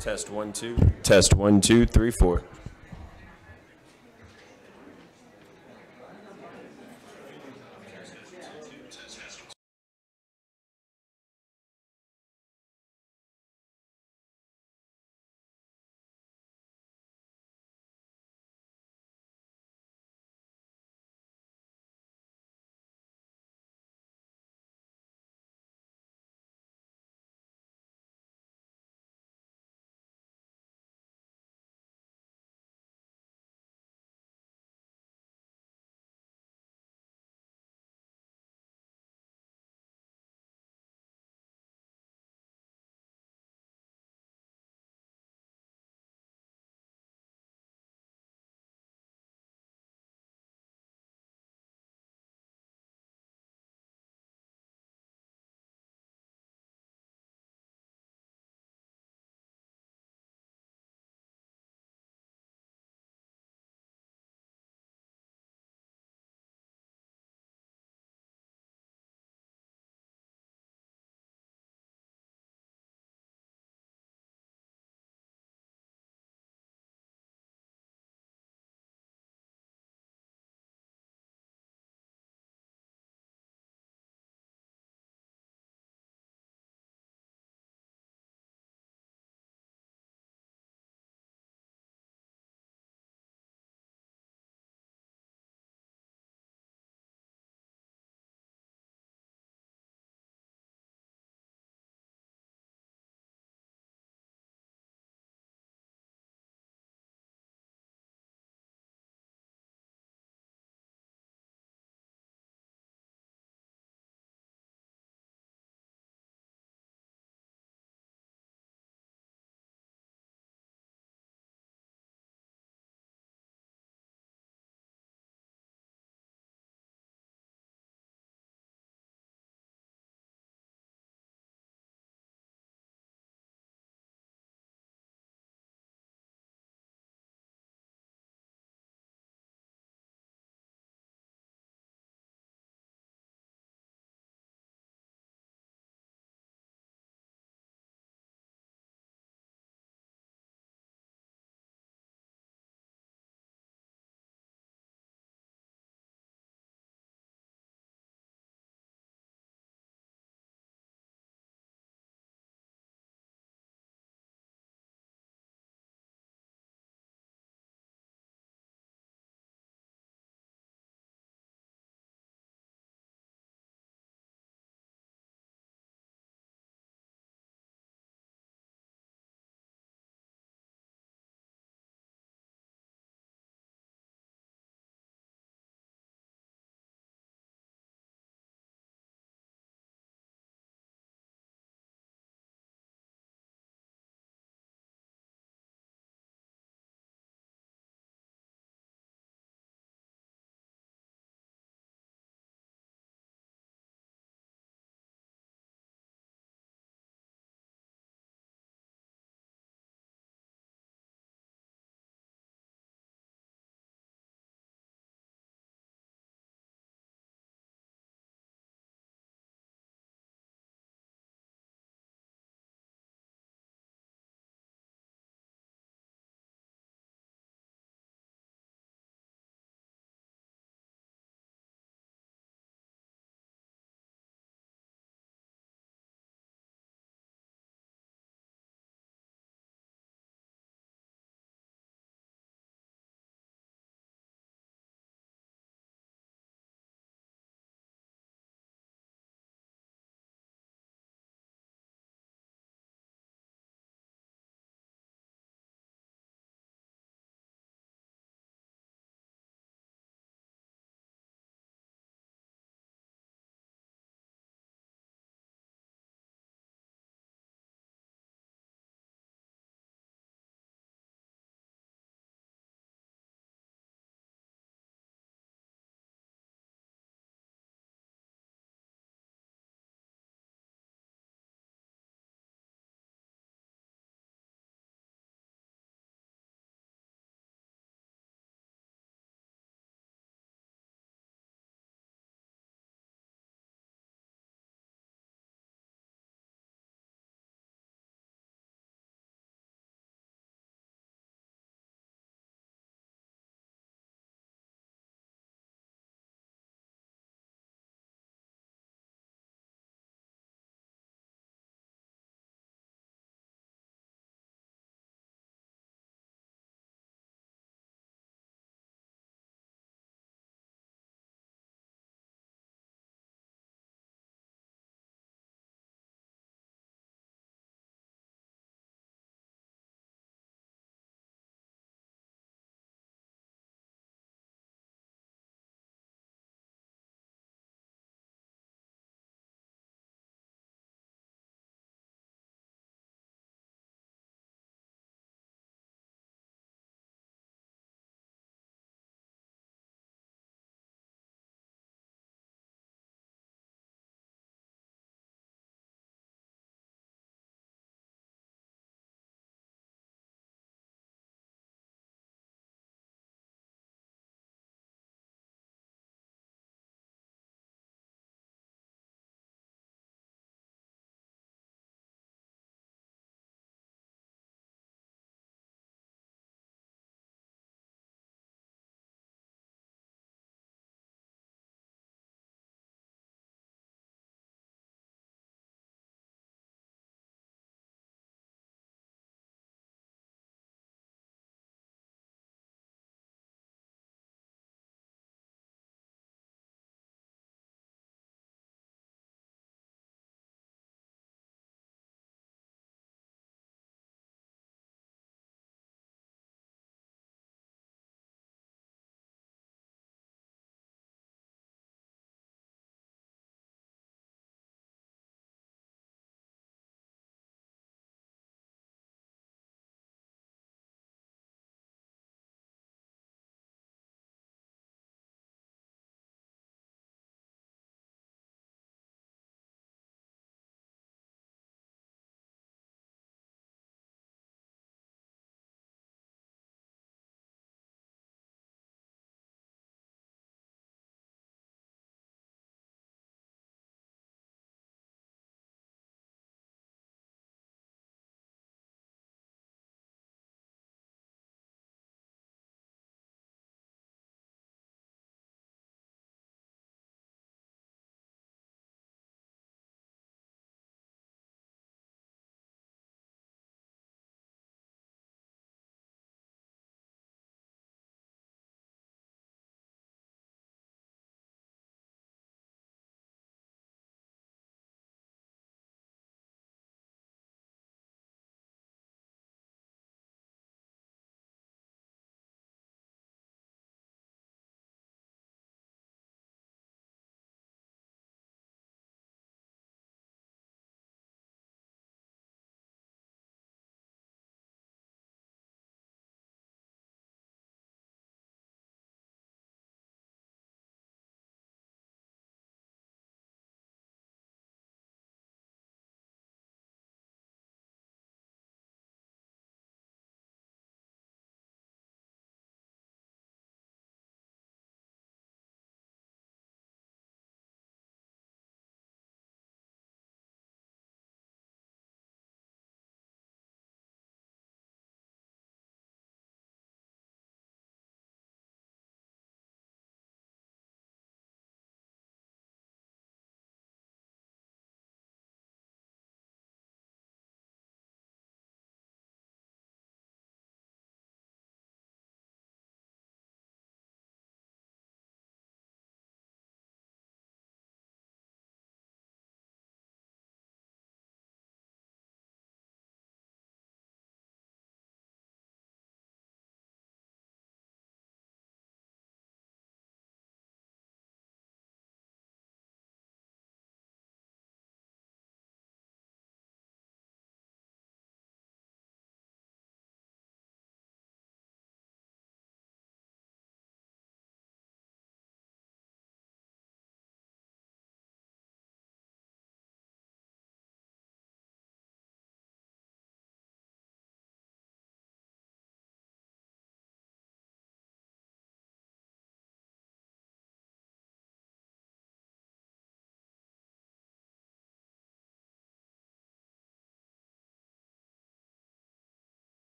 Test 1 2. Test 1 2 3 4.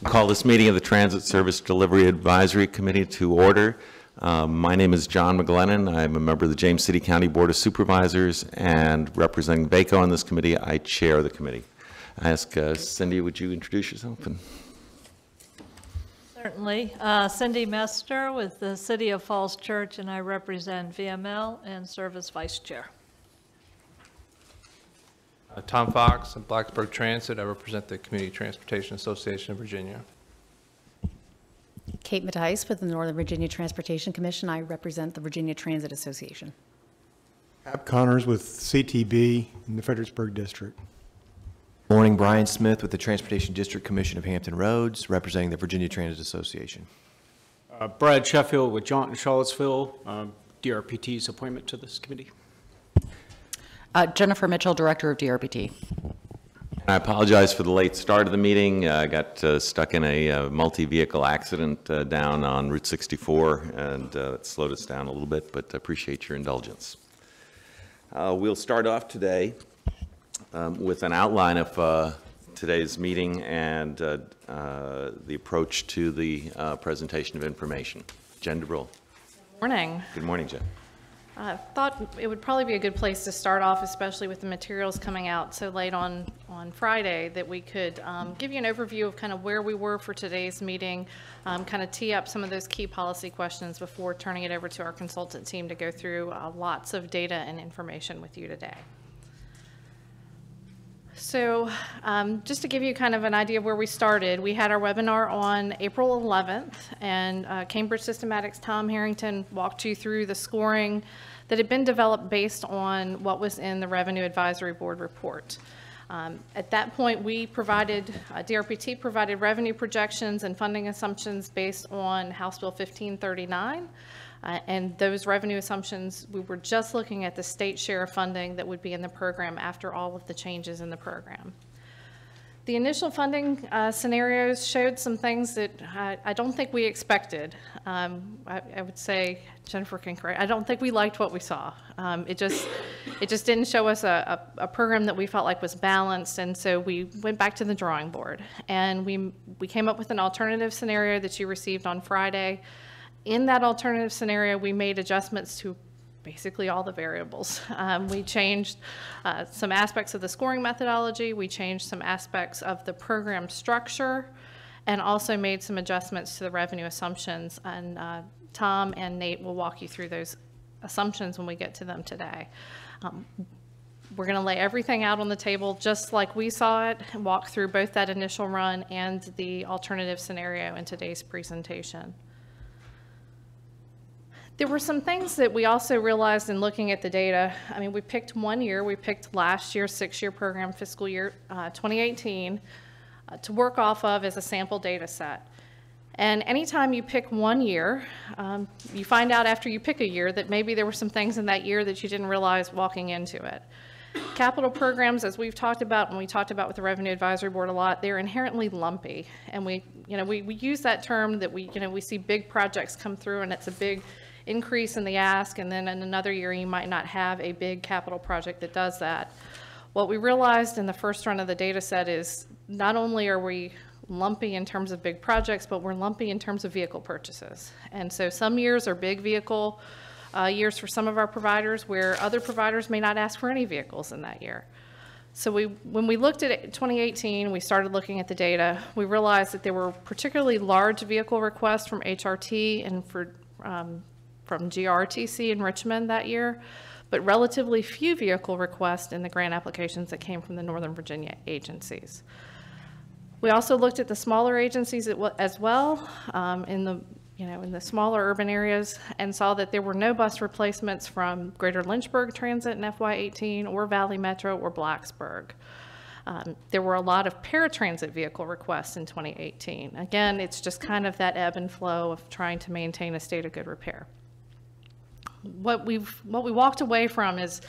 Call this meeting of the Transit Service Delivery Advisory Committee to order. My name is John McGlennon. I'm a member of the James City County Board of Supervisors, and representing VACO on this committee, I chair the committee. I ask Cindy, would you introduce yourself? Certainly. Cindy Mester with the City of Falls Church, and I represent VML and serve as vice chair. Tom Fox of Blacksburg Transit. I represent the Community Transportation Association of Virginia. Kate Mattice with the Northern Virginia Transportation Commission. I represent the Virginia Transit Association. Hap Connors with CTB in the Fredericksburg District. Morning, Brian Smith with the Transportation District Commission of Hampton Roads, representing the Virginia Transit Association. Brad Sheffield with Jaunton Charlottesville, DRPT's appointment to this committee. Jennifer Mitchell, Director of DRPT. I apologize for the late start of the meeting. I got stuck in a multi-vehicle accident down on Route 64, and it slowed us down a little bit, but I appreciate your indulgence. We'll start off today with an outline of today's meeting and the approach to the presentation of information. Jen DeBrule. Good morning. Good morning, Jen. I thought it would probably be a good place to start off, especially with the materials coming out so late on Friday, that we could give you an overview of kind of where we were for today's meeting, kind of tee up some of those key policy questions before turning it over to our consultant team to go through lots of data and information with you today. So just to give you kind of an idea of where we started, we had our webinar on April 11th, and Cambridge Systematics' Tom Harrington walked you through the scoring that had been developed based on what was in the Revenue Advisory Board report. At that point, we provided, DRPT provided revenue projections and funding assumptions based on House Bill 1539. And those revenue assumptions, we were just looking at the state share of funding that would be in the program after all of the changes in the program. The initial funding scenarios showed some things that I don't think we expected. I would say, Jennifer can correct, I don't think we liked what we saw. It just didn't show us a program that we felt like was balanced, and so we went back to the drawing board. And we came up with an alternative scenario that you received on Friday. In that alternative scenario, we made adjustments to basically all the variables. We changed some aspects of the scoring methodology, we changed some aspects of the program structure, and also made some adjustments to the revenue assumptions. And Tom and Nate will walk you through those assumptions when we get to them today. We're going to lay everything out on the table just like we saw it, and walk through both that initial run and the alternative scenario in today's presentation. There were some things that we also realized in looking at the data. I mean, we picked 1 year. We picked last year's 6-year program, fiscal year 2018, to work off of as a sample data set. And anytime you pick 1 year, you find out after you pick a year that maybe there were some things in that year that you didn't realize walking into it. Capital programs, as we've talked about, and we talked about with the Revenue Advisory Board a lot, they're inherently lumpy. And we use that term that we see big projects come through, and it's a big increase in the ask, and then in another year you might not have a big capital project that does that. What we realized in the first run of the data set is not only are we lumpy in terms of big projects, but we're lumpy in terms of vehicle purchases. And so some years are big vehicle years for some of our providers, where other providers may not ask for any vehicles in that year. So when we looked at 2018, we started looking at the data, we realized that there were particularly large vehicle requests from HRT and from GRTC in Richmond that year, but relatively few vehicle requests in the grant applications that came from the Northern Virginia agencies. We also looked at the smaller agencies as well in the smaller urban areas, and saw that there were no bus replacements from Greater Lynchburg Transit in FY18 or Valley Metro or Blacksburg. There were a lot of paratransit vehicle requests in 2018. Again, it's just kind of that ebb and flow of trying to maintain a state of good repair. What we walked away from is,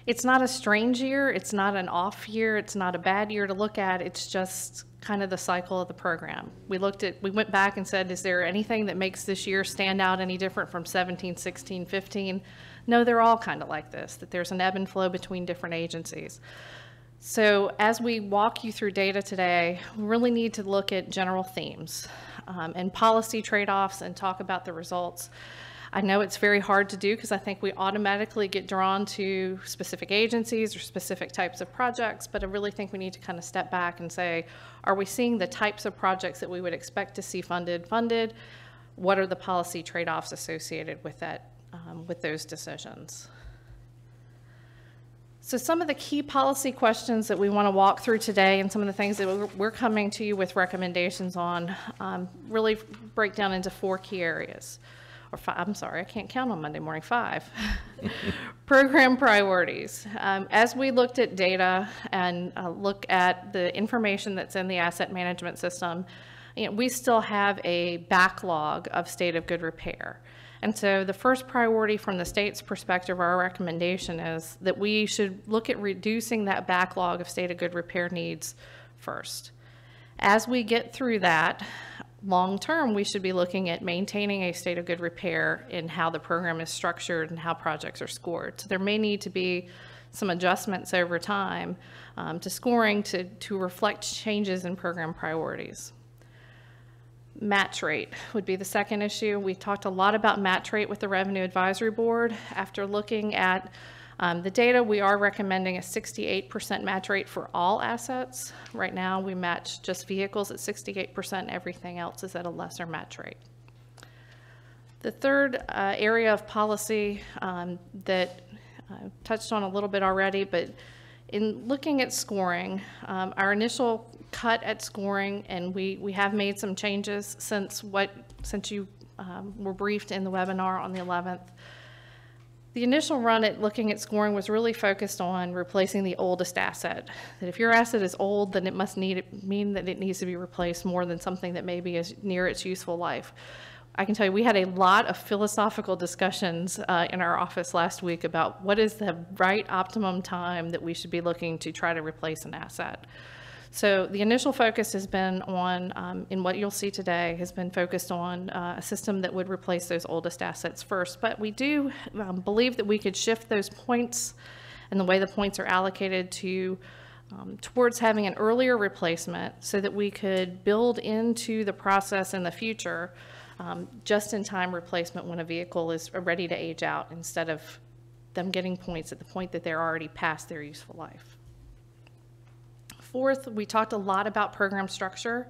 it's not a strange year, it's not an off year, it's not a bad year to look at, it's just kind of the cycle of the program. We went back and said, is there anything that makes this year stand out any different from 17, 16, 15? No, they're all kind of like this, that there's an ebb and flow between different agencies. So as we walk you through data today, we really need to look at general themes and policy trade-offs and talk about the results. I know it's very hard to do because I think we automatically get drawn to specific agencies or specific types of projects, but I really think we need to kind of step back and say, are we seeing the types of projects that we would expect to see funded? What are the policy trade-offs associated with that, with those decisions? So some of the key policy questions that we want to walk through today and some of the things that we're coming to you with recommendations on really break down into 4 key areas. Or I'm sorry, I can't count on Monday morning, 5. Program priorities. As we looked at data and look at the information that's in the asset management system, we still have a backlog of state of good repair. And so the first priority from the state's perspective, our recommendation is that we should look at reducing that backlog of state of good repair needs first. As we get through that, long term, we should be looking at maintaining a state of good repair in how the program is structured and how projects are scored. So there may need to be some adjustments over time to scoring to reflect changes in program priorities. Match rate would be the second issue. We talked a lot about match rate with the Revenue Advisory Board. After looking at the data, we are recommending a 68% match rate for all assets. Right now, we match just vehicles at 68%. Everything else is at a lesser match rate. The third area of policy that I touched on a little bit already, but in looking at scoring, our initial cut at scoring, and we have made some changes since you were briefed in the webinar on the 11th. The initial run at looking at scoring was really focused on replacing the oldest asset. That if your asset is old, then it must mean that it needs to be replaced more than something that maybe is near its useful life. I can tell you we had a lot of philosophical discussions in our office last week about what is the right optimum time that we should be looking to try to replace an asset. So the initial focus has been on, in what you'll see today, has been focused on a system that would replace those oldest assets first. But we do believe that we could shift those points and the way the points are allocated to towards having an earlier replacement so that we could build into the process in the future just-in-time replacement when a vehicle is ready to age out instead of them getting points at the point that they're already past their useful life. Fourth, we talked a lot about program structure.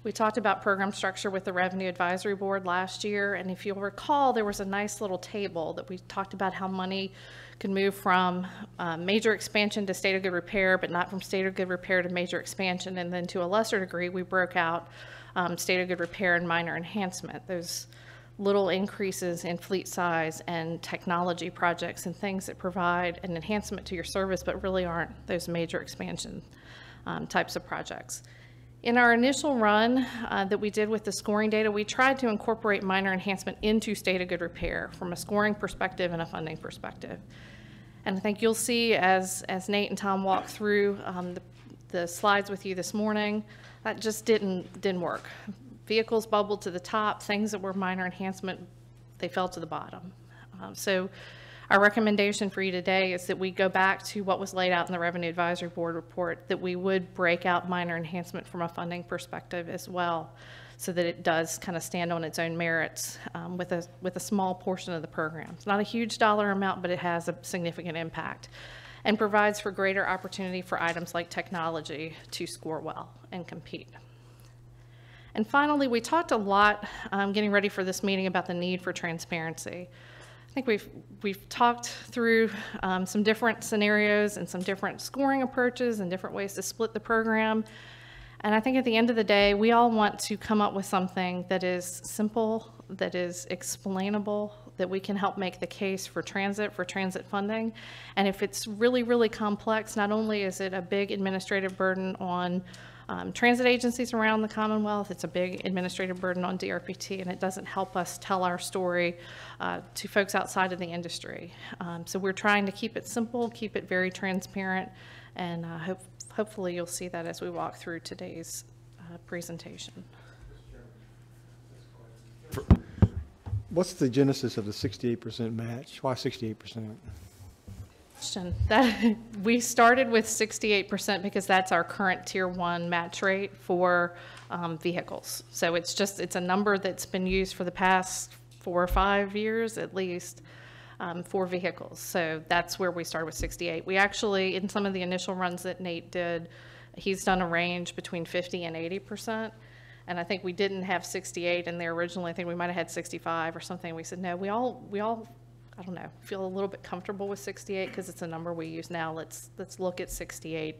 We talked about program structure with the Revenue Advisory Board last year, and if you'll recall, there was a nice little table that we talked about how money could move from major expansion to state of good repair, but not from state of good repair to major expansion, and then to a lesser degree, we broke out state of good repair and minor enhancement. Those little increases in fleet size and technology projects and things that provide an enhancement to your service, but really aren't those major expansion types of projects. In our initial run that we did with the scoring data, we tried to incorporate minor enhancement into state of good repair from a scoring perspective and a funding perspective. And I think you'll see as Nate and Tom walk through the slides with you this morning, that just didn't work. Vehicles bubbled to the top, things that were minor enhancement, they fell to the bottom. So our recommendation for you today is that we go back to what was laid out in the Revenue Advisory Board report, that we would break out minor enhancement from a funding perspective as well, so that it does kind of stand on its own merits with a small portion of the program. It's not a huge dollar amount, but it has a significant impact and provides for greater opportunity for items like technology to score well and compete. And finally, we talked a lot getting ready for this meeting about the need for transparency. I think we've talked through some different scenarios and some different scoring approaches and different ways to split the program. And I think at the end of the day, we all want to come up with something that is simple, that is explainable, that we can help make the case for transit funding. And if it's really, really complex, not only is it a big administrative burden on transit agencies around the Commonwealth, it's a big administrative burden on DRPT, and it doesn't help us tell our story to folks outside of the industry. So we're trying to keep it simple, keep it very transparent, and hopefully you'll see that as we walk through today's presentation. What's the genesis of the 68% match? Why 68%? question. That we started with 68% because that's our current Tier 1 match rate for vehicles. So it's a number that's been used for the past 4 or 5 years at least for vehicles. So that's where we started with 68. We actually, in some of the initial runs that Nate did, he's done a range between 50 and 80%. And I think we didn't have 68 in there originally. I think we might have had 65 or something. We said, no, we all, I don't know, feel a little bit comfortable with 68 because it's a number we use now. Let's look at 68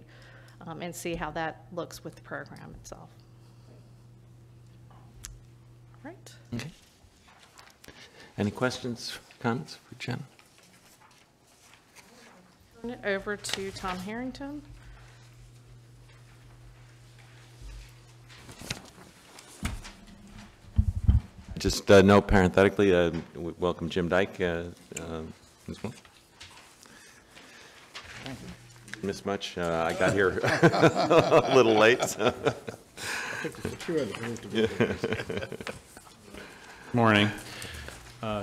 and see how that looks with the program itself. All right. Okay. Any questions, comments for Jenna? Turn it over to Tom Harrington. Just note parenthetically, welcome Jim Dyke as well. Thank you. Miss much. I got here a little late. So. Morning.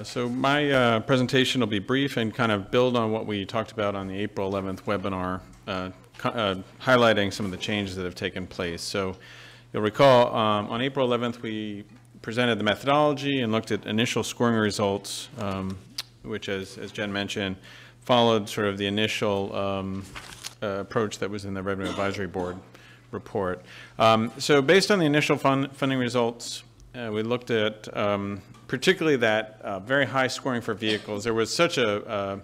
So my presentation will be brief and kind of build on what we talked about on the April 11th webinar, highlighting some of the changes that have taken place. So you'll recall on April 11th we presented the methodology and looked at initial scoring results, which, as Jen mentioned, followed sort of the initial approach that was in the Revenue Advisory Board report. So based on the initial funding results, we looked at particularly that very high scoring for vehicles. There was such a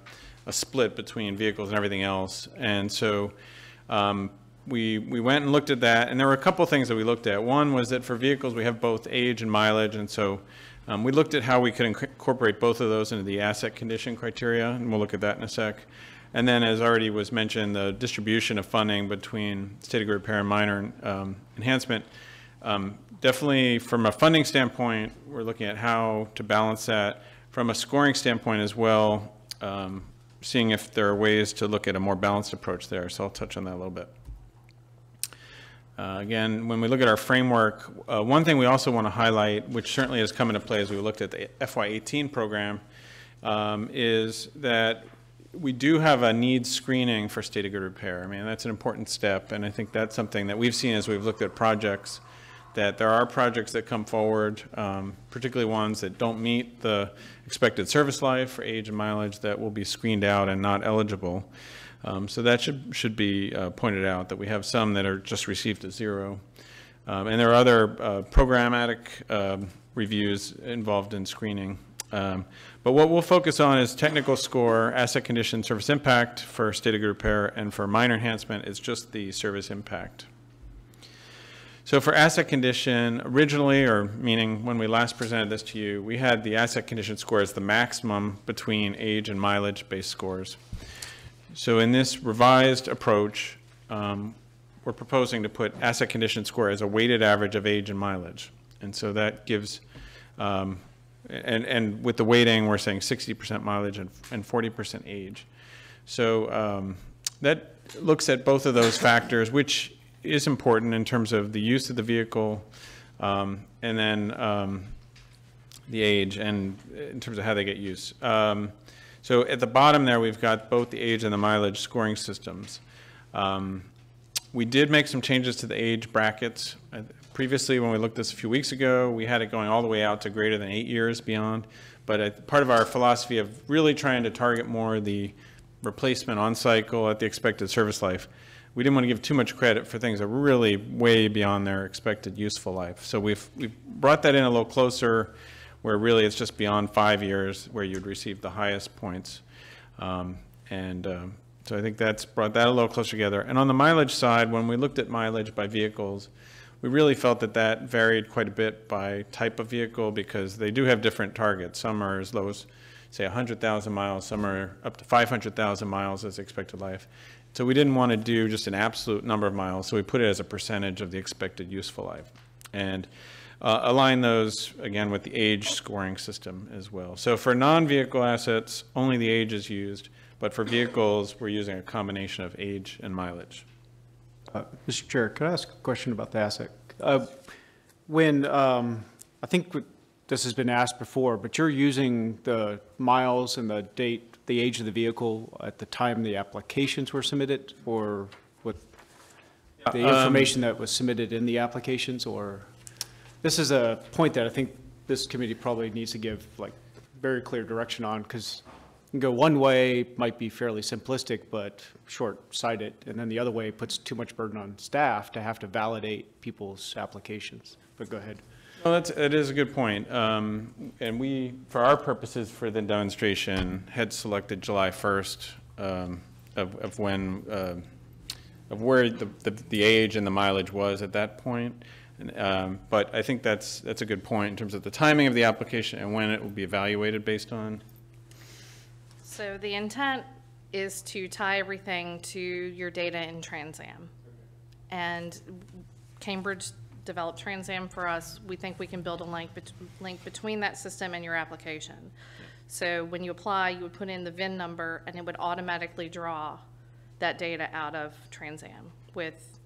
split between vehicles and everything else, and so we went and looked at that, and there were a couple things that we looked at. One was that for vehicles we have both age and mileage, and so we looked at how we could incorporate both of those into the asset condition criteria, and we'll look at that in a sec. And then, as already was mentioned, the distribution of funding between state of good repair and minor enhancement. Definitely from a funding standpoint, we're looking at how to balance that. From a scoring standpoint as well, seeing if there are ways to look at a more balanced approach there. So I'll touch on that a little bit. Again, when we look at our framework, one thing we also want to highlight, which certainly has come into play as we looked at the FY18 program, is that we do have a needs screening for state of good repair. I mean, that's an important step, and I think that's something that we've seen as we've looked at projects, that there are projects that come forward, particularly ones that don't meet the expected service life for age and mileage, that will be screened out and not eligible. So that should be pointed out, that we have some that are just received a 0. And there are other programmatic reviews involved in screening. But what we'll focus on is technical score, asset condition, service impact for state of good repair, and for minor enhancement, it's just the service impact. So for asset condition, originally, or meaning when we last presented this to you, we had the asset condition score as the maximum between age and mileage-based scores. So in this revised approach, we're proposing to put asset condition score as a weighted average of age and mileage. And so that gives, and with the weighting, we're saying 60% mileage and 40% age. So that looks at both of those factors, which is important in terms of the use of the vehicle, and then the age, and in terms of how they get used. So at the bottom there, we've got both the age and the mileage scoring systems. We did make some changes to the age brackets. Previously, when we looked at this a few weeks ago, we had it going all the way out to greater than 8 years beyond. But part of our philosophy of really trying to target more the replacement on cycle at the expected service life, we didn't want to give too much credit for things that were really way beyond their expected useful life. So we've brought that in a little closer, where really it's just beyond 5 years where you'd receive the highest points. So I think that's brought that a little closer together. And on the mileage side, when we looked at mileage by vehicles, we really felt that that varied quite a bit by type of vehicle, because they do have different targets. Some are as low as, say, 100,000 miles. Some are up to 500,000 miles as expected life. So we didn't want to do just an absolute number of miles, so we put it as a percentage of the expected useful life. And align those, again, with the age scoring system as well. So for non-vehicle assets, only the age is used, but for vehicles, we're using a combination of age and mileage. Mr. Chair, could I ask a question about the asset? I think this has been asked before, but you're using the miles and the date the age of the vehicle at the time the applications were submitted, or with the information that was submitted in the applications? Or this is a point that I think this committee probably needs to give like very clear direction on, because you can go one way, might be fairly simplistic but short-sighted, and then the other way puts too much burden on staff to have to validate people's applications. But go ahead. Well, it is a good point. And we, for our purposes for the demonstration, had selected July 1st of when, of where the age and the mileage was at that point. But I think that's a good point in terms of the timing of the application and when it will be evaluated based on. So the intent is to tie everything to your data in Transam. And Cambridge developed Transam for us. We think we can build a link between that system and your application. So when you apply, you would put in the VIN number and it would automatically draw that data out of Transam with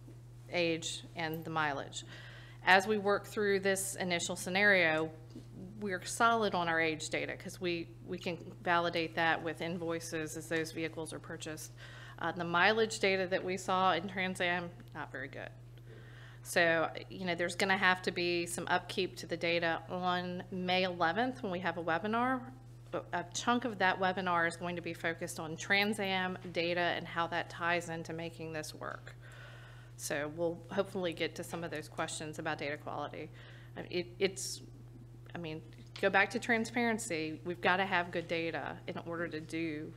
age and the mileage. As we work through this initial scenario, we're solid on our age data because we can validate that with invoices as those vehicles are purchased. The mileage data that we saw in Transam, not very good. So, you know, there's going to have to be some upkeep to the data on May 11th when we have a webinar. A chunk of that webinar is going to be focused on Transam data and how that ties into making this work. So we'll hopefully get to some of those questions about data quality. I mean, go back to transparency. We've got to have good data in order to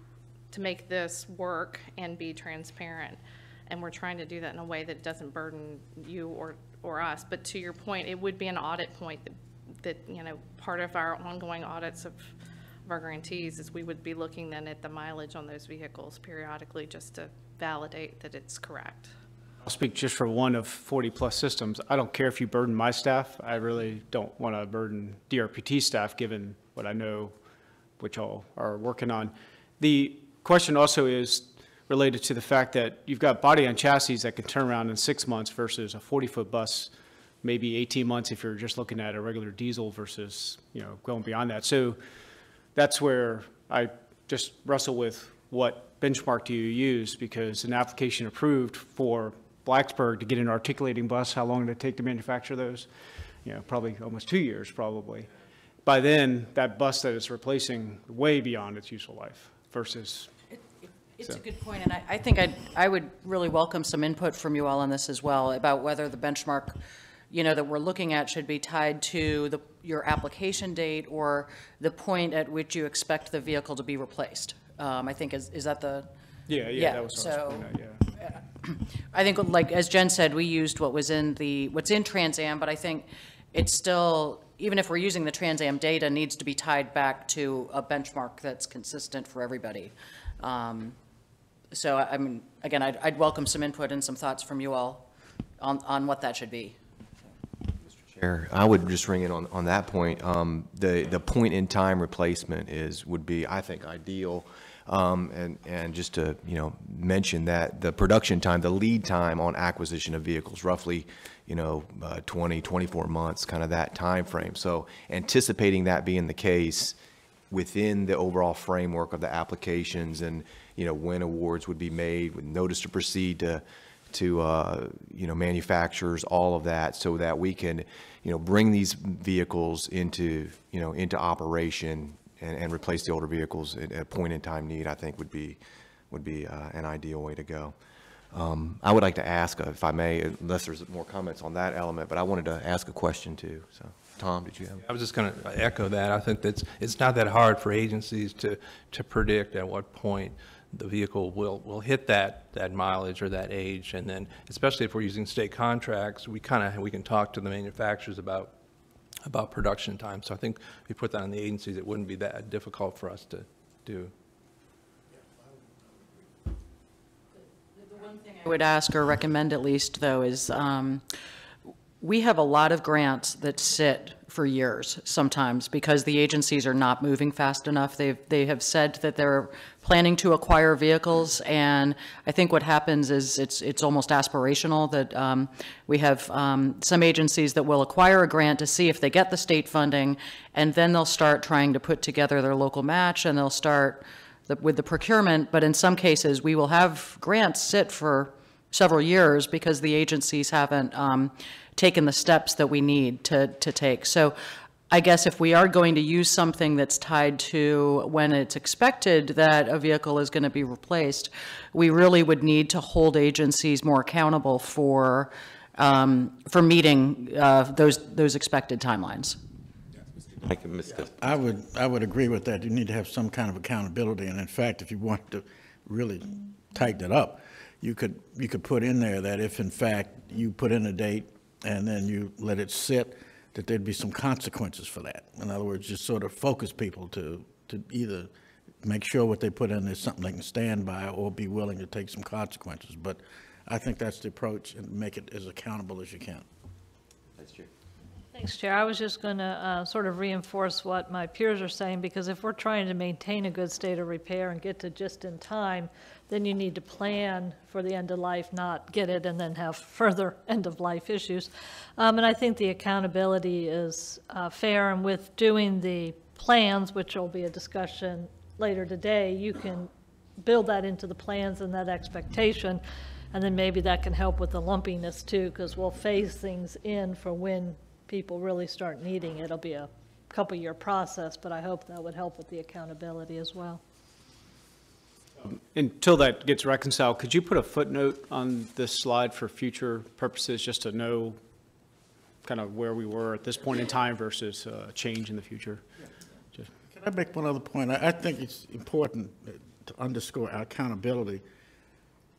make this work and be transparent. And we're trying to do that in a way that doesn't burden you or us. But to your point, it would be an audit point that you know, part of our ongoing audits of our grantees is we would be looking then at the mileage on those vehicles periodically just to validate that it's correct. I'll speak just for one of 40-plus systems. I don't care if you burden my staff. I really don't want to burden DRPT staff, given what I know, which all are working on. The question also is related to the fact that you've got body on chassis that can turn around in 6 months versus a 40-foot bus, maybe 18 months if you're just looking at a regular diesel versus, you know, going beyond that. So that's where I just wrestle with what benchmark do you use, because an application approved for Blacksburg to get an articulating bus, how long did it take to manufacture those? You know, probably almost 2 years, probably. By then, that bus that it's replacing way beyond its useful life versus. It's a good point, and I think I would really welcome some input from you all on this as well about whether the benchmark, you know, that we're looking at should be tied to your application date or the point at which you expect the vehicle to be replaced. I think is that the. Yeah, that was what I was pointing out, yeah. I think, like as Jen said, we used what's in Trans Am, but I think it's still, even if we're using the Trans Am data, needs to be tied back to a benchmark that's consistent for everybody. So I mean, again, I'd welcome some input and some thoughts from you all on what that should be. Mr. Chair, I would just ring in on that point. The point in time replacement would be, I think, ideal. And just to, you know, mention that the production time, the lead time on acquisition of vehicles, roughly, you know, 20, 24 months, kind of that time frame. So anticipating that being the case within the overall framework of the applications and, you know, when awards would be made, with notice to proceed to you know, manufacturers, all of that, so that we can, you know, bring these vehicles into, you know, into operation and replace the older vehicles at a point in time need, I think would be an ideal way to go. I would like to ask, if I may, unless there's more comments on that element, but I wanted to ask a question too. So, Tom, did you have? I was just going to echo that. I think that it's not that hard for agencies to predict at what point the vehicle will hit that mileage or that age, and then especially if we're using state contracts, we can talk to the manufacturers about production time. So I think if we put that on the agencies, it wouldn't be that difficult for us to do. The one thing I would ask or recommend at least, though, is we have a lot of grants that sit for years sometimes because the agencies are not moving fast enough. They have said that they're planning to acquire vehicles, and I think what happens is it's almost aspirational that we have some agencies that will acquire a grant to see if they get the state funding, and then they'll start trying to put together their local match, and they'll start with the procurement, but in some cases, we will have grants sit for several years because the agencies haven't taken the steps that we need to take. So I guess if we are going to use something that's tied to when it's expected that a vehicle is going to be replaced, we really would need to hold agencies more accountable for meeting those expected timelines. I would agree with that. You need to have some kind of accountability, and in fact, if you want to really tighten it up, you could put in there that if in fact you put in a date and then you let it sit, that there'd be some consequences for that. In other words, just sort of focus people to either make sure what they put in is something they can stand by or be willing to take some consequences. But I think that's the approach, and make it as accountable as you can. That's true. Thanks, Chair. I was just going to sort of reinforce what my peers are saying, because if we're trying to maintain a good state of repair and get to just in time, then you need to plan for the end of life, not get it and then have further end of life issues. And I think the accountability is fair, and with doing the plans, which will be a discussion later today, you can build that into the plans and that expectation, and then maybe that can help with the lumpiness too, because we'll phase things in for when people really start needing it. It'll be a couple-year process, but I hope that would help with the accountability as well. Until that gets reconciled, could you put a footnote on this slide for future purposes, just to know kind of where we were at this point in time versus change in the future? Can I make one other point? I think it's important to underscore our accountability,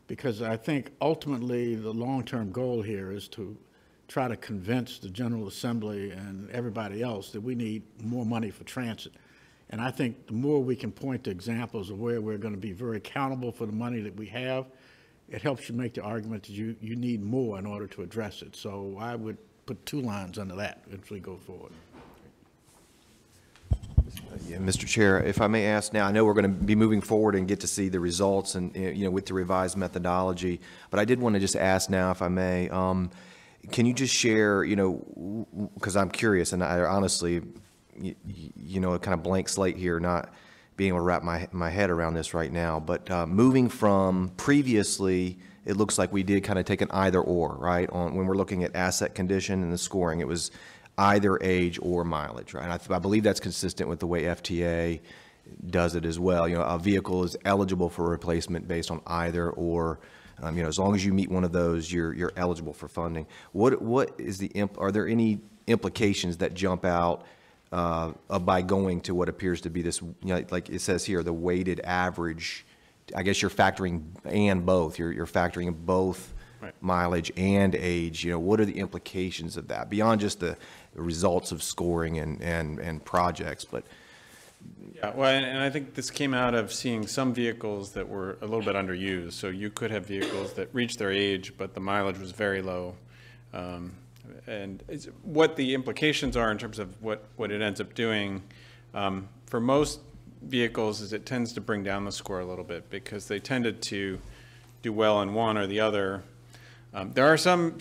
because I think ultimately the long-term goal here is to try to convince the General Assembly and everybody else that we need more money for transit. And I think the more we can point to examples of where we're going to be very accountable for the money that we have, it helps you make the argument that you need more in order to address it. So I would put 2 lines under that as we go forward. Yeah, Mr. Chair, if I may ask now, I know we're going to be moving forward and get to see the results and, with the revised methodology, but I did want to just ask now, if I may, can you just share, because I'm curious, and I honestly, a kind of blank slate here, not being able to wrap my head around this right now, but moving from previously, it looks like we did kind of take an either or, right? When we're looking at asset condition and the scoring, it was either age or mileage, right? I believe that's consistent with the way FTA does it as well. A vehicle is eligible for replacement based on either or. As long as you meet one of those, you're eligible for funding. What is are there any implications that jump out by going to what appears to be this, like it says here, the weighted average? I guess you're factoring both. You're factoring both right. Mileage and age. What are the implications of that beyond just the results of scoring and projects? But yeah, well, and I think this came out of seeing some vehicles that were a little bit underused. So you could have vehicles that reached their age, but the mileage was very low. And what the implications are in terms of what it ends up doing, for most vehicles, is it tends to bring down the score a little bit because they tended to do well in one or the other. There are some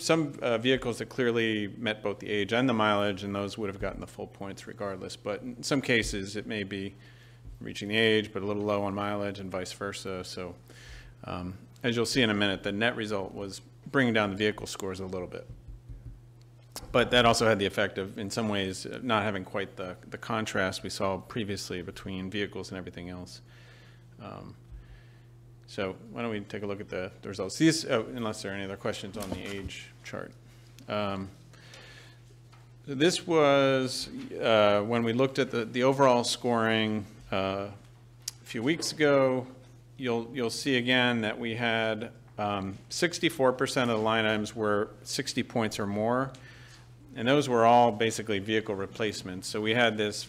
vehicles that clearly met both the age and the mileage, and those would have gotten the full points regardless. But in some cases, it may be reaching the age, but a little low on mileage, and vice versa. So as you'll see in a minute, the net result was bringing down the vehicle scores a little bit. But that also had the effect of, in some ways, not having quite the contrast we saw previously between vehicles and everything else. So why don't we take a look at the results? These, unless there are any other questions on the age chart. This was when we looked at the overall scoring a few weeks ago. You'll see again that we had 64% of the line items were 60 points or more, and those were all basically vehicle replacements. So we had this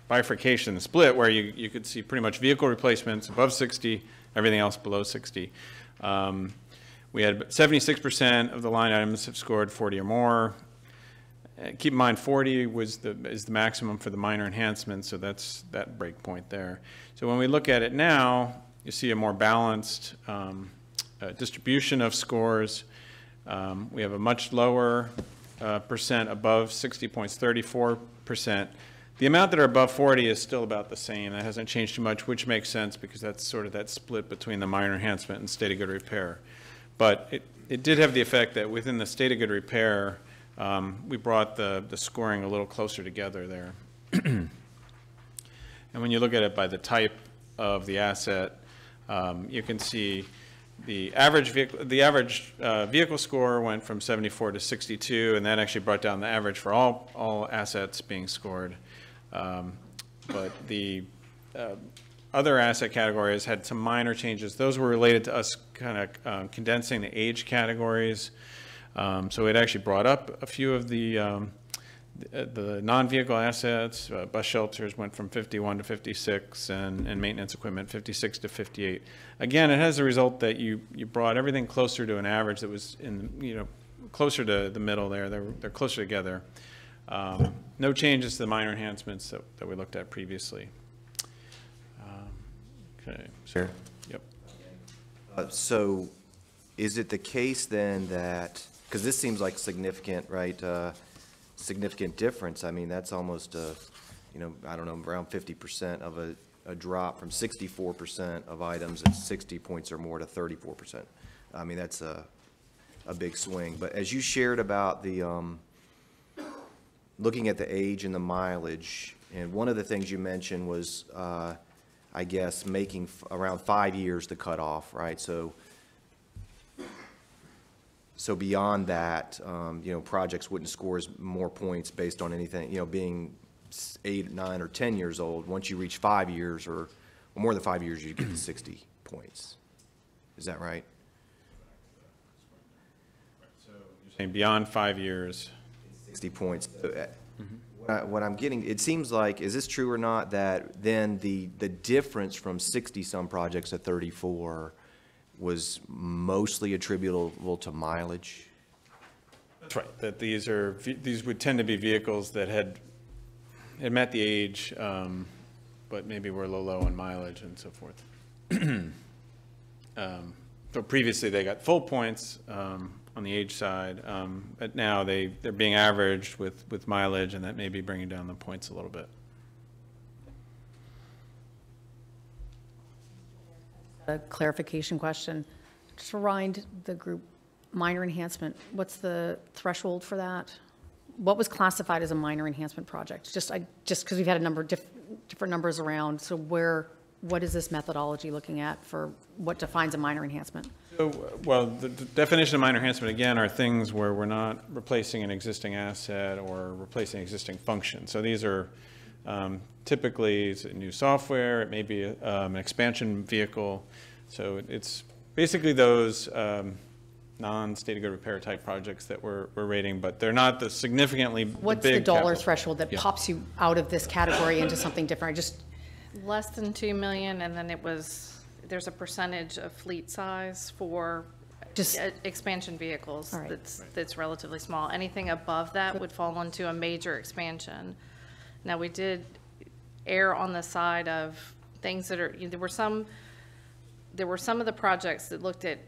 bifurcation, split, where you could see pretty much vehicle replacements above 60, everything else below 60. We had 76% of the line items have scored 40 or more. Keep in mind, 40 is the maximum for the minor enhancement, so that's that break point there. So when we look at it now, you see a more balanced distribution of scores. We have a much lower percent above 60 points, 34%. The amount that are above 40 is still about the same. That hasn't changed too much, which makes sense because that's sort of that split between the minor enhancement and state of good repair. But it did have the effect that within the state of good repair, we brought the scoring a little closer together there. And when you look at it by the type of the asset, you can see the average vehicle score went from 74 to 62, and that actually brought down the average for all assets being scored. But the other asset categories had some minor changes. Those were related to us kind of condensing the age categories. So it actually brought up a few of the non-vehicle assets. Bus shelters went from 51 to 56, and maintenance equipment 56 to 58. Again, it has the result that you brought everything closer to an average that was closer to the middle there. They're closer together. No changes to the minor enhancements that we looked at previously. Okay. Sure. Yep. So is it the case then that, because this seems like significant, right? Significant difference. I mean, that's almost I don't know, around 50% of a drop from 64% of items at 60 points or more to 34%. I mean, that's a big swing. But as you shared about the looking at the age and the mileage, and one of the things you mentioned was, I guess, making around 5 years the cutoff, right? So beyond that, projects wouldn't score as more points based on anything, being 8, 9, or 10 years old. Once you reach 5 years or more than 5 years, you get to 60 points. Is that right? So you're saying beyond 5 years. 60 points. What I'm getting, it seems like, is this true or not, that then the difference from 60-some projects to 34 was mostly attributable to mileage? That's right. That these would tend to be vehicles that had met the age, but maybe were low on mileage and so forth. So previously they got full points on the age side, but now they're being averaged with mileage, and that may be bringing down the points a little bit. A clarification question. Just remind the group, minor enhancement, what's the threshold for that? What was classified as a minor enhancement project? Just because we've had a number of different numbers around, so what is this methodology looking at for what defines a minor enhancement? So, well, the definition of minor enhancement, again, are things where we're not replacing an existing asset or replacing existing function. So these are typically it's new software, it may be an expansion vehicle. So it's basically those non-state of good repair type projects that we're rating, but they're not the significantly What's big the dollar capital threshold that pops you out of this category into something different? Less than 2 million, and then there's a percentage of fleet size for just expansion vehicles. Right. That's relatively small. Anything above that would fall into a major expansion. Now, we did err on the side of things that are, there were some of the projects that looked at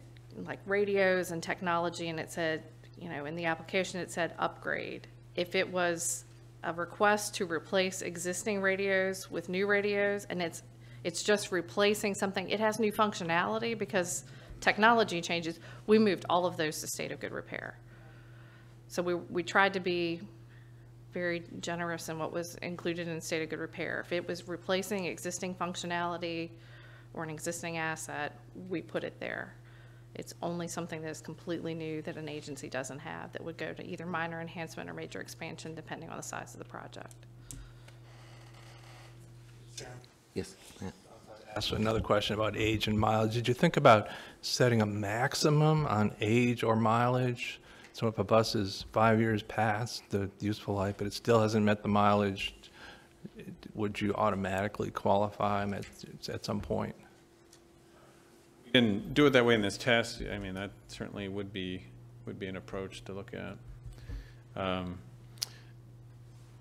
like radios and technology, and it said, in the application it said upgrade. If it was a request to replace existing radios with new radios, and it's just replacing something, it has new functionality because technology changes, we moved all of those to state of good repair. So we tried to be very generous in what was included in state of good repair. If it was replacing existing functionality or an existing asset, we put it there. It's only something that is completely new that an agency doesn't have that would go to either minor enhancement or major expansion, depending on the size of the project. Yes. Yeah. Ask another question about age and mileage. Did you think about setting a maximum on age or mileage? So if a bus is 5 years past the useful life, but it still hasn't met the mileage, would you automatically qualify them at some point? We didn't do it that way in this test. I mean, that certainly would be an approach to look at.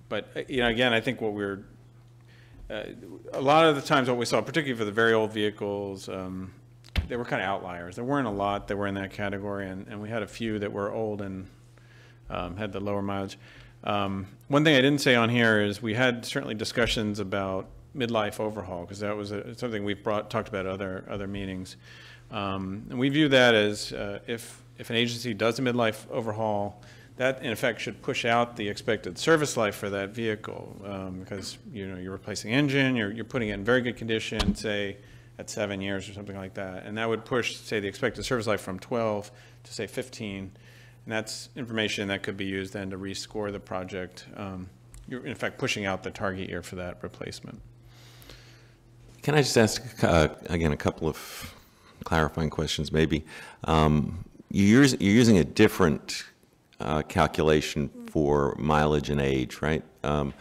But again, I think what we're a lot of the times what we saw, particularly for the very old vehicles, they were kind of outliers. There weren't a lot that were in that category, and we had a few that were old and had the lower mileage. One thing I didn't say on here is we had certainly discussions about midlife overhaul, because that was something we've talked about at other meetings. And we view that as if an agency does a midlife overhaul, that in effect should push out the expected service life for that vehicle, because you're replacing engine, you're putting it in very good condition, say at 7 years or something like that, and that would push, say, the expected service life from 12 to say 15, and that's information that could be used then to rescore the project. You're in effect pushing out the target year for that replacement. Can I just ask, again, a couple of clarifying questions, maybe? You're using a different calculation for mileage and age, right? And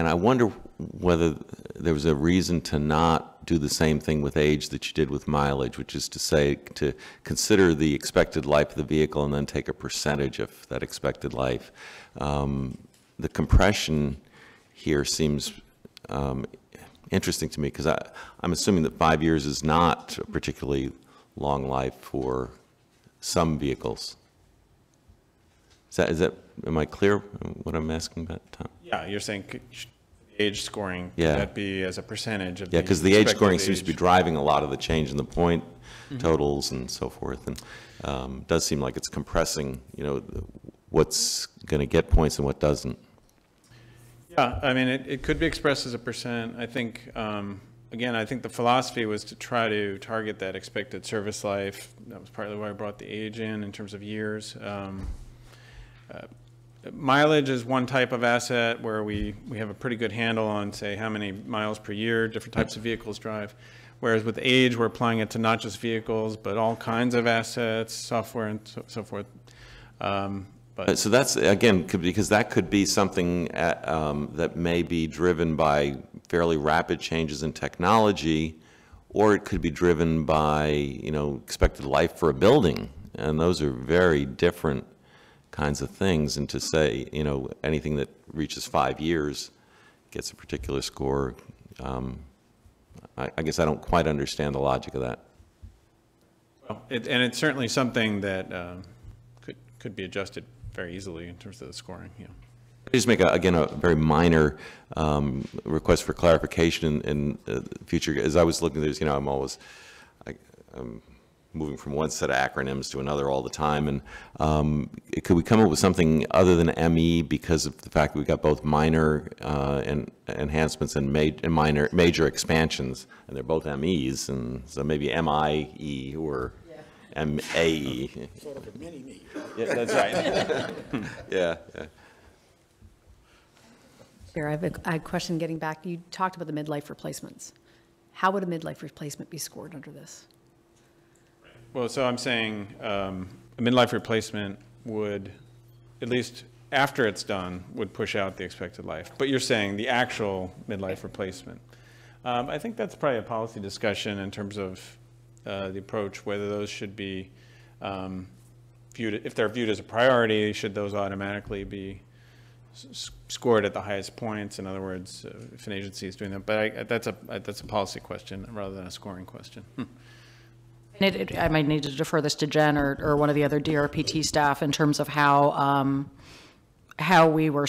I wonder whether there was a reason to not do the same thing with age that you did with mileage, which is to say, to consider the expected life of the vehicle and then take a percentage of that expected life. The compression here seems interesting to me, because I'm assuming that 5 years is not a particularly long life for some vehicles. Am I clear what I'm asking about, Tom? Yeah, you're saying age scoring, yeah. Could that be as a percentage of yeah, because the age scoring seems to be driving a lot of the change in the point totals and so forth, and does seem like it's compressing, what's going to get points and what doesn't. Yeah, I mean, it could be expressed as a percent. I think, again, I think the philosophy was to try to target that expected service life. That was partly why I brought the age in terms of years. Mileage is one type of asset where we have a pretty good handle on, say, how many miles per year different types of vehicles drive. Whereas with age, we're applying it to not just vehicles, but all kinds of assets, software, and so forth. So that's, again, because that could be something that may be driven by fairly rapid changes in technology, or it could be driven by, expected life for a building. And those are very different kinds of things. And to say, anything that reaches 5 years gets a particular score, I guess I don't quite understand the logic of that. Well, and it's certainly something that could be adjusted very easily in terms of the scoring. Yeah. I just make, again, a very minor request for clarification in the future. As I was looking at this, I'm always moving from one set of acronyms to another all the time. And could we come up with something other than ME because of the fact that we got both minor and enhancements and major expansions, and they're both MEs, and so maybe MIE or MAE. Sort of a mini-me. Yeah, that's right. yeah. Chair, I have a question getting back. You talked about the midlife replacements. How would a midlife replacement be scored under this? Well, so I'm saying a midlife replacement would, at least after it's done, would push out the expected life. But you're saying the actual midlife replacement. I think that's probably a policy discussion in terms of the approach, whether those should be viewed, if they're viewed as a priority, should those automatically be scored at the highest points? In other words, if an agency is doing that. But that's a policy question rather than a scoring question. I might need to defer this to Jen or one of the other DRPT staff in terms of how we were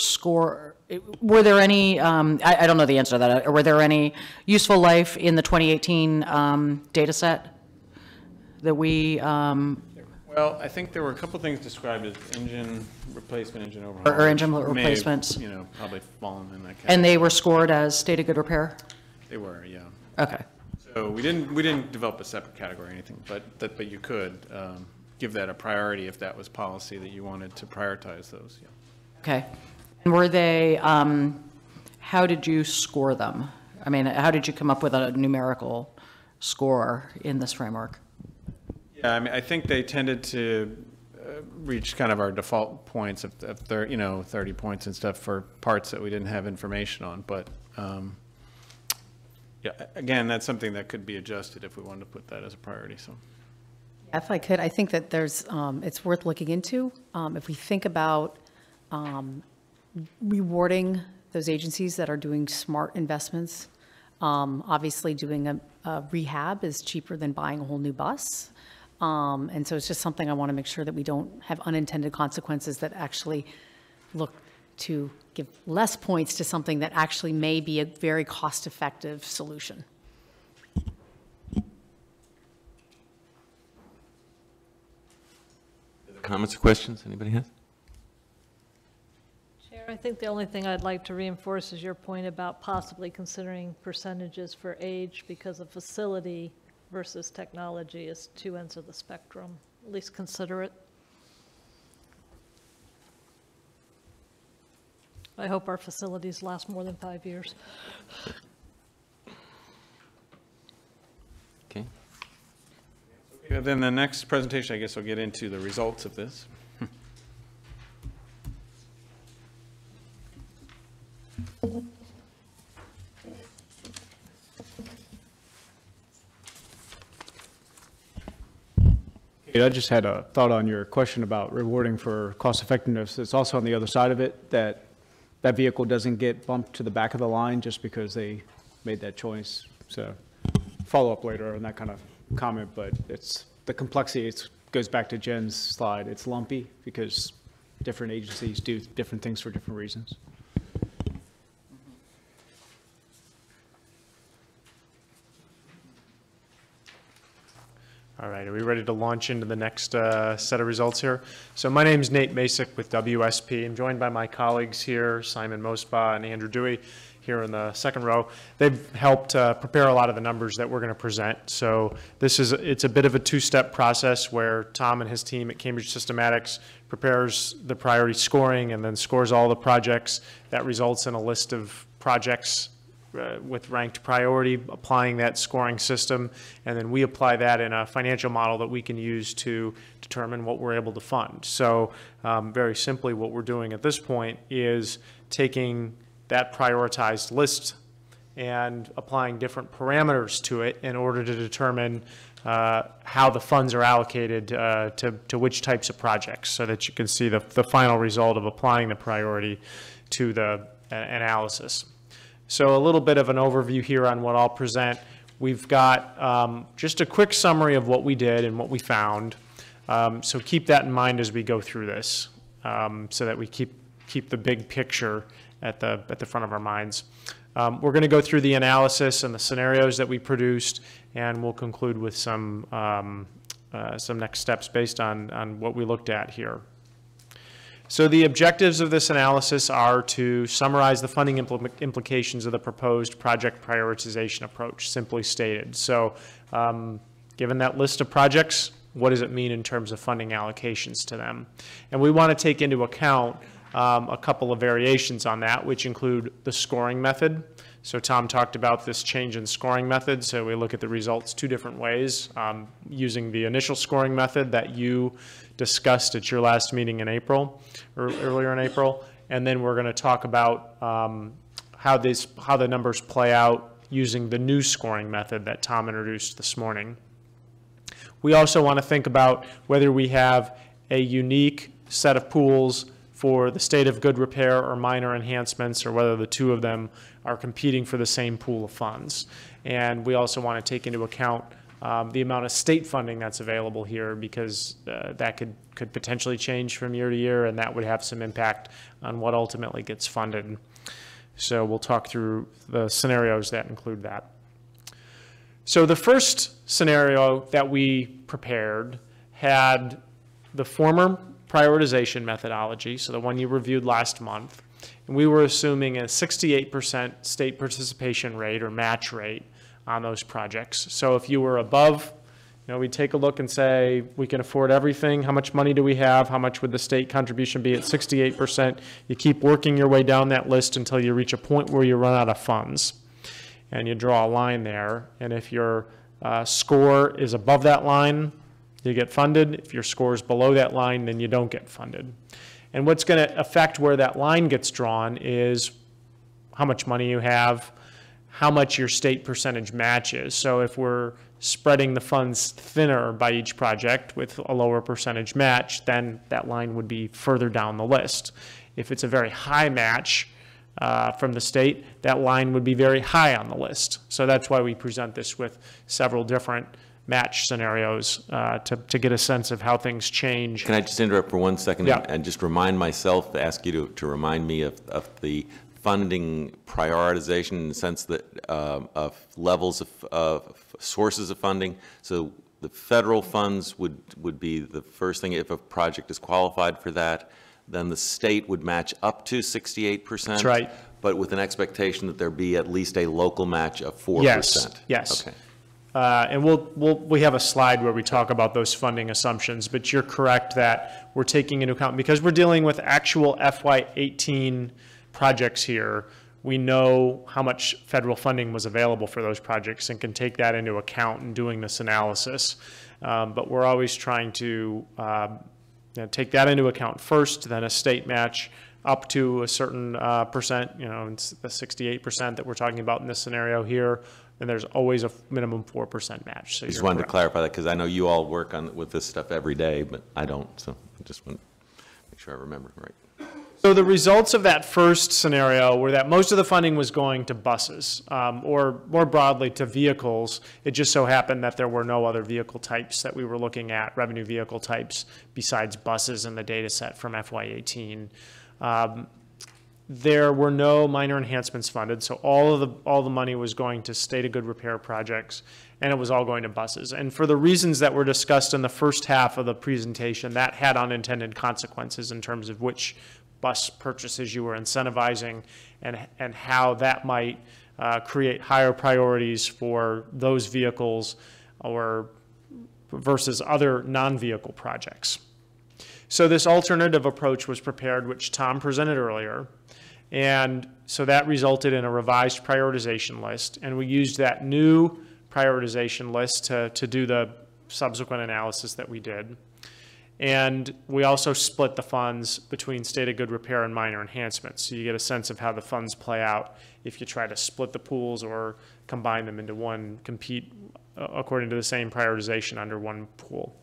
Were there any, I don't know the answer to that, or were there any useful life in the 2018 data set that we? Well, I think there were a couple things described as engine replacement, engine overhaul. Or engine replacements. May have, probably fallen in that category. And they were scored as state of good repair? They were, yeah. Okay. So we didn't develop a separate category or anything, but you could give that a priority if that was policy that you wanted to prioritize those. Yeah. Okay. And were they? How did you score them? I mean, how did you come up with a numerical score in this framework? Yeah, I mean, I think they tended to reach kind of our default points of 30 points and stuff for parts that we didn't have information on, but. Yeah, again, that's something that could be adjusted if we wanted to put that as a priority. So, if I could, I think that there's, it's worth looking into. If we think about rewarding those agencies that are doing smart investments, obviously doing a rehab is cheaper than buying a whole new bus. And so it's just something I want to make sure that we don't have unintended consequences that actually look to give less points to something that actually may be a very cost-effective solution. Comments or questions anybody has? Chair, I think the only thing I'd like to reinforce is your point about possibly considering percentages for age, because a facility versus technology is two ends of the spectrum. At least consider it. I hope our facilities last more than 5 years. Okay. Okay, then the next presentation, I guess we'll get into the results of this. I just had a thought on your question about rewarding for cost effectiveness. It's also on the other side of it that that vehicle doesn't get bumped to the back of the line just because they made that choice. So follow up later on that kind of comment, but it's the complexity. It goes back to Jen's slide. It's lumpy because different agencies do different things for different reasons. All right, are we ready to launch into the next set of results here? So my name is Nate Masick with WSP. I'm joined by my colleagues here, Simon Mosbaugh and Andrew Dewey, here in the second row. They've helped prepare a lot of the numbers that we're going to present. So it's a bit of a two-step process where Tom and his team at Cambridge Systematics prepares the priority scoring and then scores all the projects. That results in a list of projects with ranked priority, applying that scoring system, and then we apply that in a financial model that we can use to determine what we're able to fund. So very simply, what we're doing at this point is taking that prioritized list and applying different parameters to it in order to determine how the funds are allocated to which types of projects, so that you can see the final result of applying the priority to the analysis. So a little bit of an overview here on what I'll present. We've got just a quick summary of what we did and what we found. So keep that in mind as we go through this, so that we keep the big picture at the front of our minds. We're going to go through the analysis and the scenarios that we produced, and we'll conclude with some next steps based on what we looked at here. So the objectives of this analysis are to summarize the funding implications of the proposed project prioritization approach, simply stated. So given that list of projects, what does it mean in terms of funding allocations to them? And we want to take into account a couple of variations on that, which include the scoring method. So Tom talked about this change in scoring method. So we look at the results two different ways, using the initial scoring method that you discussed at your last meeting in April, or earlier in April. And then we're going to talk about how the numbers play out using the new scoring method that Tom introduced this morning. We also want to think about whether we have a unique set of pools for the state of good repair or minor enhancements, or whether the two of them are competing for the same pool of funds. And we also want to take into account the amount of state funding that's available here, because that could potentially change from year to year, and that would have some impact on what ultimately gets funded. So we'll talk through the scenarios that include that. So the first scenario that we prepared had the former prioritization methodology, so the one you reviewed last month, and we were assuming a 68% state participation rate or match rate on those projects. So if you were above, we'd take a look and say, we can afford everything. How much money do we have? How much would the state contribution be at 68%? You keep working your way down that list until you reach a point where you run out of funds. And you draw a line there. And if your score is above that line, you get funded. If your score is below that line, then you don't get funded. And what's going to affect where that line gets drawn is how much money you have, how much your state percentage matches. So if we're spreading the funds thinner by each project with a lower percentage match, then that line would be further down the list. If it's a very high match from the state, that line would be very high on the list. So that's why we present this with several different match scenarios to get a sense of how things change. Can I just interrupt for 1 second? Yeah. And just remind myself, ask you to remind me of the funding prioritization in the sense that of levels of sources of funding. So the federal funds would be the first thing if a project is qualified for that. Then the state would match up to 68%. That's right. But with an expectation that there be at least a local match of 4%. Yes. Okay. And we have a slide where we talk about those funding assumptions, but you're correct that we're taking into account, because we're dealing with actual FY18 projects here, we know how much federal funding was available for those projects and can take that into account in doing this analysis. But we're always trying to take that into account first, then a state match up to a certain percent, it's the 68% that we're talking about in this scenario here, and there's always a minimum 4% match. So I just wanted to clarify that because I know you all work with this stuff every day, but I don't, so I just want to make sure I remember right. So the results of that first scenario were that most of the funding was going to buses, or more broadly to vehicles. It just so happened that there were no other vehicle types that we were looking at, revenue vehicle types, besides buses in the data set from FY18. There were no minor enhancements funded, so all the money was going to state of good repair projects, and it was all going to buses. And for the reasons that were discussed in the first half of the presentation, that had unintended consequences in terms of which bus purchases you were incentivizing and how that might create higher priorities for those vehicles or versus other non-vehicle projects. So this alternative approach was prepared, which Tom presented earlier. And so that resulted in a revised prioritization list. And we used that new prioritization list to do the subsequent analysis that we did. And we also split the funds between state of good repair and minor enhancements. So you get a sense of how the funds play out if you try to split the pools or combine them into one, compete according to the same prioritization under one pool.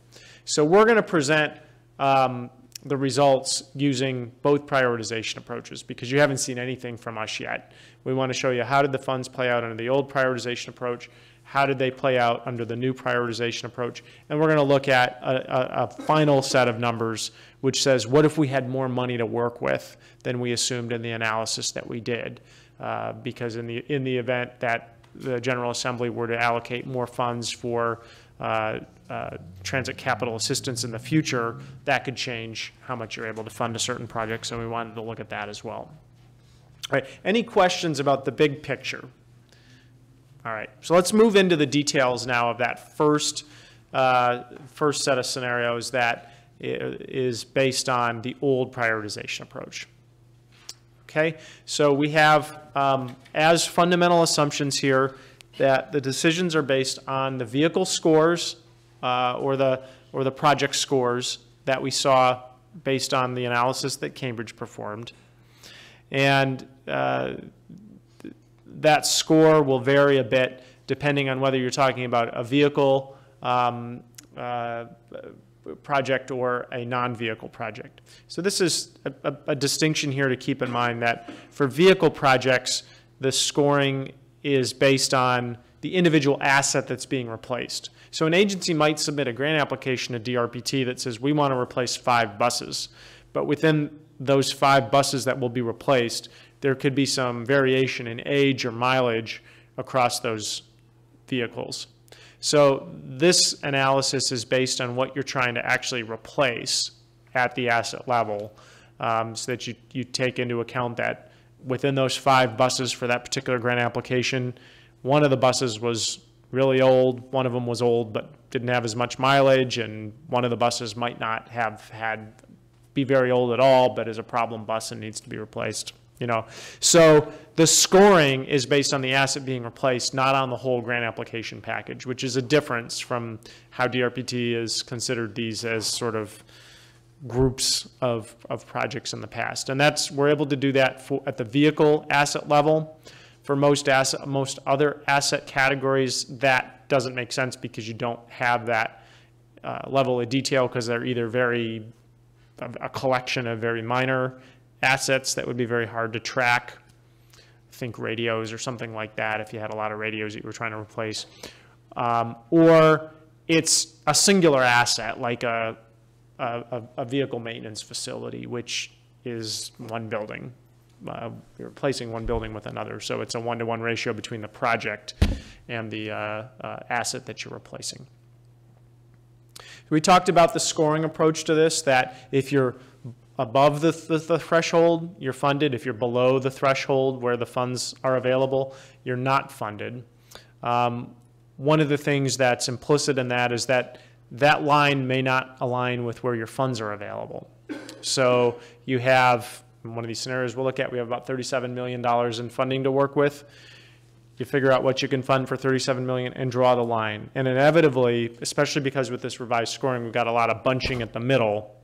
So we're going to present the results using both prioritization approaches because you haven't seen anything from us yet. We want to show you how did the funds play out under the old prioritization approach, how did they play out under the new prioritization approach, and we're going to look at a final set of numbers which says what if we had more money to work with than we assumed in the analysis that we did, because in the event that the General Assembly were to allocate more funds for transit capital assistance in the future, that could change how much you're able to fund a certain project, so we wanted to look at that as well. All right, any questions about the big picture? All right, so let's move into the details now of that first set of scenarios that is based on the old prioritization approach. Okay, so we have as fundamental assumptions here that the decisions are based on the vehicle scores or the project scores that we saw based on the analysis that Cambridge performed. And that score will vary a bit depending on whether you're talking about a vehicle project or a non-vehicle project. So this is a distinction here to keep in mind that for vehicle projects, the scoring is based on the individual asset that's being replaced. So an agency might submit a grant application to DRPT that says we want to replace 5 buses, but within those 5 buses that will be replaced, there could be some variation in age or mileage across those vehicles. So this analysis is based on what you're trying to actually replace at the asset level, so that you take into account that within those 5 buses for that particular grant application, one of the buses was really old, one of them was old but didn't have as much mileage, and one of the buses might not be very old at all, but is a problem bus and needs to be replaced. So the scoring is based on the asset being replaced, not on the whole grant application package, which is a difference from how DRPT has considered these as sort of groups of projects in the past. And we're able to do that at the vehicle asset level. For most other asset categories, that doesn't make sense because you don't have that level of detail because they're either a collection of very minor assets that would be very hard to track. Think radios or something like that if you had a lot of radios that you were trying to replace. Or it's a singular asset, like a vehicle maintenance facility, which is one building. You're replacing one building with another, so it's a 1-to-1 ratio between the project and the asset that you're replacing. We talked about the scoring approach to this, that if you're above the threshold, you're funded. If you're below the threshold where the funds are available, you're not funded. One of the things that's implicit in that is that that line may not align with where your funds are available. So you have, in one of these scenarios we'll look at, we have about $37 million in funding to work with. You figure out what you can fund for $37 million and draw the line. And inevitably, especially because with this revised scoring, we've got a lot of bunching at the middle,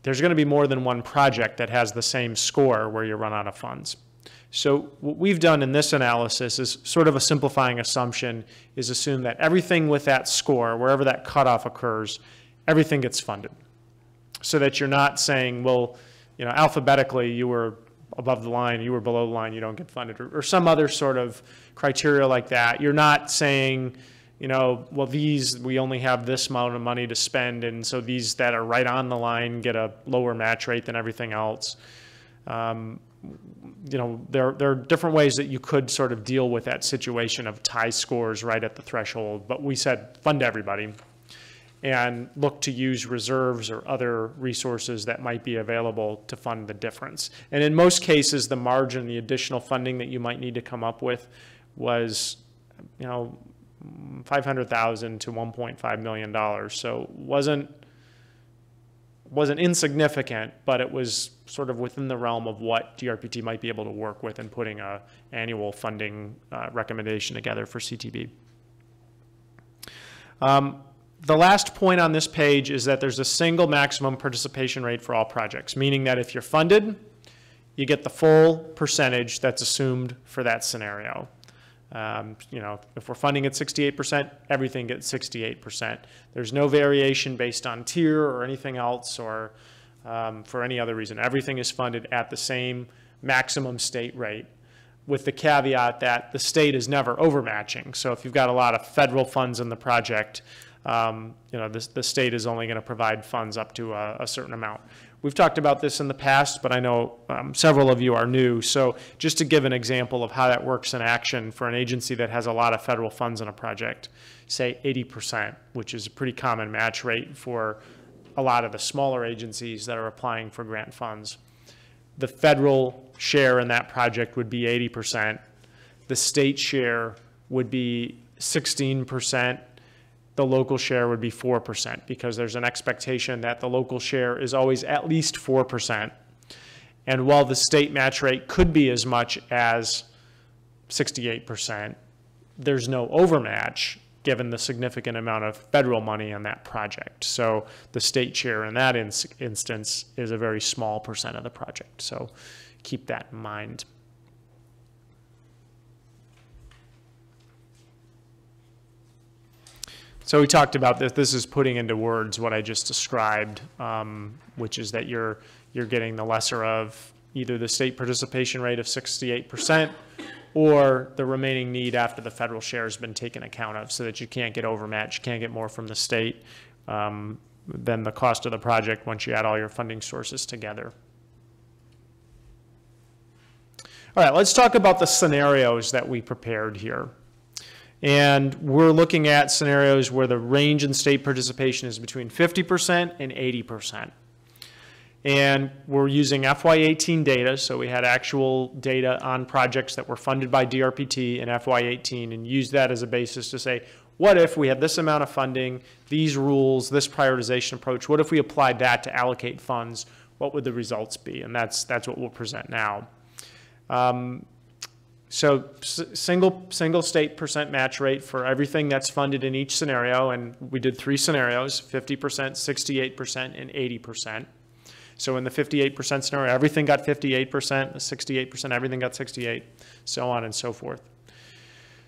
there's going to be more than one project that has the same score where you run out of funds. So what we've done in this analysis is sort of a simplifying assumption, is assume that everything with that score, wherever that cutoff occurs, everything gets funded. So that you're not saying, well, you know, alphabetically you were above the line, you were below the line, you don't get funded, or some other sort of criteria like that. You're not saying, you know, well, these, we only have this amount of money to spend, and so these that are right on the line get a lower match rate than everything else. You know, there are different ways that you could sort of deal with that situation of tie scores right at the threshold, but we said fund everybody and look to use reserves or other resources that might be available to fund the difference. And in most cases, the margin, the additional funding that you might need to come up with was, you know, $500,000 to $1.5 million. So wasn't insignificant, but it was sort of within the realm of what DRPT might be able to work with in putting an annual funding recommendation together for CTB. The last point on this page is that there's a single maximum participation rate for all projects, meaning that if you're funded, you get the full percentage that's assumed for that scenario. You know, if we're funding at 68%, everything gets 68%. There's no variation based on tier or anything else, or for any other reason. Everything is funded at the same maximum state rate, with the caveat that the state is never overmatching. So if you've got a lot of federal funds in the project, you know, the state is only going to provide funds up to a certain amount. We've talked about this in the past, but I know several of you are new. So just to give an example of how that works in action for an agency that has a lot of federal funds in a project, say 80%, which is a pretty common match rate for a lot of the smaller agencies that are applying for grant funds. The federal share in that project would be 80%. The state share would be 16%. The local share would be 4%, because there's an expectation that the local share is always at least 4%. And while the state match rate could be as much as 68%, there's no overmatch given the significant amount of federal money in that project. So the state share in that instance is a very small percent of the project. So keep that in mind. So we talked about this. This is putting into words what I just described, which is that you're getting the lesser of either the state participation rate of 68% or the remaining need after the federal share has been taken account of, so that you can't get overmatched, you can't get more from the state than the cost of the project once you add all your funding sources together. All right, let's talk about the scenarios that we prepared here. And we're looking at scenarios where the range in state participation is between 50% and 80%. And we're using FY18 data, so we had actual data on projects that were funded by DRPT in FY18, and use that as a basis to say, what if we had this amount of funding, these rules, this prioritization approach, what if we applied that to allocate funds, what would the results be? And that's what we'll present now. So single state percent match rate for everything that's funded in each scenario, and we did 3 scenarios, 50%, 68%, and 80%. So in the 58% scenario, everything got 58%, the 68%, everything got 68%, so on and so forth.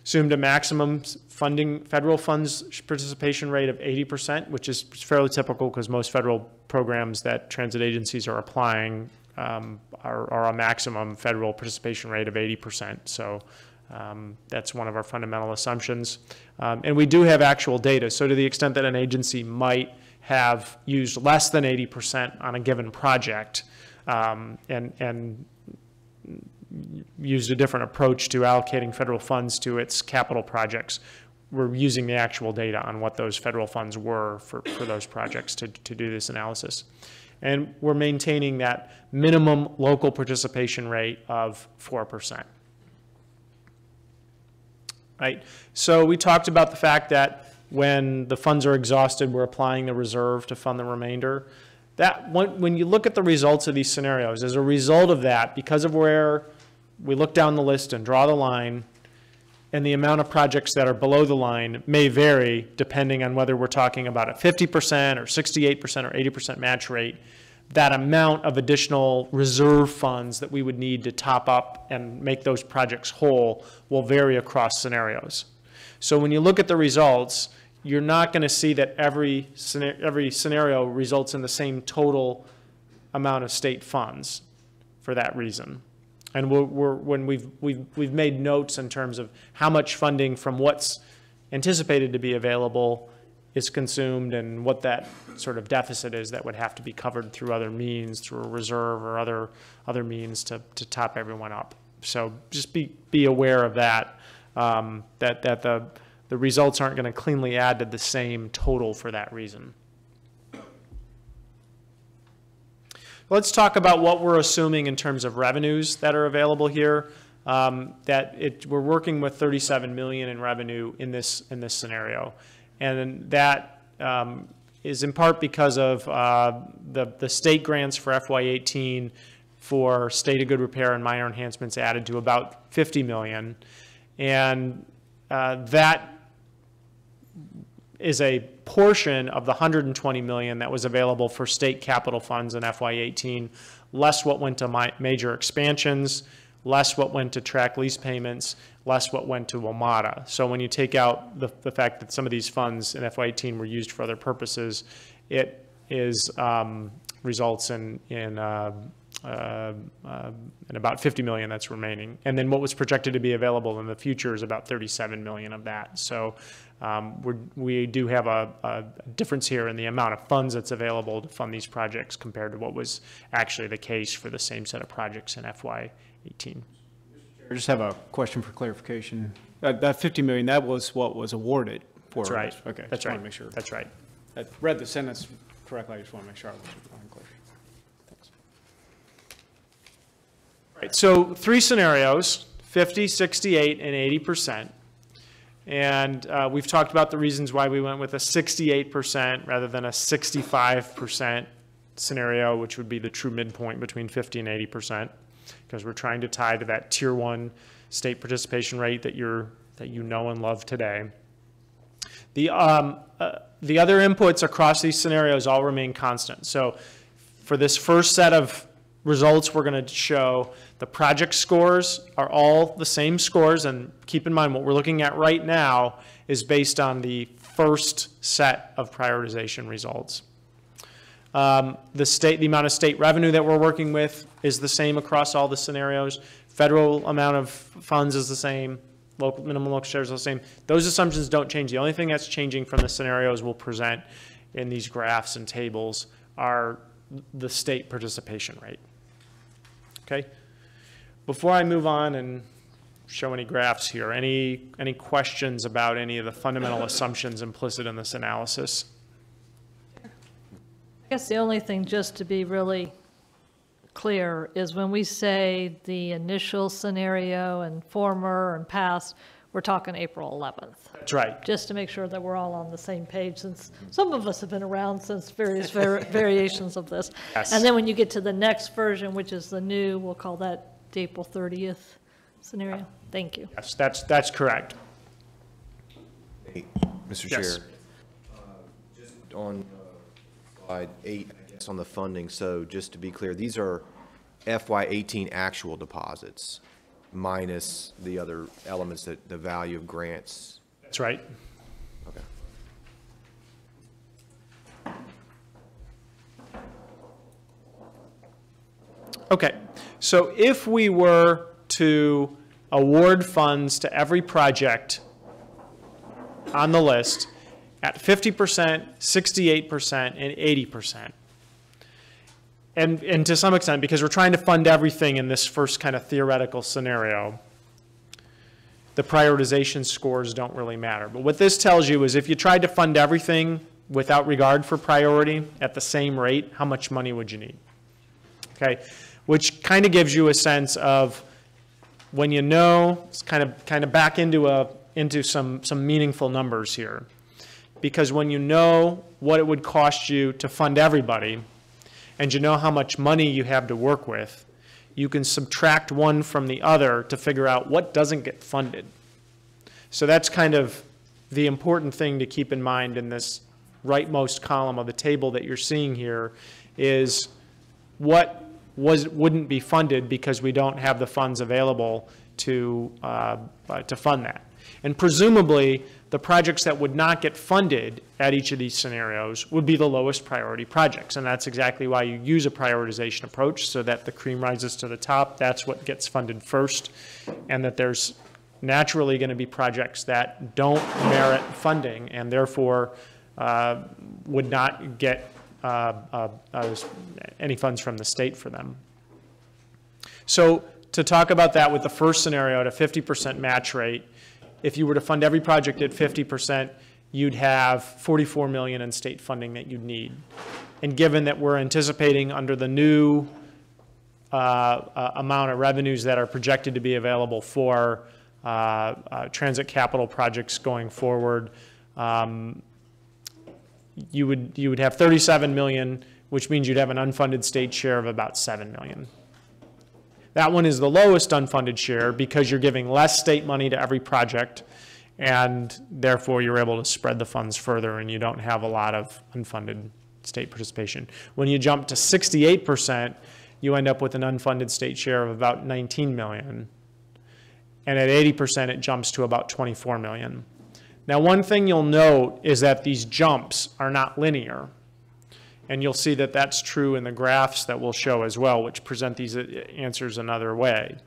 Assumed a maximum funding, federal funds participation rate of 80%, which is fairly typical because most federal programs that transit agencies are applying are a maximum federal participation rate of 80%. So that's one of our fundamental assumptions. And we do have actual data. So to the extent that an agency might have used less than 80% on a given project and used a different approach to allocating federal funds to its capital projects, we're using the actual data on what those federal funds were for those projects to do this analysis. And we're maintaining that minimum local participation rate of 4%. Right? So we talked about the fact that when the funds are exhausted, we're applying the reserve to fund the remainder. That, when you look at the results of these scenarios, as a result of that, because of where we look down the list and draw the line, and the amount of projects that are below the line may vary depending on whether we're talking about a 50% or 68% or 80% match rate. That amount of additional reserve funds that we would need to top up and make those projects whole will vary across scenarios. So when you look at the results, you're not going to see that every scenario results in the same total amount of state funds for that reason. And when we've made notes in terms of how much funding from what's anticipated to be available is consumed and what that sort of deficit is that would have to be covered through other means, through a reserve or other means to top everyone up. So just be aware of that, that the results aren't going to cleanly add to the same total for that reason. Let's talk about what we're assuming in terms of revenues that are available here. We're working with $37 million in revenue in this scenario, and that is in part because of the state grants for FY18 for state of good repair and minor enhancements added to about $50 million, and that is a portion of the $120 million that was available for state capital funds in FY18, less what went to major expansions, less what went to track lease payments, less what went to WMATA. So when you take out the fact that some of these funds in FY18 were used for other purposes, it results in about $50 million that's remaining. And then what was projected to be available in the future is about $37 million of that. So we do have a difference here in the amount of funds that's available to fund these projects compared to what was actually the case for the same set of projects in FY18. I just have a question for clarification. That $50 million, that was what was awarded for. That's right. Okay. That's right. Want to make sure. That's right. I read the sentence correctly. I just want to make sure I was clear. Thanks. Right. So 3 scenarios, 50, 68, and 80%. And we've talked about the reasons why we went with a 68% rather than a 65% scenario, which would be the true midpoint between 50 and 80%, because we're trying to tie to that tier 1 state participation rate that you know and love today. The other inputs across these scenarios all remain constant. So for this first set of results, we're going to show the project scores are all the same scores, and keep in mind what we're looking at right now is based on the first set of prioritization results. The amount of state revenue that we're working with is the same across all the scenarios. Federal amount of funds is the same. Local minimum local shares are the same. Those assumptions don't change. The only thing that's changing from the scenarios we'll present in these graphs and tables are the state participation rate. Okay? Before I move on and show any graphs here, any questions about any of the fundamental assumptions implicit in this analysis? I guess the only thing, just to be really clear, is when we say the initial scenario and former and past, we're talking April 11th. That's right. Just to make sure that we're all on the same page, since some of us have been around since various variations of this. Yes. And then when you get to the next version, which is the new, we'll call that the April 30th scenario. Thank you. Yes, that's correct. Hey, Mr. Yes. Chair, just on slide 8, I guess, on the funding, so just to be clear, these are FY18 actual deposits minus the other elements, that the value of grants. That's right. Okay. Okay, so if we were to award funds to every project on the list at 50%, 68%, and 80%. And to some extent, because we're trying to fund everything in this first kind of theoretical scenario, the prioritization scores don't really matter. But what this tells you is if you tried to fund everything without regard for priority at the same rate, how much money would you need? Okay, which kind of gives you a sense of when you know, it's kind of back into some meaningful numbers here. Because when you know what it would cost you to fund everybody, and you know how much money you have to work with, you can subtract one from the other to figure out what doesn't get funded. So that's kind of the important thing to keep in mind in this rightmost column of the table that you're seeing here is what wouldn't be funded because we don't have the funds available to fund that. And presumably, the projects that would not get funded at each of these scenarios would be the lowest priority projects. And that's exactly why you use a prioritization approach, so that the cream rises to the top. That's what gets funded first. And that there's naturally going to be projects that don't merit funding and therefore would not get any funds from the state for them. So to talk about that with the first scenario at a 50% match rate, if you were to fund every project at 50%, you'd have $44 million in state funding that you'd need. And given that we're anticipating under the new amount of revenues that are projected to be available for transit capital projects going forward, you would have $37 million, which means you'd have an unfunded state share of about $7 million. That one is the lowest unfunded share because you're giving less state money to every project, and therefore you're able to spread the funds further and you don't have a lot of unfunded state participation. When you jump to 68%, you end up with an unfunded state share of about $19 million. And at 80%, it jumps to about $24 million. Now, one thing you'll note is that these jumps are not linear. And you'll see that that's true in the graphs that we'll show as well, which present these answers another way.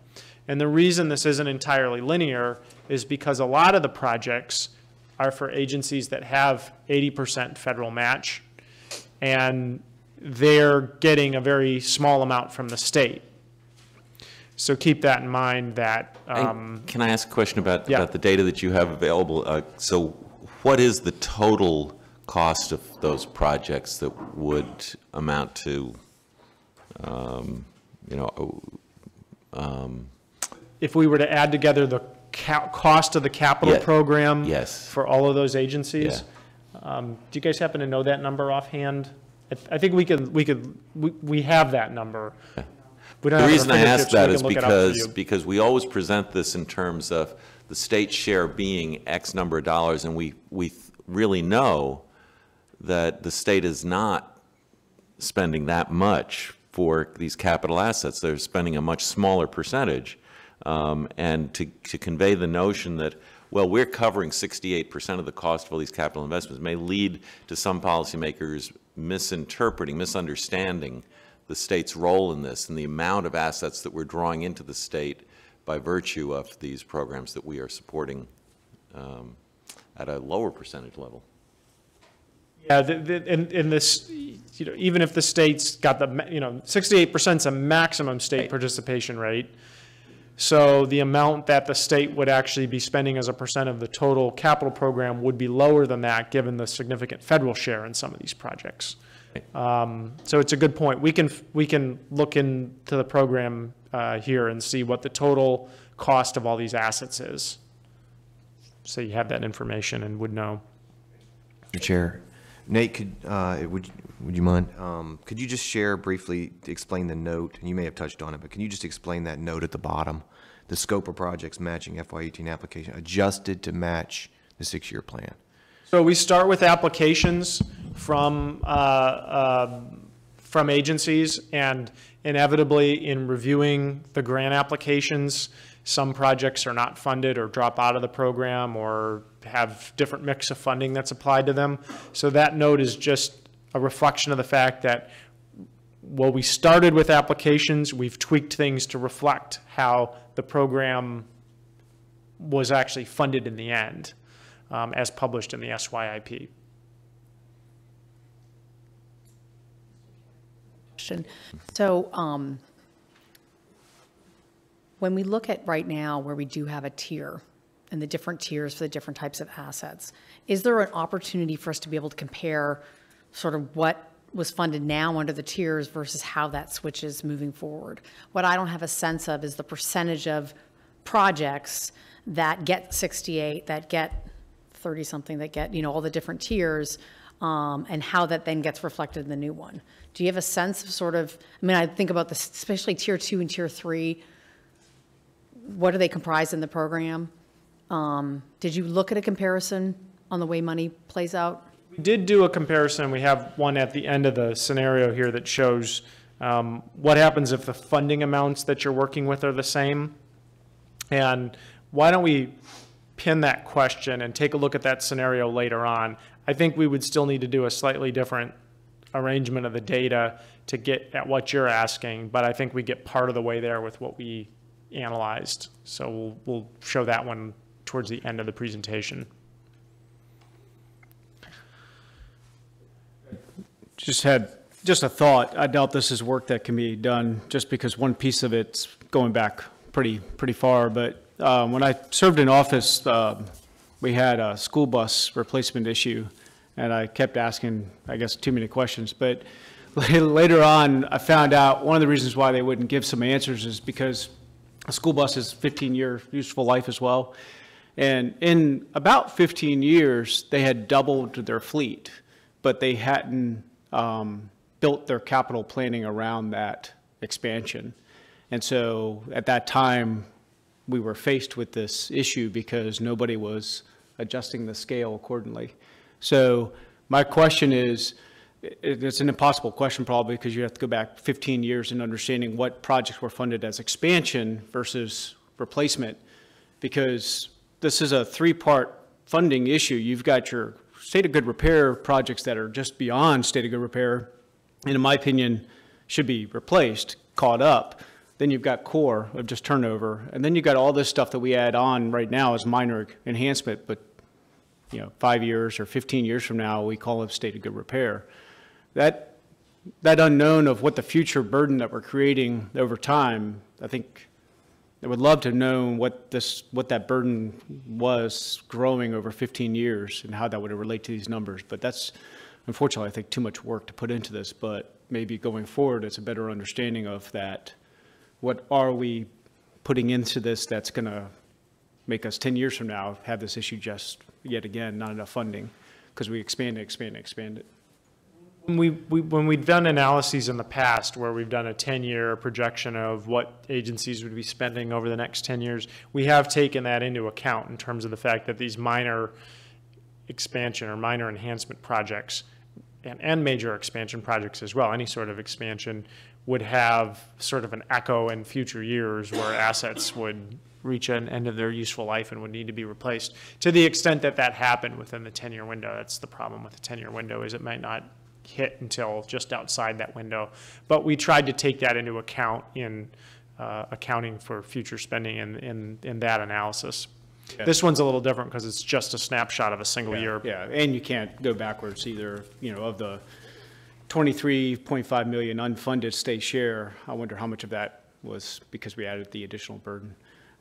And the reason this isn't entirely linear is because a lot of the projects are for agencies that have 80% federal match, and they're getting a very small amount from the state. So keep that in mind that... can I ask a question about the data that you have available? So what is the total cost of those projects that would amount to, if we were to add together the cost of the capital program for all of those agencies, do you guys happen to know that number offhand? I think we have that number. The reason I ask that is because we always present this in terms of the state share being X number of dollars, and we really know that the state is not spending that much for these capital assets. They're spending a much smaller percentage. And to convey the notion that, well, we're covering 68% of the cost of all these capital investments may lead to some policymakers misunderstanding the state's role in this and the amount of assets that we're drawing into the state by virtue of these programs that we are supporting at a lower percentage level. Yeah, in this, even if the state's got the, 68% is a maximum state participation rate. So the amount that the state would actually be spending as a percent of the total capital program would be lower than that, given the significant federal share in some of these projects. So it's a good point. We can look into the program here and see what the total cost of all these assets is. So you have that information and would know. Mr. Chair, Nate, would you mind? Could you just share briefly, explain the note? And you may have touched on it, but can you just explain that note at the bottom? The scope of projects matching FY18 application adjusted to match the 6-year plan. So we start with applications from agencies, and inevitably in reviewing the grant applications, some projects are not funded or drop out of the program or have different mix of funding that's applied to them. So that note is just a reflection of the fact that while we started with applications, we've tweaked things to reflect how the program was actually funded in the end. as published in the SYIP. So when we look at right now where we do have a tier and the different tiers for the different types of assets, is there an opportunity for us to be able to compare sort of what was funded now under the tiers versus how that switches moving forward? What I don't have a sense of is the percentage of projects that get 68, that get 30-something, that get, all the different tiers, and how that then gets reflected in the new one. Do you have a sense of sort of, I think about this, especially tier 2 and tier 3, what do they comprise in the program? Did you look at a comparison on the way money plays out? We did do a comparison. We have one at the end of the scenario here that shows what happens if the funding amounts that you're working with are the same. And why don't we pin that question and take a look at that scenario later on. I think we would still need to do a slightly different arrangement of the data to get at what you're asking, but I think we get part of the way there with what we analyzed. So we'll show that one towards the end of the presentation. Just a thought. I doubt this is work that can be done just because one piece of it's going back pretty far. But when I served in office, we had a school bus replacement issue, and I kept asking, I guess, too many questions. But later on, I found out one of the reasons why they wouldn't give some answers is because a school bus is 15-year useful life as well. And in about 15 years, they had doubled their fleet, but they hadn't built their capital planning around that expansion. And so at that time, we were faced with this issue because nobody was adjusting the scale accordingly. So my question is, it's an impossible question probably because you have to go back 15 years in understanding what projects were funded as expansion versus replacement, because this is a three-part funding issue. You've got your state of good repair projects that are just beyond state of good repair, and in my opinion, should be replaced, caught up. Then you've got core of just turnover, and then you've got all this stuff that we add on right now as minor enhancement, but 5 years or 15 years from now, we call it state of good repair. That unknown of what the future burden that we're creating over time, I think I would love to know what that burden was growing over 15 years and how that would relate to these numbers. But that's, unfortunately, I think too much work to put into this. But maybe going forward, it's a better understanding of that. What are we putting into this that's going to make us 10 years from now have this issue just yet again, not enough funding because we expand it. When we've done analyses in the past where we've done a 10-year projection of what agencies would be spending over the next 10 years, we have taken that into account in terms of the fact that these minor expansion or minor enhancement projects and major expansion projects as well, any sort of expansion would have sort of an echo in future years where assets would reach an end of their useful life and would need to be replaced. To the extent that that happened within the 10-year window, that's the problem with the 10-year window, is it might not hit until just outside that window. But we tried to take that into account in accounting for future spending in that analysis. Yeah. This one's a little different because it's just a snapshot of a single year. Yeah, and you can't go backwards either. Of the 23.5 million unfunded state share, I wonder how much of that was because we added the additional burden.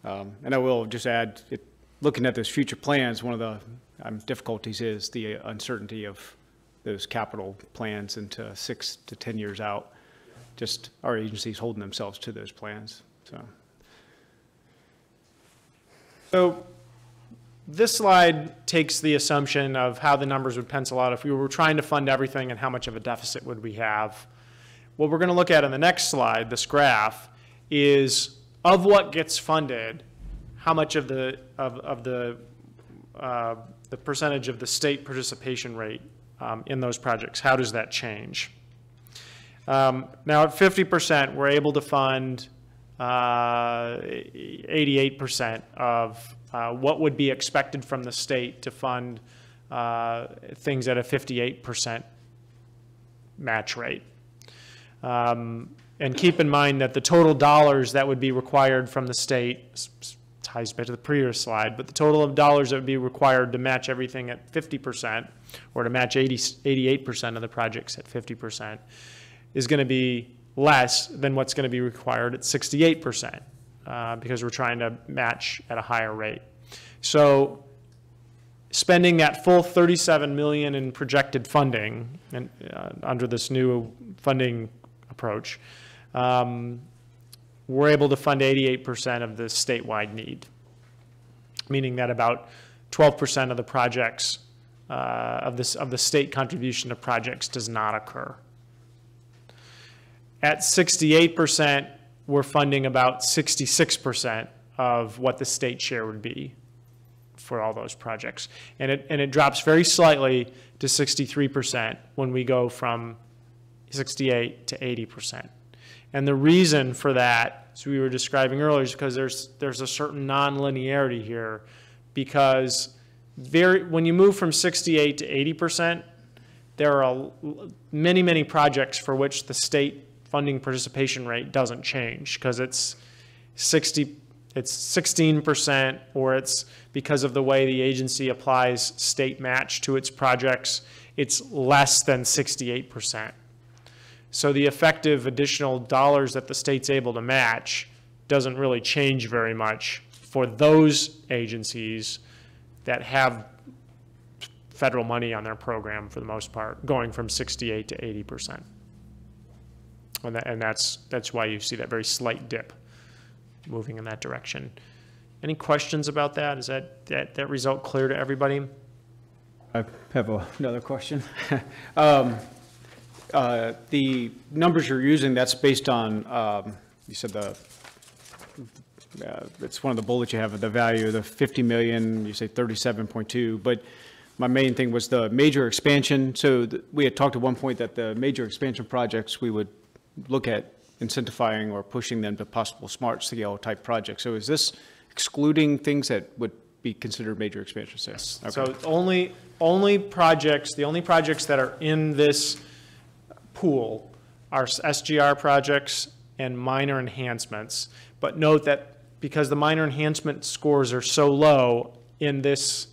And I will just add, looking at those future plans, one of the difficulties is the uncertainty of those capital plans into 6 to 10 years out. Just our agencies holding themselves to those plans. So this slide takes the assumption of how the numbers would pencil out if we were trying to fund everything and how much of a deficit would we have. What we're going to look at in the next slide, this graph, is of what gets funded, how much of the percentage of the state participation rate in those projects. How does that change? Now at 50%, we're able to fund 88% of what would be expected from the state to fund things at a 58% match rate. And keep in mind that the total dollars that would be required from the state, ties back to the previous slide, but the total of dollars that would be required to match everything at 50%, or to match 88% of the projects at 50%, is going to be less than what's going to be required at 68%, because we're trying to match at a higher rate. So spending that full $37 million in projected funding and under this new funding approach, we're able to fund 88% of the statewide need, meaning that about 12% of the projects of the state contribution to projects does not occur. At 68%, we're funding about 66% of what the state share would be for all those projects. And it drops very slightly to 63% when we go from 68 to 80%. And the reason for that, as we were describing earlier, is because there's a certain non-linearity here, because when you move from 68 to 80%, there are many projects for which the state funding participation rate doesn't change, because it's 16%, or it's because of the way the agency applies state match to its projects, it's less than 68%. So the effective additional dollars that the state's able to match doesn't really change very much for those agencies that have federal money on their program for the most part, going from 68 to 80%. And that's why you see that very slight dip moving in that direction. Any questions about that? Is that result clear to everybody? I have another question. The numbers you're using, that's based on, you said it's one of the bullets you have, the value of the 50 million, you say 37.2, but my main thing was the major expansion. So we had talked at one point that the major expansion projects, we would look at incentivizing or pushing them to possible smart scale type projects. So is this excluding things that would be considered major expansions? Yes. Okay. So the only projects that are in this pool are SGR projects and minor enhancements. But note that because the minor enhancement scores are so low in this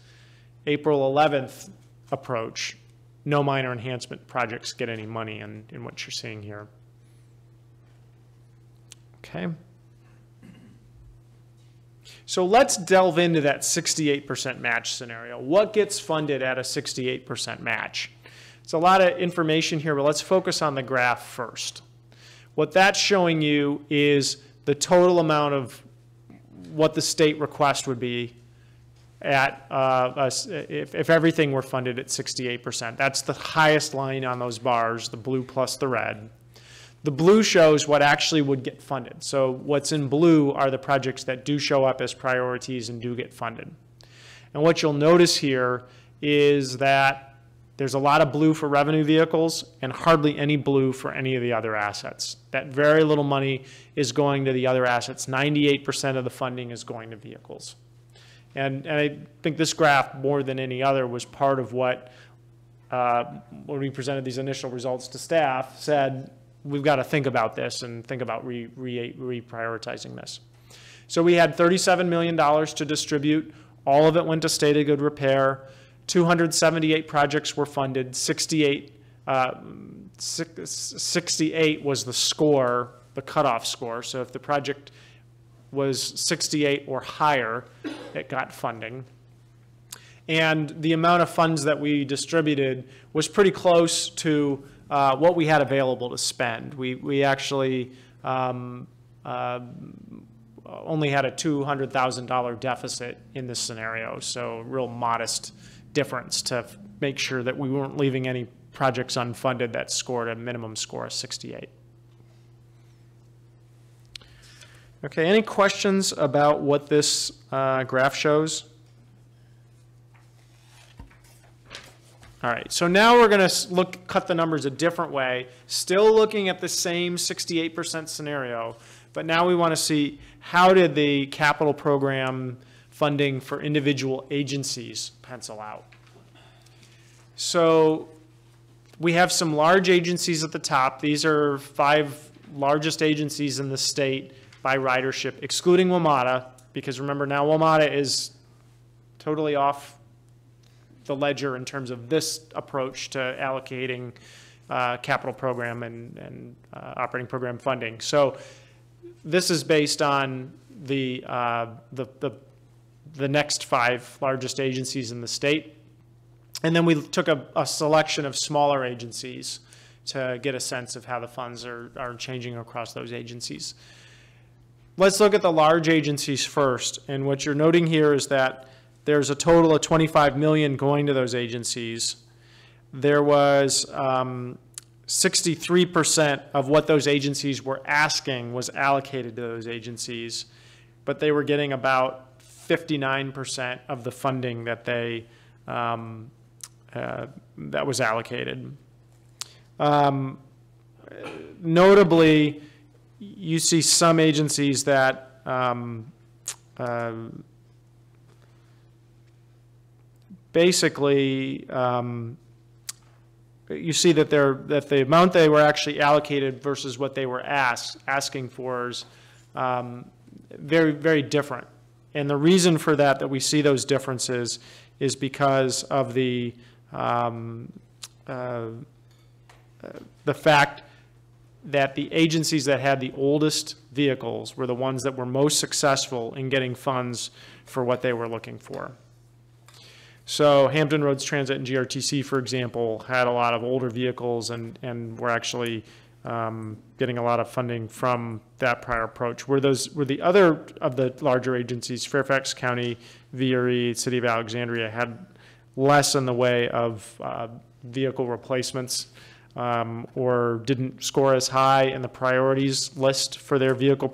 April 11th approach, no minor enhancement projects get any money in what you're seeing here. Okay. So let's delve into that 68% match scenario. What gets funded at a 68% match? It's a lot of information here, but let's focus on the graph first. What that's showing you is the total amount of what the state request would be at if everything were funded at 68%. That's the highest line on those bars, the blue plus the red. The blue shows what actually would get funded. So what's in blue are the projects that do show up as priorities and do get funded. And what you'll notice here is that there's a lot of blue for revenue vehicles and hardly any blue for any of the other assets. That very little money is going to the other assets. 98% of the funding is going to vehicles. And I think this graph, more than any other, was part of what, when we presented these initial results to staff, said, we've got to think about this and think about reprioritizing this. So we had $37 million to distribute. All of it went to state of good repair. 278 projects were funded. 68 was the score, the cutoff score. So if the project was 68 or higher, it got funding. And the amount of funds that we distributed was pretty close to what we had available to spend. We actually only had a $200,000 deficit in this scenario, so real modest difference to make sure that we weren't leaving any projects unfunded that scored a minimum score of 68. Okay, any questions about what this graph shows? All right, so now we're going to cut the numbers a different way, still looking at the same 68% scenario, but now we want to see how did the capital program funding for individual agencies pencil out. So we have some large agencies at the top. These are 5 largest agencies in the state by ridership, excluding WMATA, because remember now WMATA is totally off the ledger in terms of this approach to allocating capital program and operating program funding. So this is based on the next 5 largest agencies in the state. And then we took a selection of smaller agencies to get a sense of how the funds are changing across those agencies. Let's look at the large agencies first. And what you're noting here is that there's a total of 25 million going to those agencies. There was 63% of what those agencies were asking was allocated to those agencies, but they were getting about 59% of the funding that they that was allocated. Notably, you see some agencies that basically you see that the amount they were actually allocated versus what they were asking for is very, very different. And the reason for that we see those differences is because of the fact that the agencies that had the oldest vehicles were the ones that were most successful in getting funds for what they were looking for. So Hampton Roads Transit and GRTC, for example, had a lot of older vehicles and were actually getting a lot of funding from that prior approach. Were the other of the larger agencies, Fairfax County, VRE, City of Alexandria, had less in the way of vehicle replacements or didn't score as high in the priorities list for their vehicle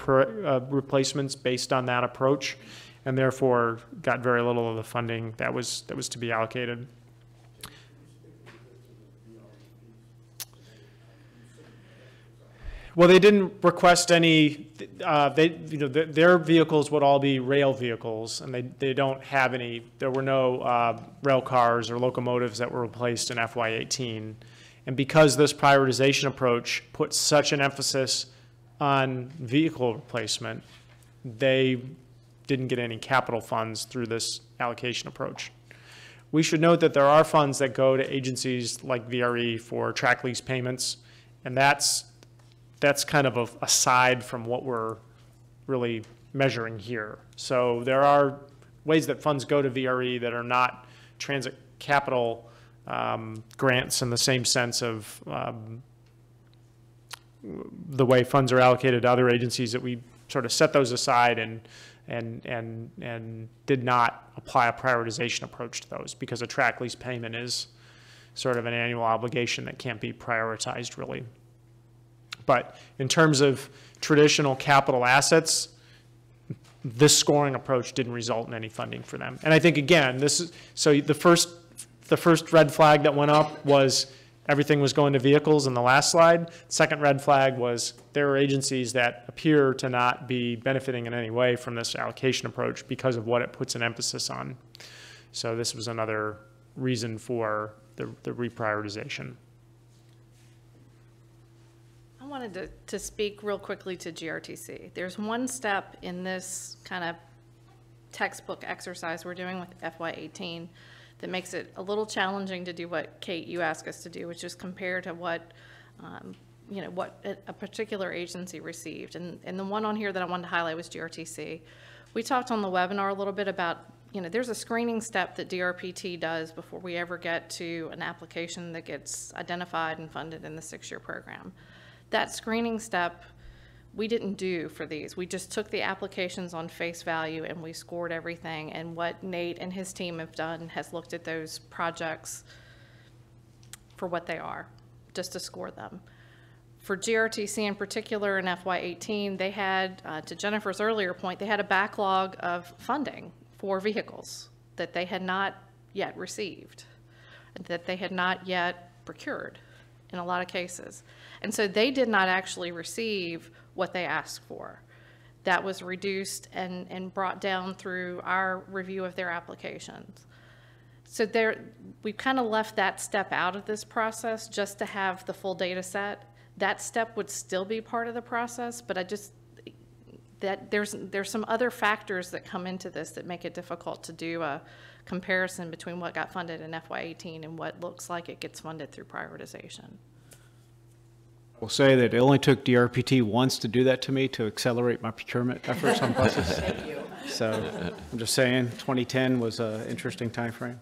replacements based on that approach, and therefore got very little of the funding that was to be allocated. Well, they didn't request any. Their vehicles would all be rail vehicles, and they don't have any. There were no rail cars or locomotives that were replaced in FY18, and because this prioritization approach put such an emphasis on vehicle replacement, they didn't get any capital funds through this allocation approach. We should note that there are funds that go to agencies like VRE for track lease payments, and that's kind of aside from what we're really measuring here. So there are ways that funds go to VRE that are not transit capital grants in the same sense of the way funds are allocated to other agencies, that we sort of set those aside and did not apply a prioritization approach to those, because a track lease payment is sort of an annual obligation that can't be prioritized really. But in terms of traditional capital assets, this scoring approach didn't result in any funding for them. And I think, again, so the first red flag that went up was everything was going to vehicles in the last slide. Second red flag was there are agencies that appear to not be benefiting in any way from this allocation approach because of what it puts an emphasis on. So this was another reason for the reprioritization. I wanted to speak real quickly to GRTC. There's one step in this kind of textbook exercise we're doing with FY18 that makes it a little challenging to do what, Kate, you asked us to do, which is compare to what, what a particular agency received. And the one on here that I wanted to highlight was GRTC. We talked on the webinar a little bit about, there's a screening step that DRPT does before we ever get to an application that gets identified and funded in the 6-year program. That screening step we didn't do for these. We just took the applications on face value and we scored everything. And what Nate and his team have done has looked at those projects for what they are, just to score them. For GRTC in particular in FY18, they had, to Jennifer's earlier point, they had a backlog of funding for vehicles that they had not yet received, that they had not yet procured in a lot of cases. And so they did not actually receive what they asked for. That was reduced and brought down through our review of their applications. So we've kind of left that step out of this process just to have the full data set. That step would still be part of the process, but that there's some other factors that come into this that make it difficult to do a comparison between what got funded in FY18 and what looks like it gets funded through prioritization. We'll say that it only took DRPT once to do that to me, to accelerate my procurement efforts on buses. Thank you. So I'm just saying, 2010 was an interesting time frame.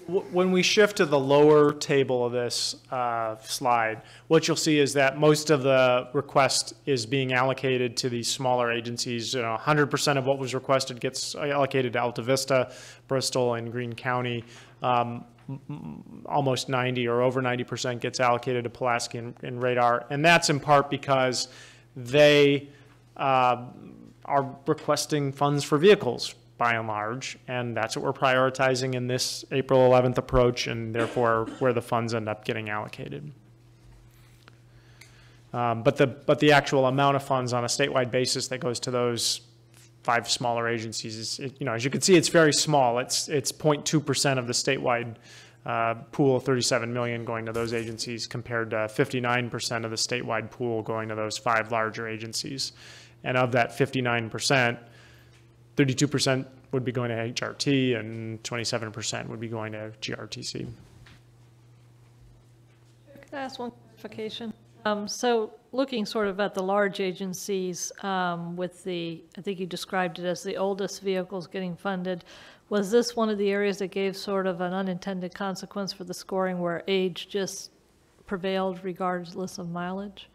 When we shift to the lower table of this slide, what you'll see is that most of the request is being allocated to these smaller agencies. 100% of what was requested gets allocated to Alta Vista, Bristol, and Greene County. Almost 90 or over 90% gets allocated to Pulaski and Radar. And that's in part because they are requesting funds for vehicles, by and large, and that's what we're prioritizing in this April 11th approach, and therefore where the funds end up getting allocated. But the actual amount of funds on a statewide basis that goes to those 5 smaller agencies is, as you can see, it's very small. It's 0.2% of the statewide pool of 37 million going to those agencies, compared to 59% of the statewide pool going to those 5 larger agencies. And of that 59%, 32% would be going to HRT and 27% would be going to GRTC. Can I ask one clarification? So looking sort of at the large agencies with I think you described it as the oldest vehicles getting funded, was this one of the areas that gave sort of an unintended consequence for the scoring where age just prevailed regardless of mileage?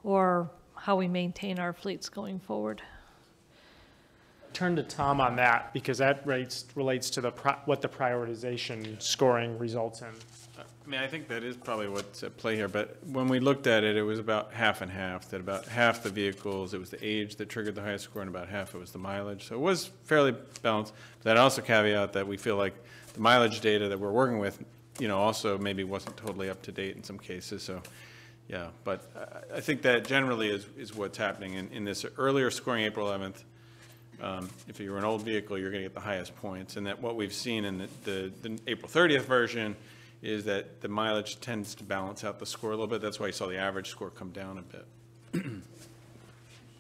Or how we maintain our fleets going forward? Turn to Tom on that, because that relates to what the prioritization scoring results in. I mean, I think that is probably what's at play here, but when we looked at it, it was about half and half, that about half the vehicles, it was the age that triggered the highest score, and about half it was the mileage. So it was fairly balanced. But that also caveat that we feel like the mileage data that we're working with, also maybe wasn't totally up to date in some cases. So yeah, but I think that generally is what's happening in this earlier scoring, April 11th. If you're an old vehicle, you're going to get the highest points, and that what we've seen in the April 30th version is that the mileage tends to balance out the score a little bit. That's why you saw the average score come down a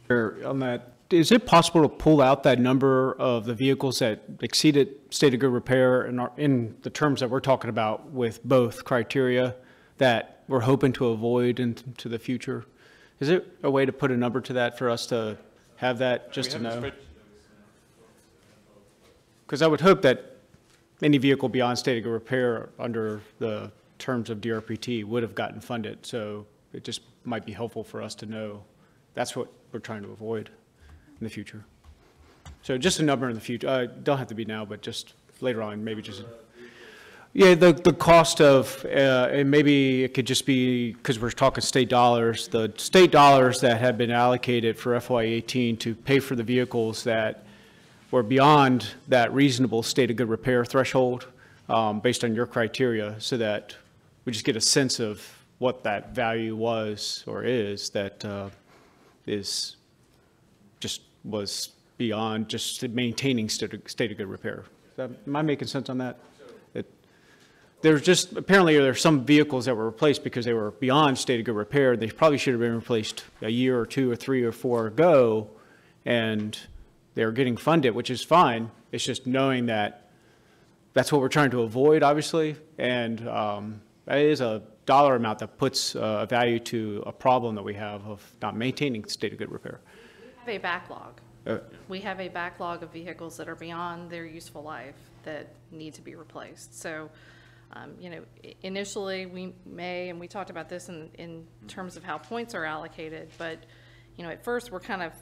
bit. On that, is it possible to pull out that number of the vehicles that exceeded state of good repair in the terms that we're talking about, with both criteria that we're hoping to avoid into the future? Is there a way to put a number to that for us to have that, just to know? Because I would hope that any vehicle beyond state of good repair under the terms of DRPT would have gotten funded. So it just might be helpful for us to know that's what we're trying to avoid in the future. So just a number in the future. Don't have to be now, but just later on, maybe just. Yeah, the cost of, and maybe it could just be, because we're talking state dollars, the state dollars that have been allocated for FY18 to pay for the vehicles that were beyond that reasonable state of good repair threshold, based on your criteria, so that we just get a sense of what that value was or is that was beyond just maintaining state of good repair. Am I making sense on that? There's just, apparently there's some vehicles that were replaced because they were beyond state of good repair. They probably should have been replaced a year or 2 or 3 or 4 ago, and they're getting funded, which is fine. It's just knowing that that's what we're trying to avoid, obviously, and that is a dollar amount that puts a value to a problem that we have of not maintaining state of good repair. We have a backlog. We have a backlog of vehicles that are beyond their useful life that need to be replaced. So, initially we may, and we talked about this in terms of how points are allocated, but, at first we're kind of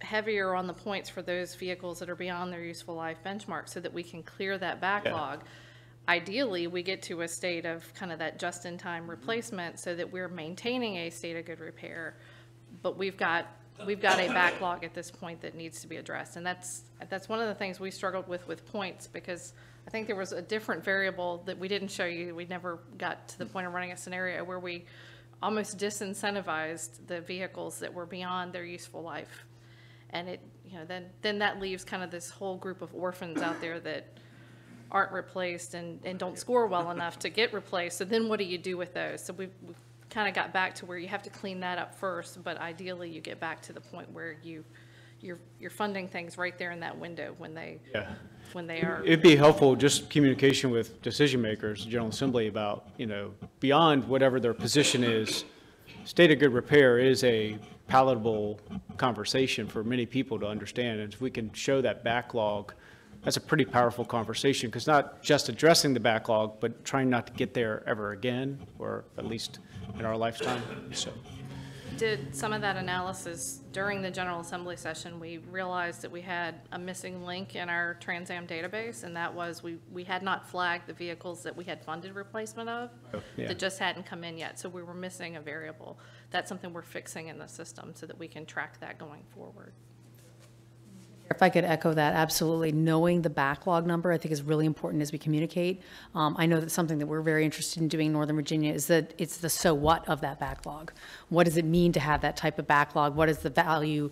heavier on the points for those vehicles that are beyond their useful life benchmark so that we can clear that backlog. Yeah. Ideally, we get to a state of kind of that just-in-time replacement so that we're maintaining a state of good repair, but we've got a backlog at this point that needs to be addressed. And that's one of the things we struggled with points, because I think there was a different variable that we didn't show you. We never got to the point of running a scenario where we almost disincentivized the vehicles that were beyond their useful life. And it, then that leaves kind of this whole group of orphans out there that aren't replaced and don't score well enough to get replaced. So then what do you do with those? So we've kind of got back to where you have to clean that up first, but ideally you get back to the point where you're funding things right there in that window when they are. It'd be helpful, just communication with decision makers, General Assembly, about, you know, beyond whatever their position is, state of good repair is a palatable conversation for many people to understand. And if we can show that backlog, that's a pretty powerful conversation, because not just addressing the backlog, but trying not to get there ever again, or at least in our lifetime. So. Did some of that analysis during the General Assembly session. We realized that we had a missing link in our Trans Am database, and that was we had not flagged the vehicles that we had funded replacement of that just hadn't come in yet. So we were missing a variable. That's something we're fixing in the system so that we can track that going forward. If I could echo that, absolutely. Knowing the backlog number, I think, is really important as we communicate. I know that something that we're very interested in doing in Northern Virginia is that it's the so what of that backlog. What does it mean to have that type of backlog? What is the value,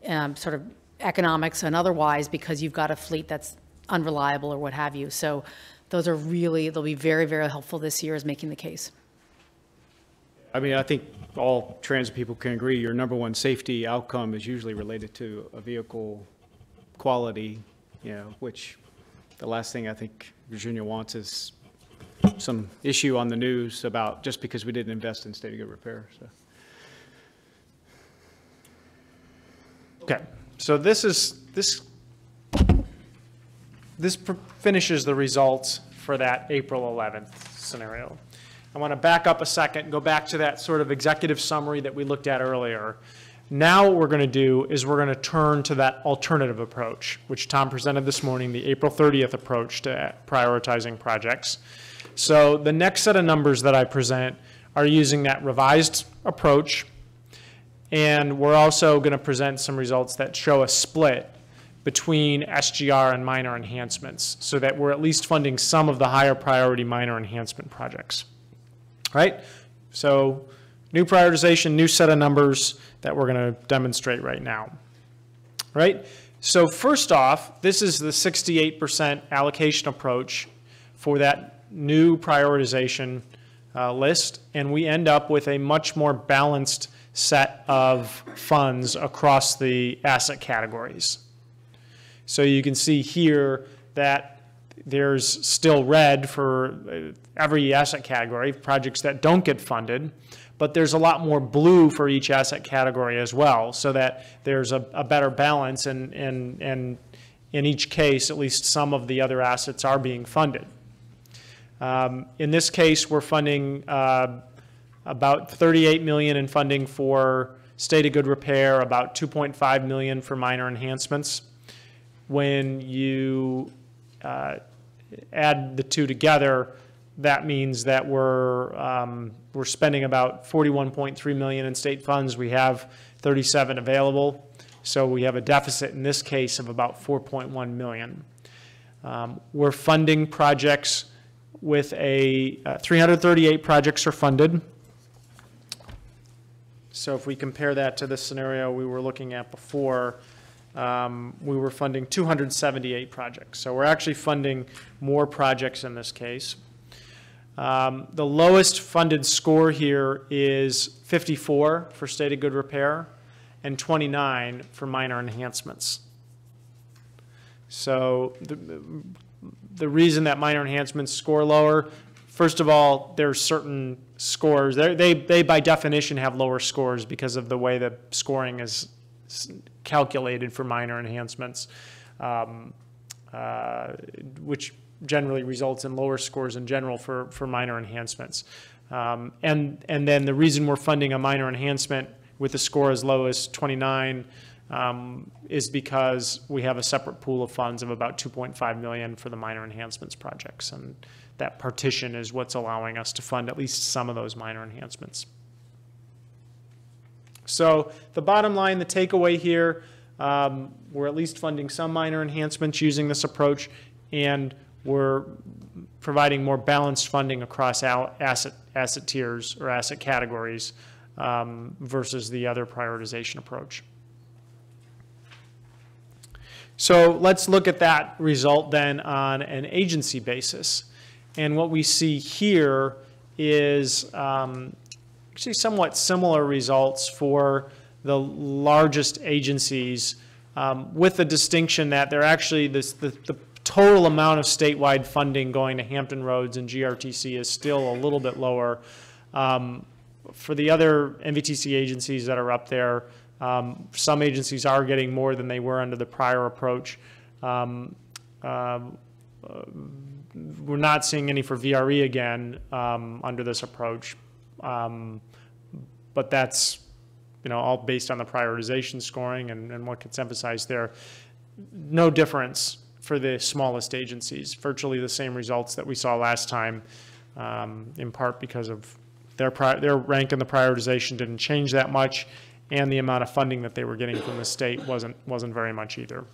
sort of economics and otherwise, because you've got a fleet that's unreliable or what have you. So those are really, they'll be very, very helpful this year as making the case. I mean, I think all transit people can agree your number one safety outcome is usually related to a vehicle quality, you know, which the last thing I think Virginia wants is some issue on the news about just because we didn't invest in state of good repair. So. Okay, so this finishes the results for that April 11th scenario. I want to back up a second, go back to that sort of executive summary that we looked at earlier. Now what we're going to do is we're going to turn to that alternative approach, which Tom presented this morning, the April 30th approach to prioritizing projects. So the next set of numbers that I present are using that revised approach, and we're also going to present some results that show a split between SGR and minor enhancements, so that we're at least funding some of the higher priority minor enhancement projects. Right? So new prioritization, new set of numbers that we're going to demonstrate right now. Right? So first off, this is the 68% allocation approach for that new prioritization list, and we end up with a much more balanced set of funds across the asset categories. So you can see here that there's still red for every asset category, projects that don't get funded, but there's a lot more blue for each asset category as well, so that there's a better balance, and in each case, at least some of the other assets are being funded. In this case, we're funding about $38 million in funding for state of good repair, about $2.5 million for minor enhancements. When you add the two together, that means that we're spending about $41.3 million in state funds. We have 37 available, so we have a deficit in this case of about $4.1 million. We're funding projects with 338 projects are funded. So if we compare that to the scenario we were looking at before, we were funding 278 projects. So we're actually funding more projects in this case. The lowest funded score here is 54 for state of good repair and 29 for minor enhancements. So the reason that minor enhancements score lower, first of all, there's certain scores. They by definition have lower scores because of the way the scoring is calculated for minor enhancements, which generally results in lower scores in general for minor enhancements. And then the reason we're funding a minor enhancement with a score as low as 29 is because we have a separate pool of funds of about $2.5 million for the minor enhancements projects. And that partition is what's allowing us to fund at least some of those minor enhancements. So the bottom line, the takeaway here, we're at least funding some minor enhancements using this approach, and we're providing more balanced funding across asset tiers or asset categories versus the other prioritization approach. So let's look at that result then on an agency basis. And what we see here is actually somewhat similar results for the largest agencies, with the distinction that they're actually the total amount of statewide funding going to Hampton Roads and GRTC is still a little bit lower. For the other MVTC agencies that are up there, some agencies are getting more than they were under the prior approach. We're not seeing any for VRE again under this approach, but that's all based on the prioritization scoring and what gets emphasized there. No difference for the smallest agencies, virtually the same results that we saw last time, in part because of their rank in the prioritization didn't change that much, and the amount of funding that they were getting from the state wasn't very much either.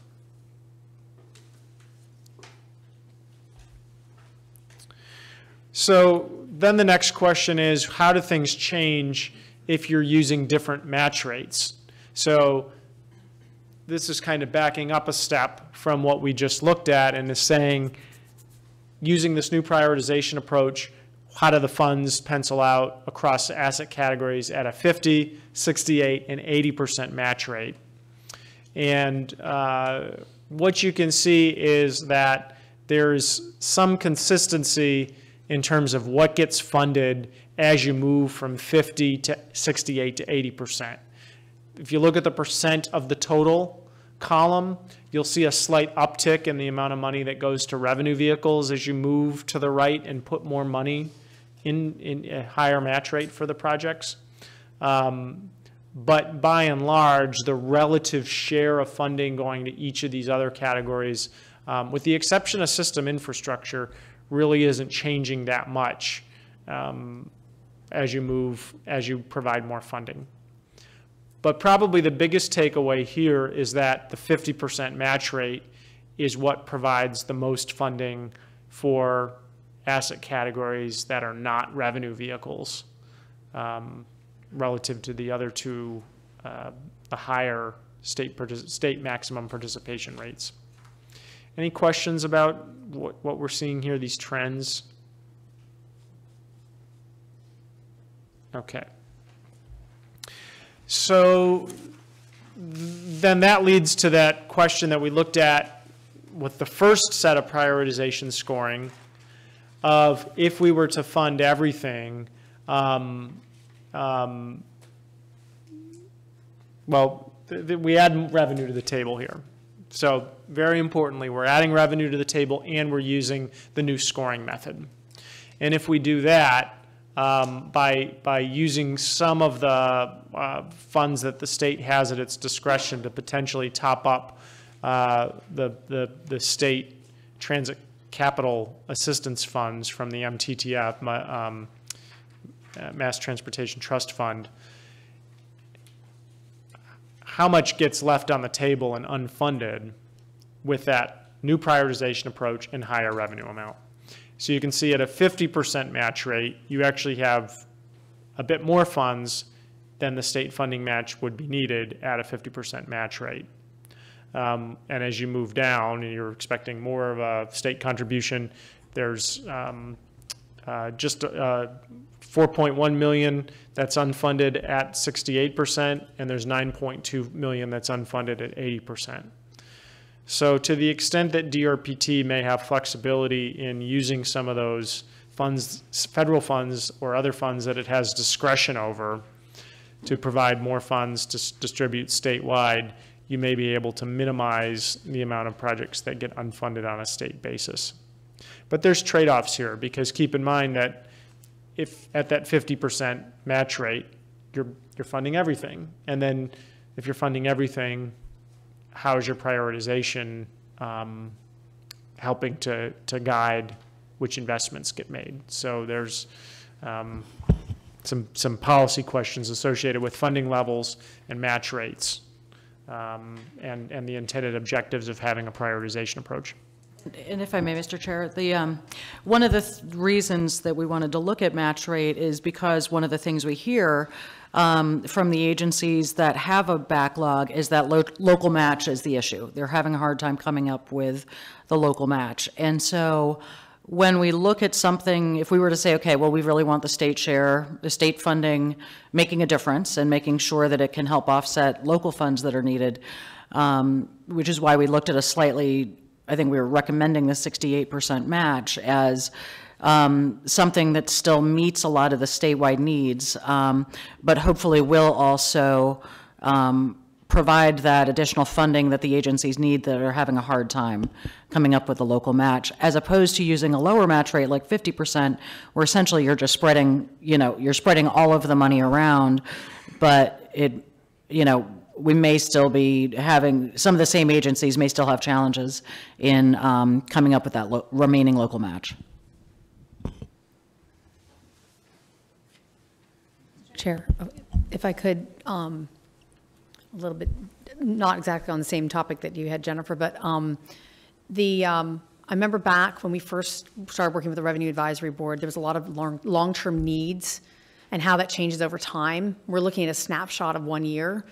So then the next question is, how do things change if you're using different match rates? So this is kind of backing up a step from what we just looked at and is saying, using this new prioritization approach, how do the funds pencil out across asset categories at a 50, 68, and 80% match rate? And what you can see is that there's some consistency in terms of what gets funded as you move from 50 to 68 to 80%. If you look at the percent of the total column, you'll see a slight uptick in the amount of money that goes to revenue vehicles as you move to the right and put more money in a higher match rate for the projects. But by and large, the relative share of funding going to each of these other categories, with the exception of system infrastructure, really isn't changing that much as you provide more funding. But probably the biggest takeaway here is that the 50% match rate is what provides the most funding for asset categories that are not revenue vehicles, relative to the other two, the higher state maximum participation rates. Any questions about what we're seeing here, these trends? Okay. So then that leads to that question that we looked at with the first set of prioritization scoring of if we were to fund everything, we add revenue to the table here. So very importantly, we're adding revenue to the table and we're using the new scoring method. And if we do that, by using some of the funds that the state has at its discretion to potentially top up the state transit capital assistance funds from the MTTF, Mass Transportation Trust Fund, how much gets left on the table and unfunded with that new prioritization approach and higher revenue amount? So you can see at a 50% match rate, you actually have a bit more funds than the state funding match would be needed at a 50% match rate. And as you move down and you're expecting more of a state contribution, there's just 4.1 million that's unfunded at 68%, and there's 9.2 million that's unfunded at 80%. So to the extent that DRPT may have flexibility in using some of those funds, federal funds or other funds that it has discretion over to provide more funds to distribute statewide, you may be able to minimize the amount of projects that get unfunded on a state basis. But there's trade-offs here, because keep in mind that if at that 50% match rate, you're funding everything. And then if you're funding everything, how is your prioritization helping to guide which investments get made? So there's some policy questions associated with funding levels and match rates, and the intended objectives of having a prioritization approach. And if I may, Mr. Chair, one of the reasons that we wanted to look at match rate is because one of the things we hear from the agencies that have a backlog is that local match is the issue. They're having a hard time coming up with the local match. And so when we look at something, if we were to say, okay, well, we really want the state share, the state funding making a difference and making sure that it can help offset local funds that are needed, which is why we looked at a slightly, I think we were recommending the 68% match as something that still meets a lot of the statewide needs, but hopefully will also provide that additional funding that the agencies need that are having a hard time coming up with a local match, as opposed to using a lower match rate like 50%, where essentially you're just spreading, you're spreading all of the money around, but it, we may still be having, some of the same agencies may still have challenges in coming up with that remaining local match. Chair, if I could, a little bit, not exactly on the same topic that you had, Jennifer, but I remember back when we first started working with the Revenue Advisory Board, there was a lot of long-term needs and how that changes over time. We're looking at a snapshot of 1 year.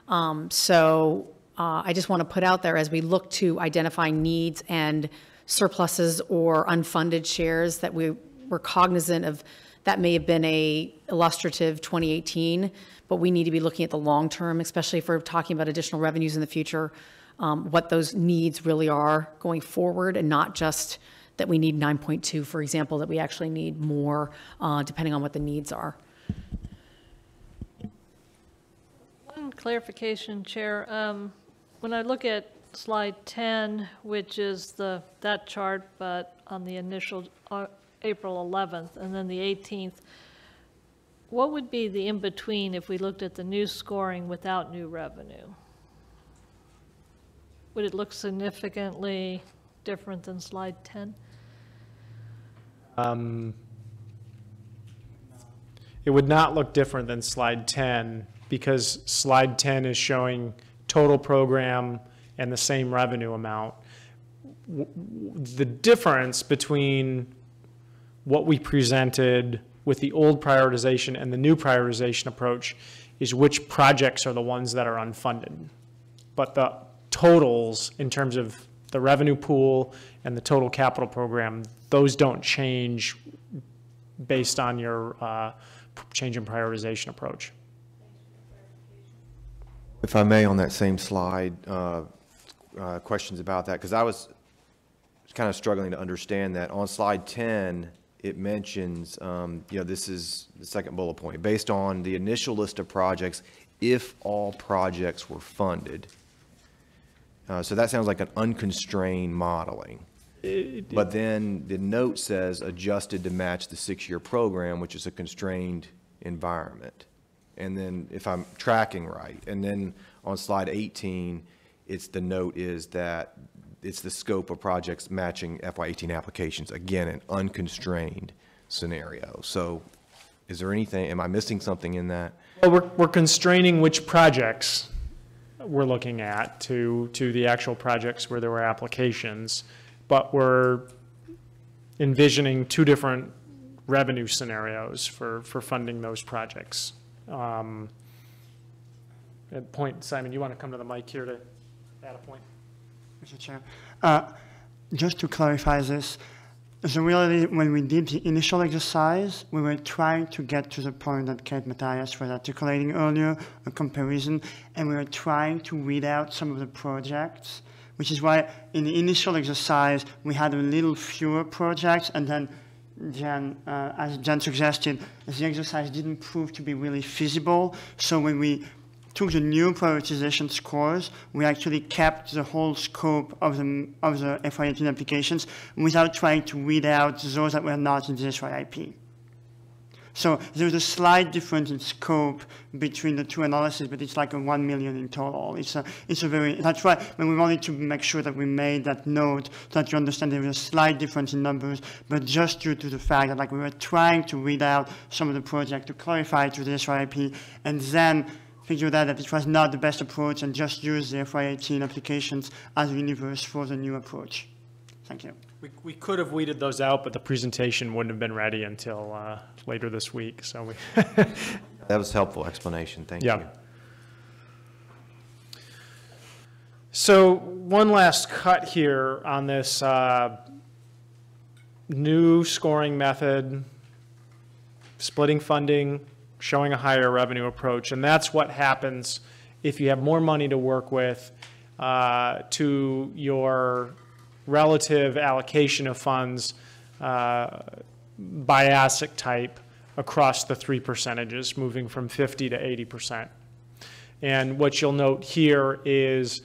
I just want to put out there, as we look to identify needs and surpluses or unfunded shares, that we're cognizant of that may have been a illustrative 2018, but we need to be looking at the long term, especially if we're talking about additional revenues in the future, what those needs really are going forward, and not just that we need 9.2, for example, that we actually need more, depending on what the needs are. One clarification, Chair. When I look at slide 10, which is that chart, but on the initial April 11th and then the 18th, what would be the in-between if we looked at the new scoring without new revenue? Would it look significantly different than slide 10? It would not look different than slide 10, because slide 10 is showing total program and the same revenue amount. The difference between what we presented with the old prioritization and the new prioritization approach is which projects are the ones that are unfunded. But the totals in terms of the revenue pool and the total capital program, those don't change based on your change in prioritization approach. If I may, on that same slide, questions about that, because I was kind of struggling to understand that. On slide 10, it mentions, this is the second bullet point, based on the initial list of projects, if all projects were funded. So that sounds like an unconstrained modeling. But then the note says adjusted to match the 6-year program, which is a constrained environment. And then if I'm tracking right, and then on slide 18, the note is that it's the scope of projects matching FY18 applications. Again, an unconstrained scenario. So is there anything, am I missing something in that? Well, we're constraining which projects we're looking at to the actual projects where there were applications, but we're envisioning 2 different revenue scenarios for funding those projects. At point, Simon, you want to come to the mic here to add a point? Mr. Chair, just to clarify this, the reality, when we did the initial exercise, we were trying to get to the point that Kate Matthias was articulating earlier, a comparison, and we were trying to weed out some of the projects, which is why in the initial exercise, we had a little fewer projects, and then Jen, as Jen suggested, the exercise didn't prove to be really feasible. So when we took the new prioritization scores, we actually kept the whole scope of the FY18 applications without trying to weed out those that were not in the SYIP. So there's a slight difference in scope between the 2 analyses, but it's like a 1 million in total. That's why when we wanted to make sure that we made that note, that you understand there was a slight difference in numbers, but just due to the fact that we were trying to weed out some of the project to clarify to the SYIP, and then figured out that it was not the best approach and just use the FY18 applications as a universe for the new approach. Thank you. We could have weeded those out, but the presentation wouldn't have been ready until later this week. So we That was helpful explanation. Thank you. So one last cut here on this new scoring method, splitting funding, showing a higher revenue approach. And that's what happens if you have more money to work with to your relative allocation of funds by asset type across the three percentages, moving from 50 to 80%. And what you'll note here is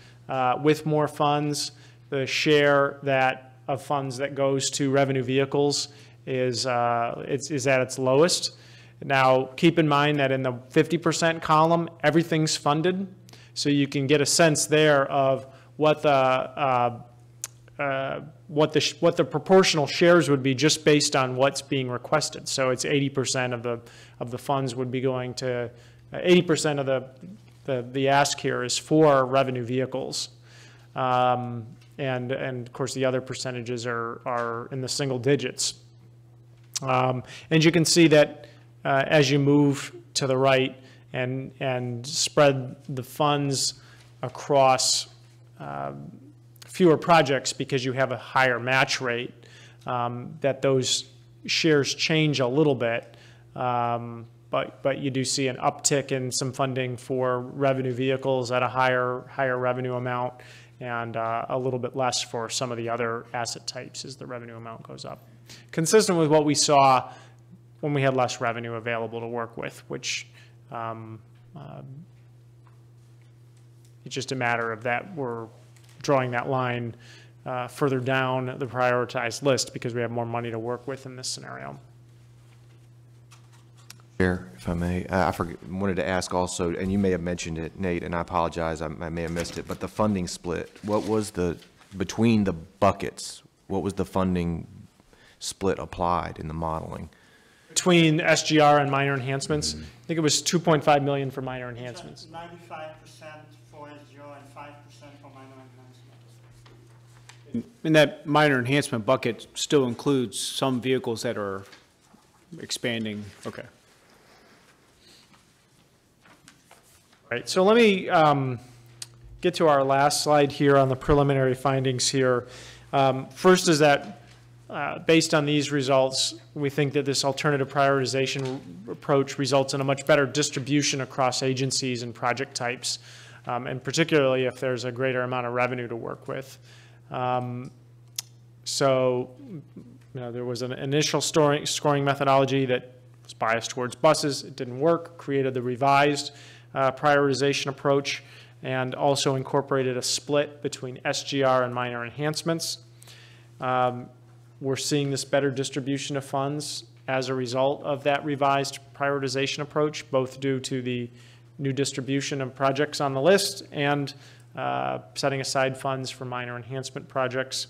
with more funds, the share of funds that goes to revenue vehicles is at its lowest. Now, keep in mind that in the 50% column, everything's funded, so you can get a sense there of what the proportional shares would be just based on what's being requested. So it's 80% of the funds would be going to 80% of the ask here is for revenue vehicles, and of course the other percentages are in the single digits. And you can see that as you move to the right and spread the funds across fewer projects because you have a higher match rate, that those shares change a little bit, but you do see an uptick in some funding for revenue vehicles at a higher revenue amount, and a little bit less for some of the other asset types as the revenue amount goes up. Consistent with what we saw when we had less revenue available to work with, which it's just a matter of that we're drawing that line further down the prioritized list because we have more money to work with in this scenario. Chair, if I may, I wanted to ask also, and you may have mentioned it, Nate, and I apologize, I may have missed it, but the funding split, what was between the buckets, what was the funding split applied in the modeling? Between SGR and minor enhancements, I think it was 2.5 million for minor enhancements. 95% for SGR and 5% for minor enhancements. And that minor enhancement bucket still includes some vehicles that are expanding. Okay. All right, so let me get to our last slide here on the preliminary findings here. First is that based on these results, we think that this alternative prioritization approach results in a much better distribution across agencies and project types, and particularly if there's a greater amount of revenue to work with. So, there was an initial scoring methodology that was biased towards buses. It didn't work, created the revised prioritization approach, and also incorporated a split between SGR and minor enhancements. We're seeing this better distribution of funds as a result of that revised prioritization approach, both due to the new distribution of projects on the list and setting aside funds for minor enhancement projects.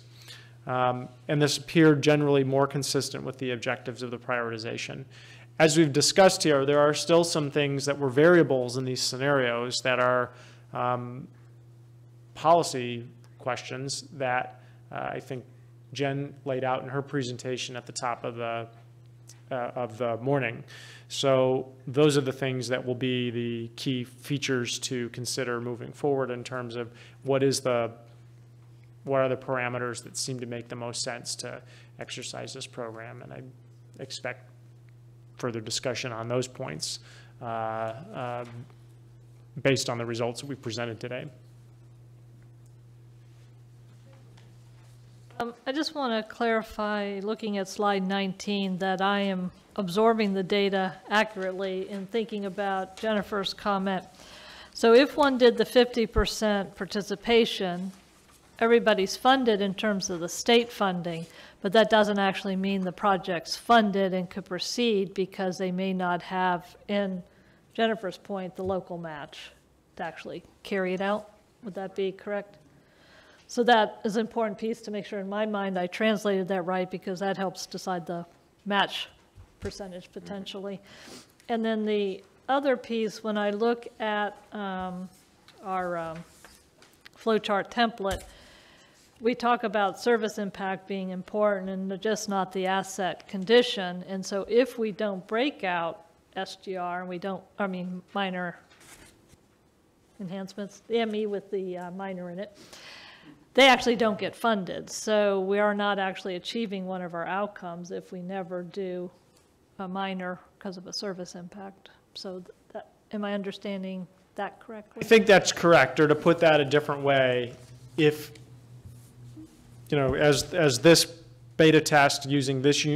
And this appeared generally more consistent with the objectives of the prioritization. As we've discussed here, there are still some things that were variables in these scenarios that are policy questions that I think Jen laid out in her presentation at the top of the morning. So those are the things that will be the key features to consider moving forward in terms of what are the parameters that seem to make the most sense to exercise this program. And I expect further discussion on those points based on the results that we presented today. I just want to clarify, looking at slide 19, that I am absorbing the data accurately in thinking about Jennifer's comment. So if one did the 50% participation, everybody's funded in terms of the state funding, but that doesn't actually mean the project's funded and could proceed because they may not have, in Jennifer's point, the local match to actually carry it out. Would that be correct? So that is an important piece to make sure in my mind I translated that right, because that helps decide the match percentage potentially. And then the other piece, when I look at our flowchart template, we talk about service impact being important and just not the asset condition. And so if we don't break out SGR and we don't, minor enhancements, the ME with the minor in it, they actually don't get funded. So we are not actually achieving one of our outcomes if we never do a minor because of a service impact. So that, am I understanding that correctly? I think that's correct, or to put that a different way, if, you know, as this beta test using this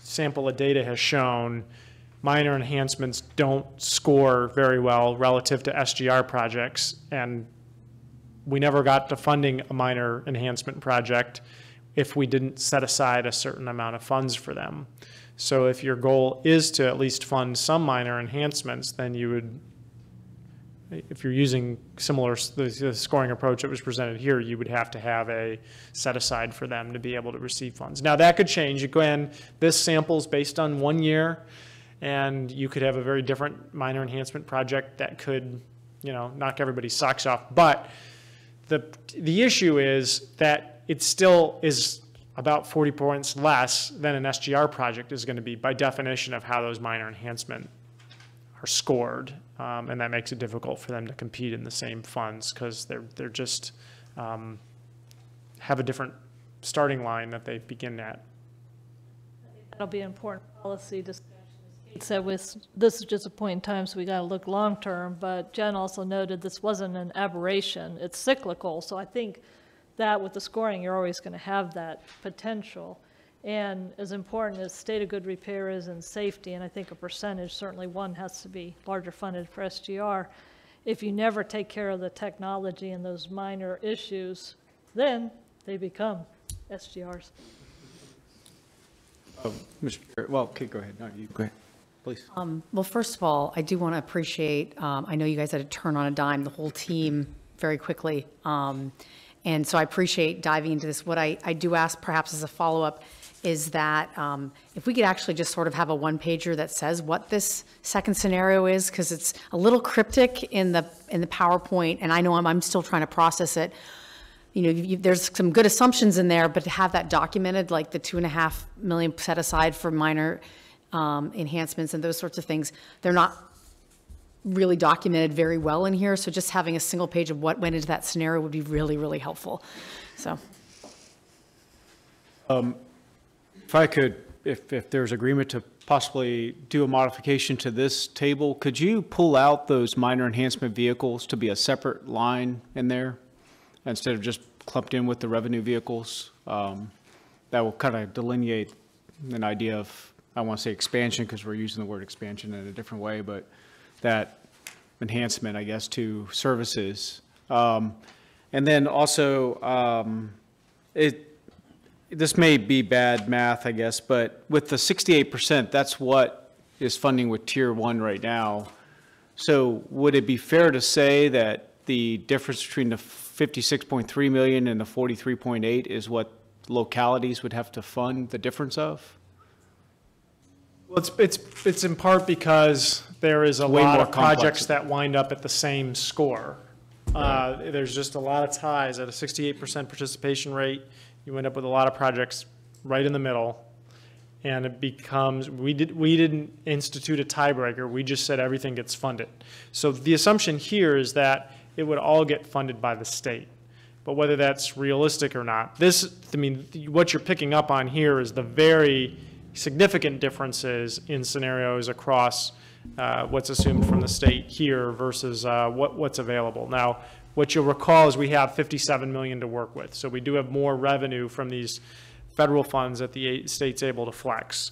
sample of data has shown, minor enhancements don't score very well relative to SGR projects, and we never got to funding a minor enhancement project if we didn't set aside a certain amount of funds for them. So if your goal is to at least fund some minor enhancements, then you would, if you're using similar, the scoring approach that was presented here, you would have to have a set aside for them to be able to receive funds. Now that could change. Again, this sample's based on 1 year, and you could have a very different minor enhancement project that could, you know, knock everybody's socks off. But the issue is that it still is about 40 points less than an SGR project is going to be by definition of how those minor enhancement are scored. And that makes it difficult for them to compete in the same funds because they're just have a different starting line that they begin at. That'll be an important policy discussion. So this is just a point in time, so we got to look long-term, but Jen also noted this wasn't an aberration. It's cyclical, so I think that with the scoring, you're always going to have that potential. And as important as state of good repair is and safety, and I think a percentage, certainly one has to be larger funded for SGR, if you never take care of the technology and those minor issues, then they become SGRs. Oh, Mr. Chair, well, okay, go ahead. No, you go ahead. Please. Well, first of all, I do want to appreciate, I know you guys had to turn on a dime, the whole team, very quickly. And so I appreciate diving into this. What I do ask perhaps as a follow-up is that if we could actually just sort of have a one-pager that says what this second scenario is, because it's a little cryptic in the PowerPoint, and I know I'm still trying to process it. You know, there's some good assumptions in there, but to have that documented, like the $2.5 million set aside for minor enhancements and those sorts of things, they're not really documented very well in here. So just having a single page of what went into that scenario would be really, really helpful. So. If I could, if there's agreement to possibly do a modification to this table, could you pull out those minor enhancement vehicles to be a separate line in there instead of just clumped in with the revenue vehicles? That will kind of delineate an idea of, I want to say expansion because we're using the word expansion in a different way, but that enhancement, I guess, to services. And then also, this may be bad math, I guess, but with the 68%, that's what is funding with Tier 1 right now. So would it be fair to say that the difference between the 56.3 million and the 43.8 is what localities would have to fund the difference of? Well, it's in part because there is a lot of projects that wind up at the same score. There's just a lot of ties at a 68% participation rate. You end up with a lot of projects right in the middle, and it becomes, we didn't institute a tiebreaker, we just said everything gets funded. So the assumption here is that it would all get funded by the state. But whether that's realistic or not, what you're picking up on here is the very significant differences in scenarios across what's assumed from the state here versus what's available. Now, what you'll recall is we have $57 million to work with. So we do have more revenue from these federal funds that the state's able to flex.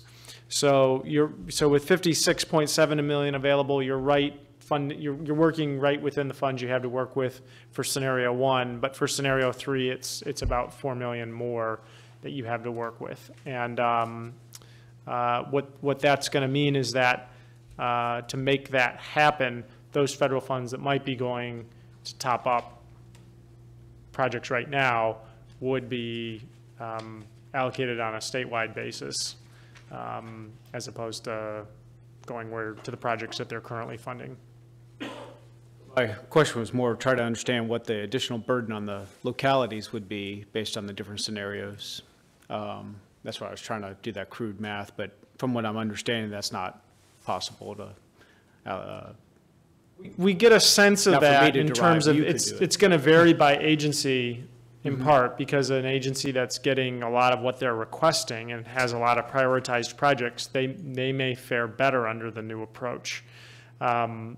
So with $56.7 million available, you're right. You're working right within the funds you have to work with for scenario 1, but for scenario 3, it's about $4 million more that you have to work with. And what that's going to mean is that to make that happen, those federal funds that might be going to top up projects right now would be allocated on a statewide basis, as opposed to going to the projects that they're currently funding. My question was more try to understand what the additional burden on the localities would be based on the different scenarios. That's why I was trying to do that crude math, but from what I'm understanding, that's not possible to. We get a sense of that in terms of it's going to vary by agency in part because an agency that's getting a lot of what they're requesting and has a lot of prioritized projects, they may fare better under the new approach. And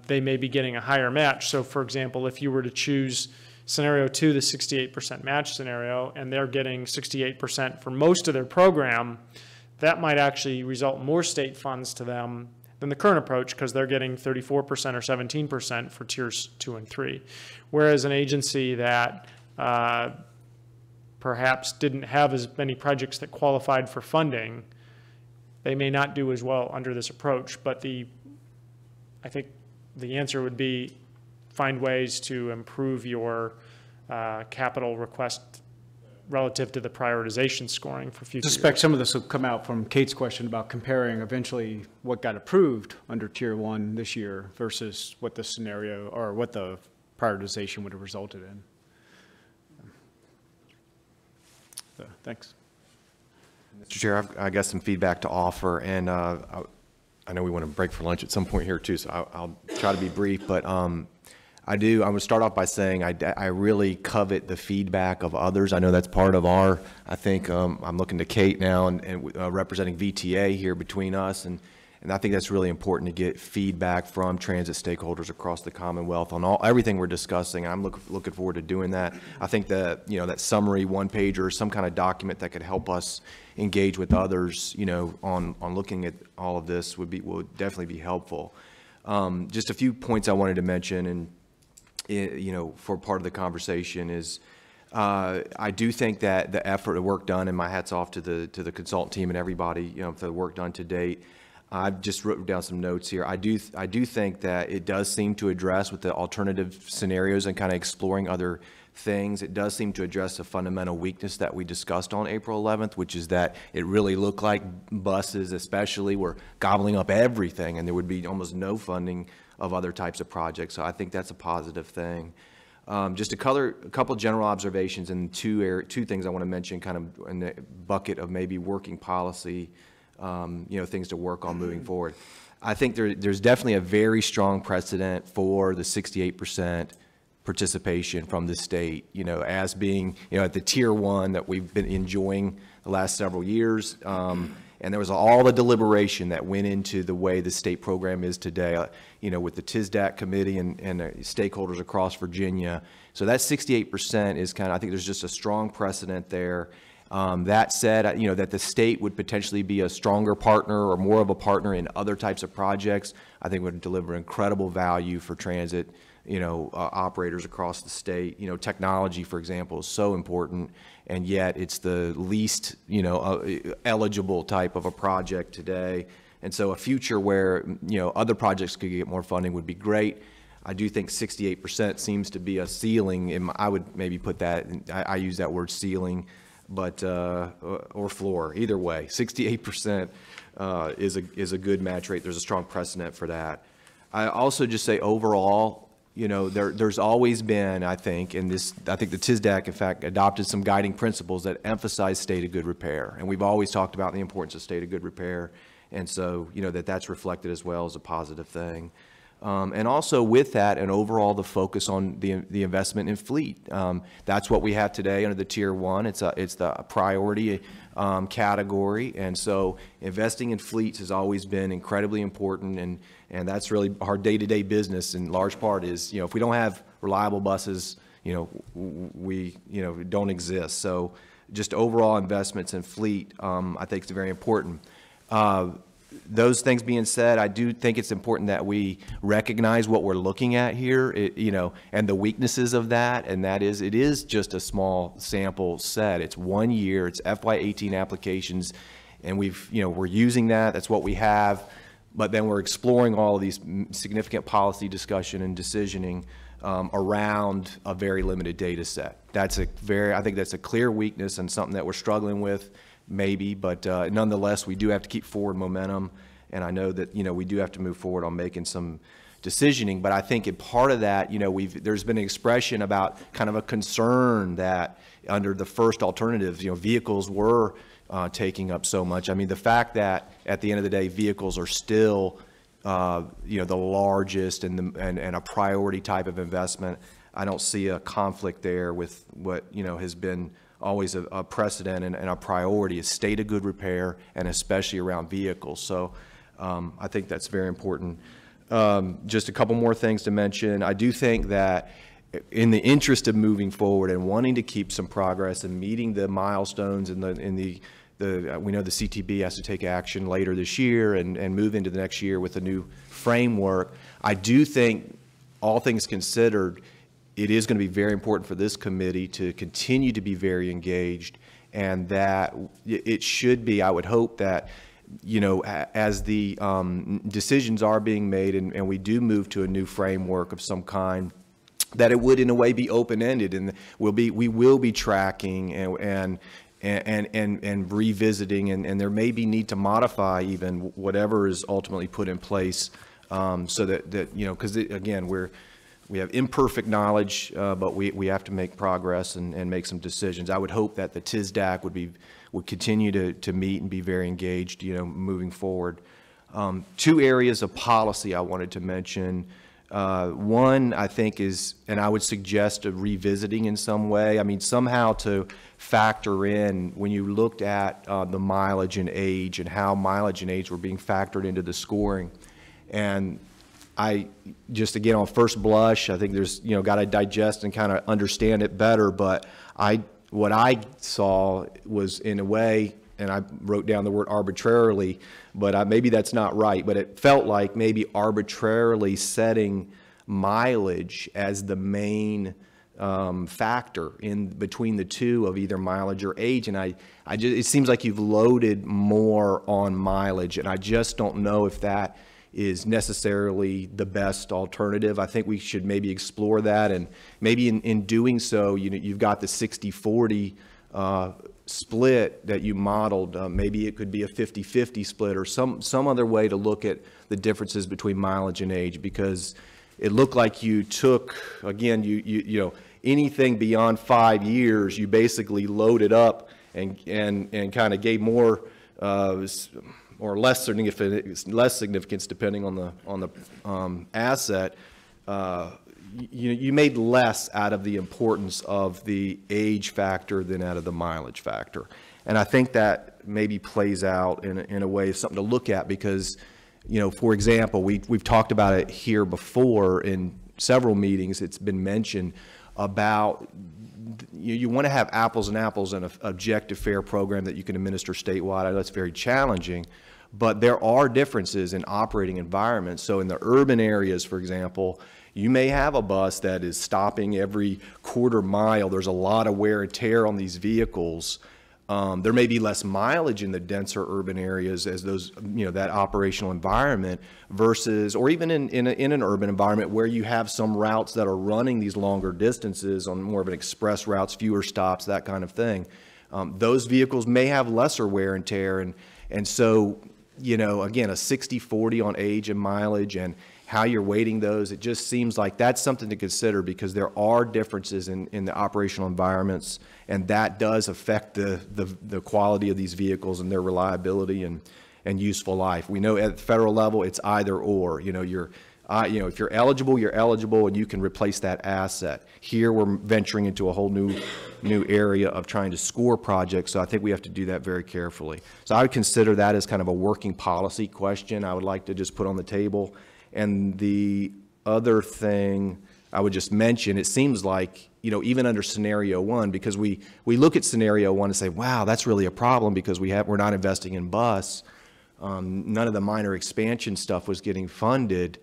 they may be getting a higher match. So for example, if you were to choose scenario 2, the 68% match scenario, and they're getting 68% for most of their program, that might actually result in more state funds to them than the current approach because they're getting 34% or 17% for tiers 2 and 3. Whereas an agency that perhaps didn't have as many projects that qualified for funding, they may not do as well under this approach. But I think the answer would be find ways to improve your capital request relative to the prioritization scoring for future I suspect years. some of this will come out from Kate's question about comparing eventually what got approved under Tier 1 this year versus what the scenario or what the prioritization would have resulted in. So, thanks. Mr. Chair, I got some feedback to offer, and I know we want to break for lunch at some point here too, so I'll try to be brief, but I would start off by saying I really covet the feedback of others. I know that's part of our, I think, I'm looking to Kate now and representing VTA here between us, and I think that's really important to get feedback from transit stakeholders across the Commonwealth on everything we're discussing. I'm looking forward to doing that. I think that, that summary one-pager or some kind of document that could help us engage with others, on looking at all of this would definitely be helpful. Just a few points I wanted to mention, and for part of the conversation is, I do think that the effort, the work done, and my hat's off to the consultant team and everybody, for the work done to date. I've just written down some notes here. I do think that it does seem to address with the alternative scenarios and kind of exploring other things. It does seem to address a fundamental weakness that we discussed on April 11th, which is that it really looked like buses especially were gobbling up everything, and there would be almost no funding of other types of projects. So I think that's a positive thing. Just a couple general observations and two things I want to mention kind of in the bucket of maybe working policy, things to work on moving forward. I think there's definitely a very strong precedent for the 68% participation from the state, as being, at the Tier 1 that we've been enjoying the last several years. And there was all the deliberation that went into the way the state program is today, with the TSDAC committee and stakeholders across Virginia. So that 68% is I think there's just a strong precedent there. That said, that the state would potentially be a stronger partner or more of a partner in other types of projects, I think would deliver incredible value for transit, operators across the state. Technology, for example, is so important, and yet it's the least, eligible type of a project today. And so a future where, other projects could get more funding would be great. I do think 68% seems to be a ceiling, and I would maybe put that, I use that word ceiling, but, or floor, either way. 68% is a good match rate. There's a strong precedent for that. I also just say overall, there's always been, I think, and I think the TSDAC, in fact, adopted some guiding principles that emphasize state of good repair. And we've always talked about the importance of state of good repair. And so, that's reflected as well as a positive thing. And also with that, and overall the focus on the investment in fleet. That's what we have today under the Tier 1. It's the priority category. And so investing in fleets has always been incredibly important, and that's really our day-to-day business in large part is, if we don't have reliable buses, we don't exist. So just overall investments in fleet, I think is very important. Those things being said, I do think it's important that we recognize what we're looking at here, and the weaknesses of that, and that is, it is just a small sample set. It's 1 year, it's FY18 applications, and we're using that, that's what we have, but then we're exploring all of these significant policy discussion and decisioning around a very limited data set. I think that's a clear weakness and something that we're struggling with, maybe, but nonetheless, we do have to keep forward momentum, and I know that, we do have to move forward on making some decisioning, but I think in part of that, there's been an expression about kind of a concern that under the first alternatives, vehicles were taking up so much. I mean, the fact that at the end of the day, vehicles are still, the largest and a priority type of investment, I don't see a conflict there with what, has been always a precedent and a priority is state of good repair, and especially around vehicles. So I think that's very important. Just a couple more things to mention. I do think that in the interest of moving forward and wanting to keep some progress and meeting the milestones we know the CTB has to take action later this year and move into the next year with a new framework. I do think, all things considered, it is going to be very important for this committee to continue to be very engaged, and that it should be, I would hope that, as the decisions are being made and we do move to a new framework of some kind, that it would in a way be open-ended, and we will be tracking and revisiting, and there may be need to modify even whatever is ultimately put in place, so that because again, we have imperfect knowledge, but we have to make progress and make some decisions. I would hope that the TSDAC would continue to meet and be very engaged, moving forward. Two areas of policy I wanted to mention. One, I think, is, and I would suggest a revisiting in some way. I mean, somehow to factor in, when you looked at the mileage and age and how mileage and age were being factored into the scoring. And I just, again, on first blush, I think there's, got to digest and kind of understand it better. But what I saw was, in a way, and I wrote down the word arbitrarily, but maybe that's not right, but it felt like maybe arbitrarily setting mileage as the main factor in between the two of either mileage or age. And it seems like you've loaded more on mileage, and I just don't know if that is necessarily the best alternative. I think we should maybe explore that, and maybe in doing so, you've got the 60-40 split that you modeled. Maybe it could be a 50-50 split, or some other way to look at the differences between mileage and age, because it looked like you took, again, anything beyond 5 years, you basically loaded up and kind of gave more or less significance depending on the asset. You made less out of the importance of the age factor than out of the mileage factor. And I think that maybe plays out in a way, something to look at, because, for example, we've talked about it here before in several meetings. It's been mentioned about you want to have apples and apples in an objective, fair program that you can administer statewide. I know it's very challenging, but there are differences in operating environments. So in the urban areas, for example, you may have a bus that is stopping every quarter mile. There's a lot of wear and tear on these vehicles. There may be less mileage in the denser urban areas as those, that operational environment versus, or even in an urban environment where you have some routes that are running these longer distances on more of an express routes, fewer stops, that kind of thing. Those vehicles may have lesser wear and tear. And so, again, a 60-40 on age and mileage and how you're weighting those, it just seems like that's something to consider, because there are differences in the operational environments, and that does affect the quality of these vehicles and their reliability and useful life. We know at the federal level it's either or. If you're eligible and you can replace that asset. Here we're venturing into a whole new area of trying to score projects, so I think we have to do that very carefully. So I would consider that as kind of a working policy question I would like to just put on the table. And the other thing I would just mention, it seems like, even under scenario one, because we look at scenario one and say, wow, that's really a problem because we're not investing in bus. None of the minor expansion stuff was getting funded.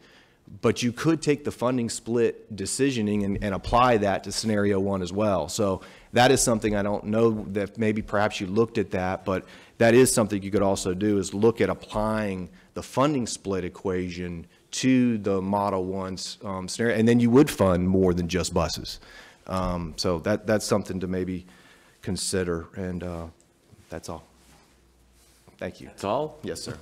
But you could take the funding split decisioning and apply that to scenario one as well. So that is something, I don't know that maybe perhaps you looked at that, but that is something you could also do, is look at applying the funding split equation to the Model 1 scenario, and then you would fund more than just buses. So that's something to maybe consider, and that's all. Thank you. That's all? Yes, sir.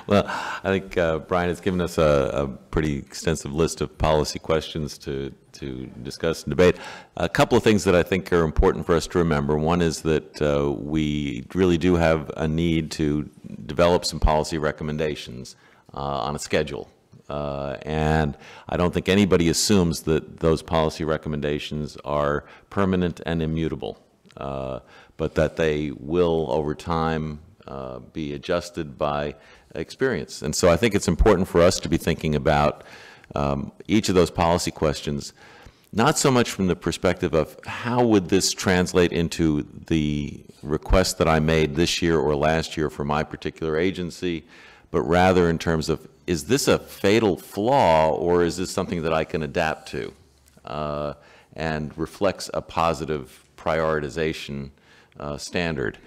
Well, I think Brian has given us a pretty extensive list of policy questions to discuss and debate. A couple of things that I think are important for us to remember. One is that we really do have a need to develop some policy recommendations on a schedule. And I don't think anybody assumes that those policy recommendations are permanent and immutable, but that they will, over time, be adjusted by experience. And so I think it's important for us to be thinking about each of those policy questions, not so much from the perspective of how would this translate into the request that I made this year or last year for my particular agency, but rather in terms of, is this a fatal flaw or is this something that I can adapt to and reflects a positive prioritization standard.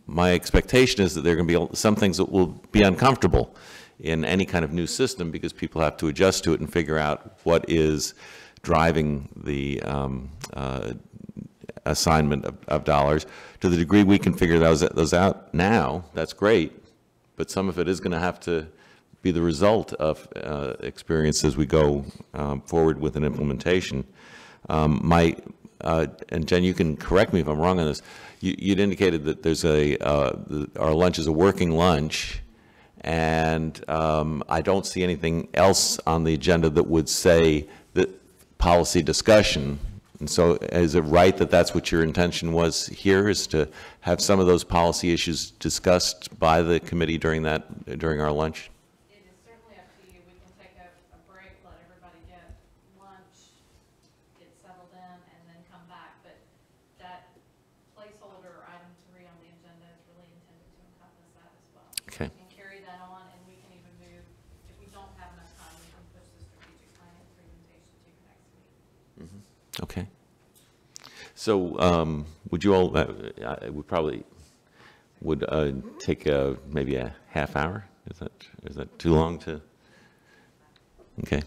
My expectation is that there are going to be some things that will be uncomfortable in any kind of new system because people have to adjust to it and figure out what is driving the assignment of dollars. To the degree we can figure those out now, that's great, but some of it is going to have to be the result of experience as we go forward with an implementation. And Jen, you can correct me if I'm wrong on this. You'd indicated that there's our lunch is a working lunch, and I don't see anything else on the agenda that would say that policy discussion. And so is it right that that's what your intention was here, is to have some of those policy issues discussed by the committee during our lunch? It is certainly up to you. We can take a break, let everybody get lunch, get settled in, and then come back. But that placeholder item 3 on the agenda is really intended to encompass that as well. Okay. We can carry that on, and we can even move, if we don't have enough time, we can push the strategic planning presentation to your next meeting. Mm-hmm. Okay. So would you all, we probably would take maybe a half hour? Is that too long to? Okay.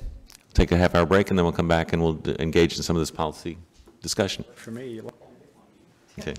Take a half-hour break, and then we'll come back and we'll engage in some of this policy discussion. For me. Okay.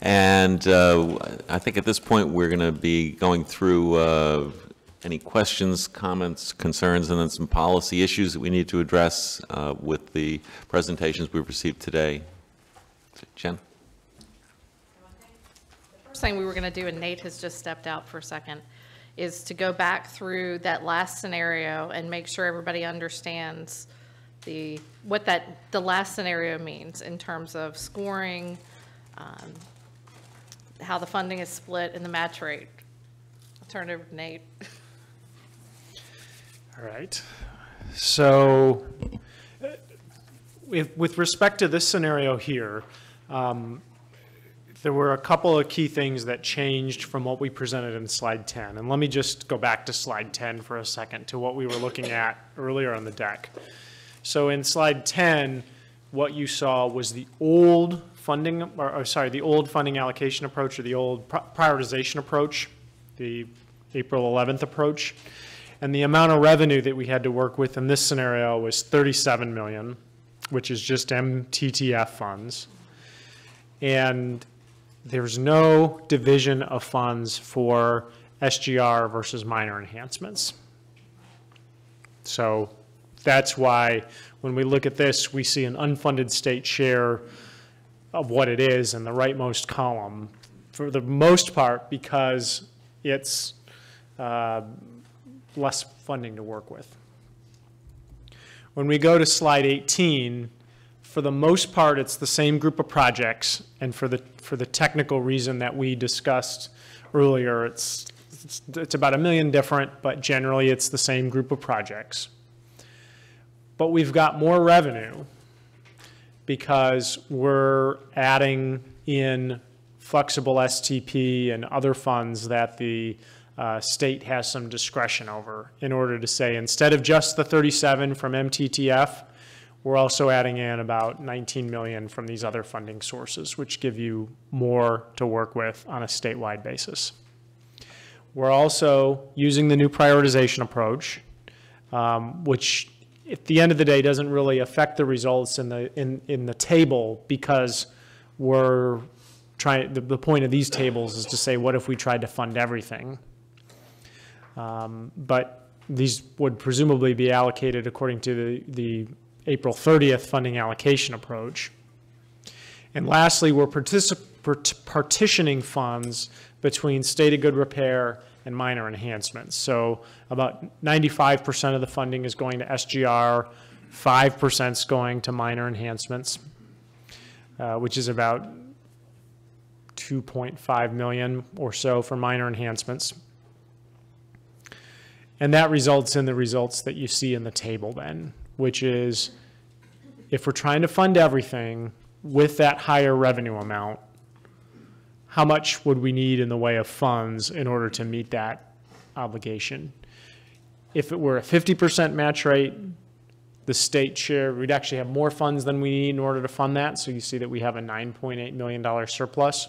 And I think at this point, we're going to be going through any questions, comments, concerns, and then some policy issues that we need to address with the presentations we've received today. Jen? The first thing we were going to do, and Nate has just stepped out for a second, is to go back through that last scenario and make sure everybody understands what the last scenario means in terms of scoring, how the funding is split, and the match rate. I'll turn it over to Nate. All right. So with respect to this scenario here, there were a couple of key things that changed from what we presented in slide 10. And let me just go back to slide 10 for a second to what we were looking at earlier on the deck. So in slide 10, what you saw was the old funding, the old funding allocation approach, or the old prioritization approach, the April 11th approach. And the amount of revenue that we had to work with in this scenario was $37 million, which is just MTTF funds. And there's no division of funds for SGR versus minor enhancements. So that's why when we look at this, we see an unfunded state share of what it is in the rightmost column, for the most part because it's less funding to work with. When we go to slide 18, for the most part, it's the same group of projects, and for the technical reason that we discussed earlier, it's about $1 million different, but generally it's the same group of projects. But we've got more revenue because we're adding in flexible STP and other funds that the state has some discretion over in order to say, instead of just the 37 from MTTF, we're also adding in about 19 million from these other funding sources, which give you more to work with on a statewide basis. We're also using the new prioritization approach, which at the end of the day doesn't really affect the results in the table, because we're trying, the point of these tables is to say, what if we tried to fund everything? But these would presumably be allocated according to the April 30th funding allocation approach. And lastly, we're partitioning funds between state of good repair and minor enhancements. So about 95% of the funding is going to SGR, 5% is going to minor enhancements, which is about 2.5 million or so for minor enhancements. And that results in the results that you see in the table then, which is, if we're trying to fund everything with that higher revenue amount, how much would we need in the way of funds in order to meet that obligation? If it were a 50% match rate, the state share, we'd actually have more funds than we need in order to fund that. So you see that we have a $9.8 million surplus.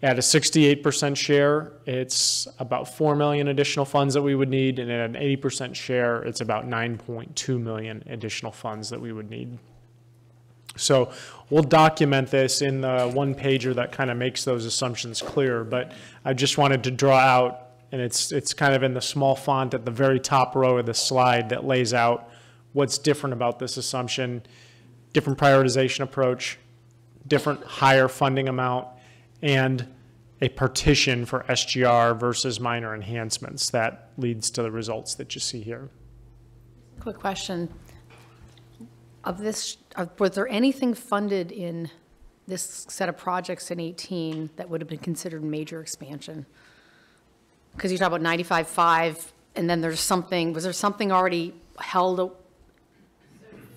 At a 68% share, it's about 4 million additional funds that we would need, and at an 80% share, it's about 9.2 million additional funds that we would need. So we'll document this in the one pager that kind of makes those assumptions clear, but I just wanted to draw out, and it's kind of in the small font at the very top row of the slide that lays out what's different about this assumption, different prioritization approach, different higher funding amount, and a partition for SGR versus minor enhancements that leads to the results that you see here. Quick question. Was there anything funded in this set of projects in 18 that would have been considered major expansion? Because you talk about 95.5, and then there's something, was there something already held,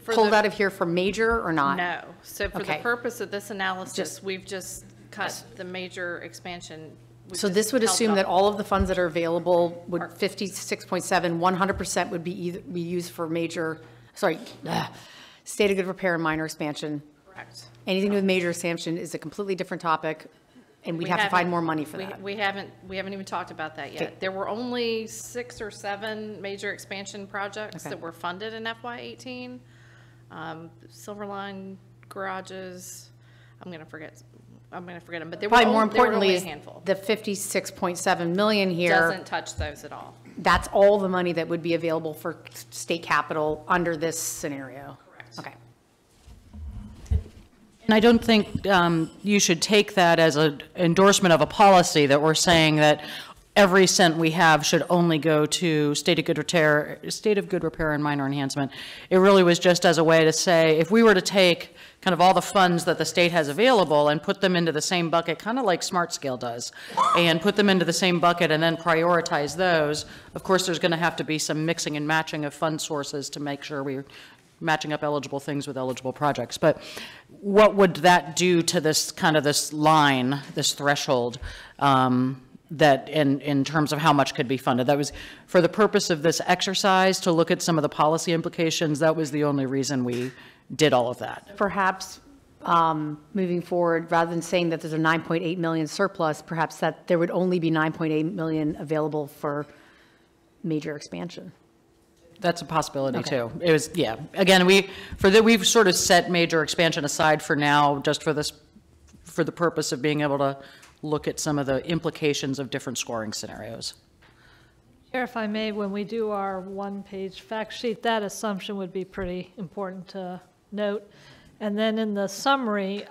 pulled out of here for major or not? No. So for the Okay. purpose of this analysis, we've just cut the major expansion. So this would assume that all of the funds that are available would 56.7, 100% would be used for major, state of good repair and minor expansion. Correct. Anything with major expansion is a completely different topic, and we'd have to find more money for that. We haven't even talked about that yet. Okay. There were only 6 or 7 major expansion projects that were funded in FY18. Silverline garages, I'm going to forget I'm going to forget them, but there Probably were more only, there were only importantly a is handful. the 56.7 million here. Doesn't touch those at all. That's all the money that would be available for state capital under this scenario? Correct. Okay. And I don't think you should take that as an endorsement of a policy that we're saying that every cent we have should only go to state of good repair and minor enhancement. It really was just as a way to say, if we were to take kind of all the funds that the state has available and put them into the same bucket, kind of like Smart Scale does, and put them into the same bucket and then prioritize those, of course, there's going to have to be some mixing and matching of fund sources to make sure we're matching up eligible things with eligible projects. But what would that do to this kind of this line, this threshold, that in terms of how much could be funded? That was for the purpose of this exercise, to look at some of the policy implications. That was the only reason we did all of that. Perhaps moving forward, rather than saying that there's a 9.8 million surplus, perhaps that there would only be 9.8 million available for major expansion. That's a possibility Okay. too. It was, yeah. Again, we've sort of set major expansion aside for now, just for the purpose of being able to look at some of the implications of different scoring scenarios. Chair, if I may, when we do our one-page fact sheet, that assumption would be pretty important to note. And then in the summary,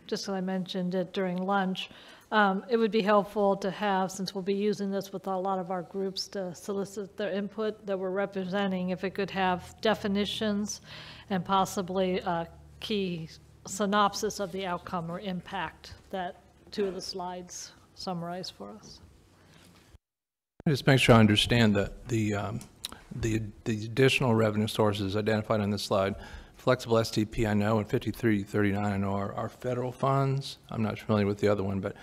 just as I mentioned it during lunch, it would be helpful to have, since we'll be using this with a lot of our groups to solicit their input that we're representing, if it could have definitions and possibly a key synopsis of the outcome or impact that two of the slides summarize for us. Just make sure I understand that the additional revenue sources identified on this slide. Flexible STP, I know, and 5339, I know are federal funds. I'm not familiar with the other one, but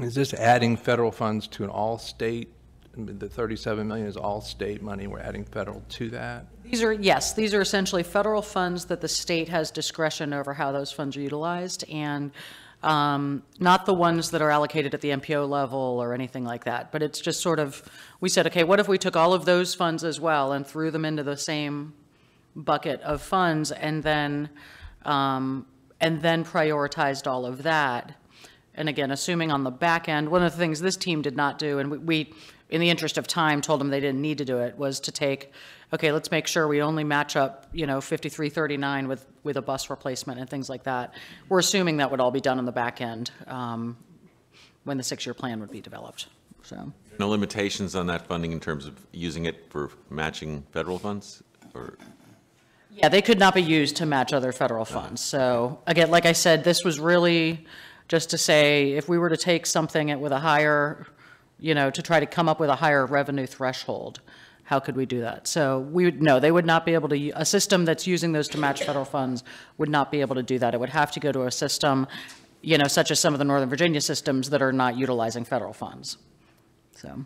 is this adding federal funds to an all-state? The 37 million is all-state money. We're adding federal to that? Yes, these are essentially federal funds that the state has discretion over how those funds are utilized, and not the ones that are allocated at the MPO level or anything like that. But it's just sort of, we said, okay, what if we took all of those funds as well and threw them into the same bucket of funds, and then prioritized all of that. And again, assuming on the back end, one of the things this team did not do, and we in the interest of time, told them they didn't need to do it, was to take, okay, let's make sure we only match up, 5339 with a bus replacement and things like that. We're assuming that would all be done on the back end when the 6-year plan would be developed. So no limitations on that funding in terms of using it for matching federal funds, or? yeah, they could not be used to match other federal funds. So again, like I said, this was really just to say, if we were to take something with a higher, to try to come up with a higher revenue threshold, how could we do that? So they would not be able to, a system that's using those to match federal funds would not be able to do that. It would have to go to a system, such as some of the Northern Virginia systems that are not utilizing federal funds. So.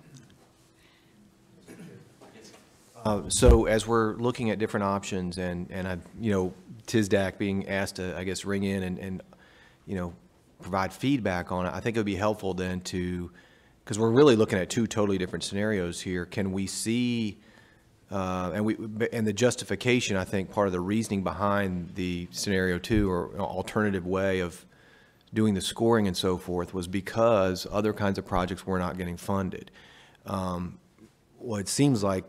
So as we're looking at different options and TSDAC being asked to, I guess, ring in and provide feedback on it, I think it would be helpful then because we're really looking at two totally different scenarios here. Can we see, and the justification, I think part of the reasoning behind the scenario 2 or alternative way of doing the scoring and so forth was because other kinds of projects were not getting funded. Well, it seems like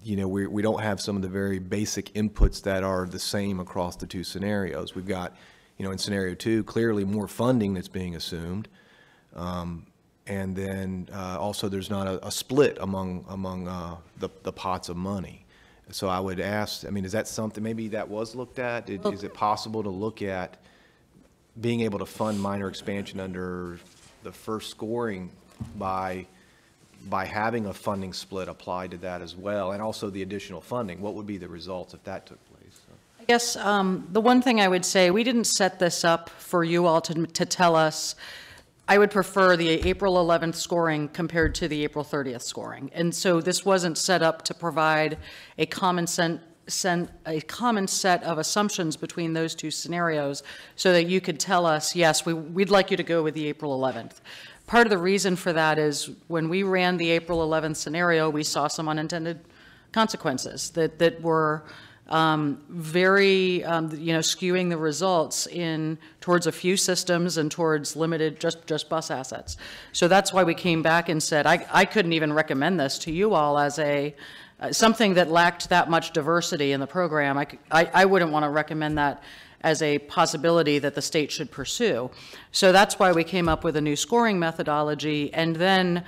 we don't have some of the very basic inputs that are the same across the two scenarios. We've got, in scenario 2, clearly more funding that's being assumed. And then also there's not a split among the pots of money. So I would ask, is that something, maybe that was looked at? Is it possible to look at being able to fund minor expansion under the first scoring by having a funding split applied to that as well, and also the additional funding? What would be the results if that took place? So. I guess the one thing I would say, we didn't set this up for you all to tell us. I would prefer the April 11th scoring compared to the April 30th scoring. And so this wasn't set up to provide a common set of assumptions between those two scenarios so that you could tell us, yes, we'd like you to go with the April 11th. Part of the reason for that is when we ran the April 11th scenario, we saw some unintended consequences that were very, skewing the results towards a few systems and towards limited, just bus assets. So that's why we came back and said, I couldn't even recommend this to you all as something that lacked that much diversity in the program. I wouldn't want to recommend that as a possibility that the state should pursue. So that's why we came up with a new scoring methodology and then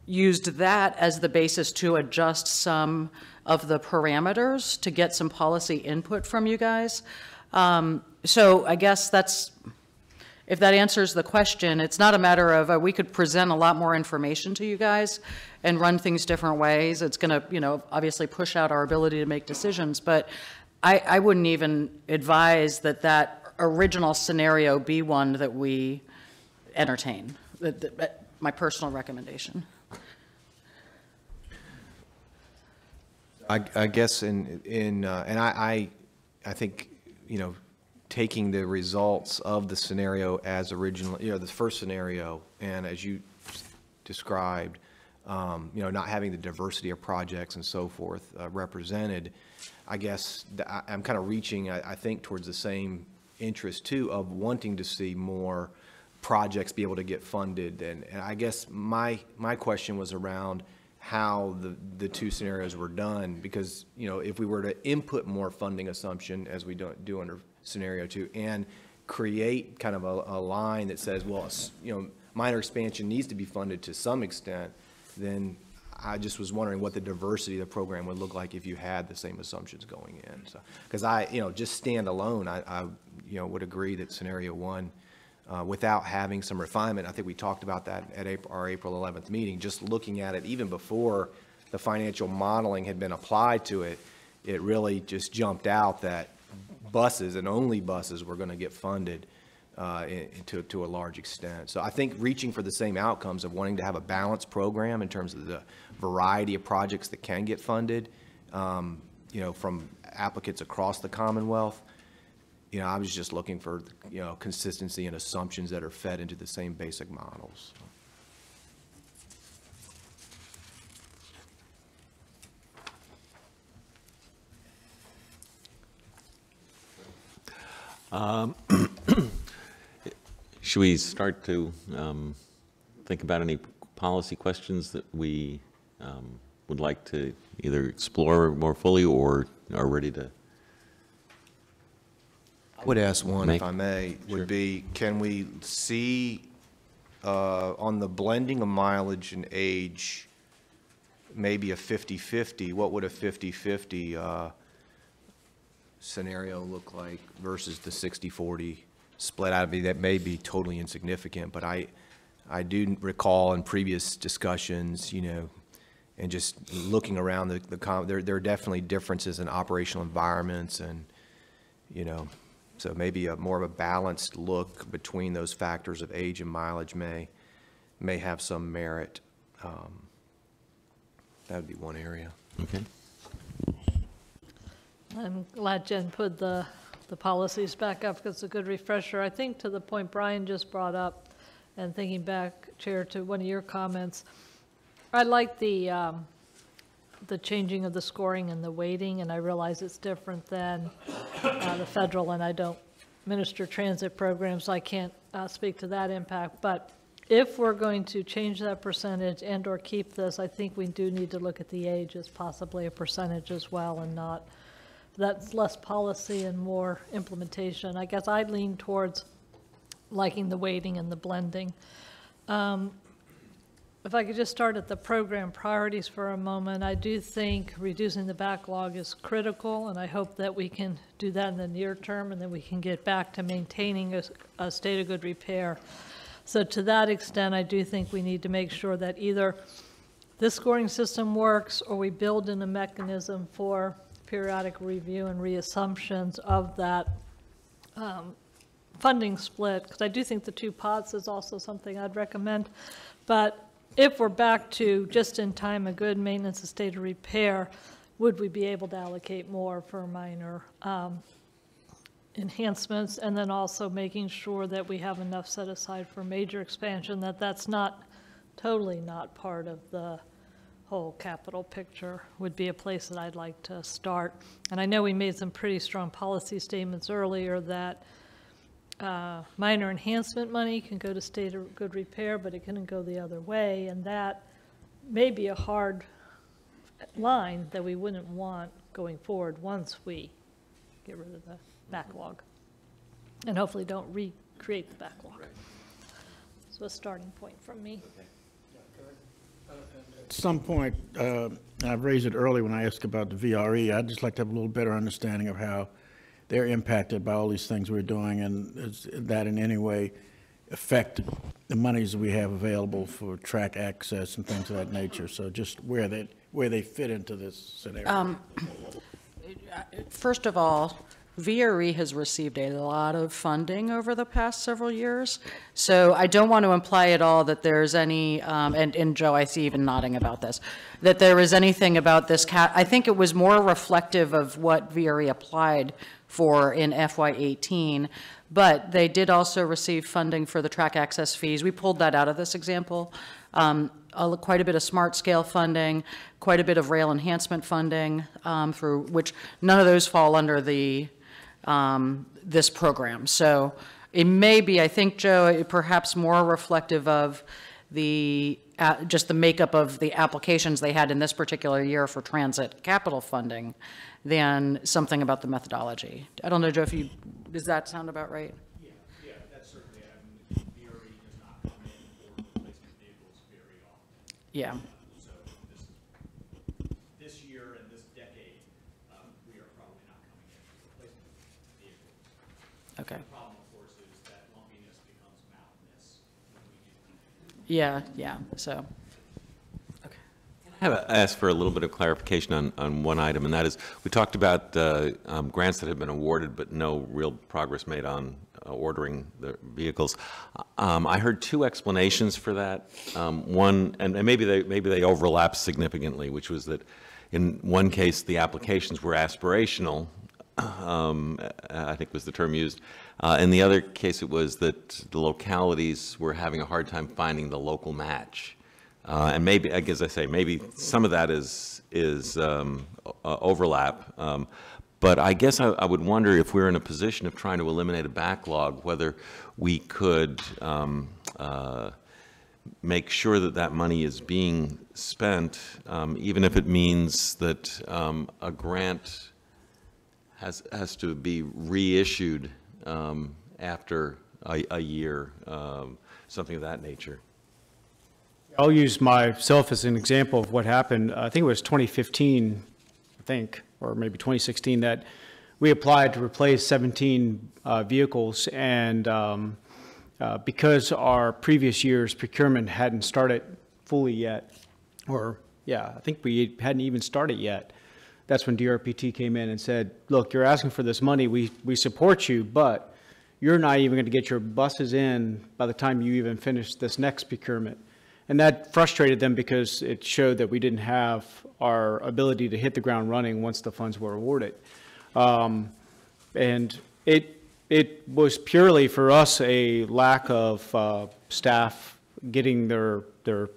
used that as the basis to adjust some of the parameters to get some policy input from you guys. So I guess if that answers the question, it's not a matter of we could present a lot more information to you guys and run things different ways. It's going to, obviously push out our ability to make decisions, but I wouldn't even advise that original scenario be one that we entertain. My personal recommendation. I guess and I think, taking the results of the scenario as original, the first scenario, and as you described, not having the diversity of projects and so forth represented, I guess I'm kind of reaching, I think, towards the same interest too of wanting to see more projects be able to get funded. And I guess my question was around how the two scenarios were done, because if we were to input more funding assumption as we do under scenario 2 and create kind of a line that says, well, minor expansion needs to be funded to some extent, then I just was wondering what the diversity of the program would look like if you had the same assumptions going in. So, because just stand alone, I would agree that scenario 1, without having some refinement, I think we talked about that at our April 11th meeting, just looking at it even before the financial modeling had been applied to it, it really just jumped out that buses and only buses were going to get funded to a large extent. So I think reaching for the same outcomes of wanting to have a balanced program in terms of the variety of projects that can get funded, from applicants across the Commonwealth, I was just looking for, consistency and assumptions that are fed into the same basic models. Should we start to think about any policy questions that we would like to either explore more fully or are ready to? I would ask one, if I may, would be, can we see on the blending of mileage and age, maybe a 50-50? What would a 50-50 scenario look like versus the 60-40 split? I mean, that may be totally insignificant, but I do recall in previous discussions, and just looking around there are definitely differences in operational environments, and so maybe more of a balanced look between those factors of age and mileage may have some merit. That would be one area. Okay. I'm glad Jen put the policies back up, because it's a good refresher. I think to the point Brian just brought up, and thinking back, Chair, to one of your comments, I like the changing of the scoring and the weighting, and I realize it's different than the federal, and I don't minister transit programs, so I can't speak to that impact. But if we're going to change that percentage and or keep this, I think we do need to look at the age as possibly a percentage as well, and not, that's less policy and more implementation. I guess I lean towards liking the weighting and the blending. If I could just start at the program priorities for a moment, I do think reducing the backlog is critical, and I hope that we can do that in the near term, and then we can get back to maintaining a state of good repair. So to that extent, I do think we need to make sure that either this scoring system works, or we build in a mechanism for periodic review and reassumptions of that funding split, because I do think the two pots is also something I'd recommend. But if we're back to just-in-time, a good maintenance, a state of repair, would we be able to allocate more for minor enhancements, and then also making sure that we have enough set aside for major expansion, that's not totally not part of the whole capital picture would be a place that I'd like to start. And I know we made some pretty strong policy statements earlier that minor enhancement money can go to state of good repair, but it couldn't go the other way, and that may be a hard line that we wouldn't want going forward once we get rid of the backlog, and hopefully don't recreate the backlog. So a starting point from me. At some point, I've raised it earlier when I asked about the VRE, I'd just like to have a little better understanding of how they're impacted by all these things we're doing, and does that in any way affect the monies we have available for track access and things of that nature? So just where they fit into this scenario. First of all, VRE has received a lot of funding over the past several years, so I don't want to imply at all that there's any, and Joe, I see even nodding about this, that there is anything about this I think it was more reflective of what VRE applied for in FY18, but they did also receive funding for the track access fees. We pulled that out of this example. Quite a bit of smart scale funding, quite a bit of rail enhancement funding, through which none of those fall under the this program. So it may be, I think, Joe, perhaps more reflective of the just the makeup of the applications they had in this particular year for transit capital funding than something about the methodology. I don't know, Joe, if you, does that sound about right? Yeah, that's certainly, VRE does not come in for replacement vehicles very often. Yeah. So this year and this decade, we are probably not coming in for replacement vehicles. Okay. The problem, of course, is that lumpiness becomes mountainous when we do. Yeah, so. I have asked for a little bit of clarification on one item, and that is, we talked about grants that have been awarded, but no real progress made on ordering the vehicles. I heard two explanations for that. One, and maybe they overlap significantly, which was that in one case, the applications were aspirational, I think was the term used. In the other case, it was that the localities were having a hard time finding the local match. And maybe, as I say, maybe some of that is overlap. But I guess I would wonder if we're in a position of trying to eliminate a backlog, whether we could make sure that that money is being spent, even if it means that a grant has to be reissued after a year, something of that nature. I'll use myself as an example of what happened. I think it was 2015, or maybe 2016, that we applied to replace 17 vehicles, and because our previous year's procurement hadn't started fully yet, I think we hadn't even started yet, that's when DRPT came in and said, look, you're asking for this money, we support you, but you're not even going to get your buses in by the time you even finish this next procurement. And that frustrated them because it showed that we didn't have our ability to hit the ground running once the funds were awarded. And it was purely for us a lack of staff getting their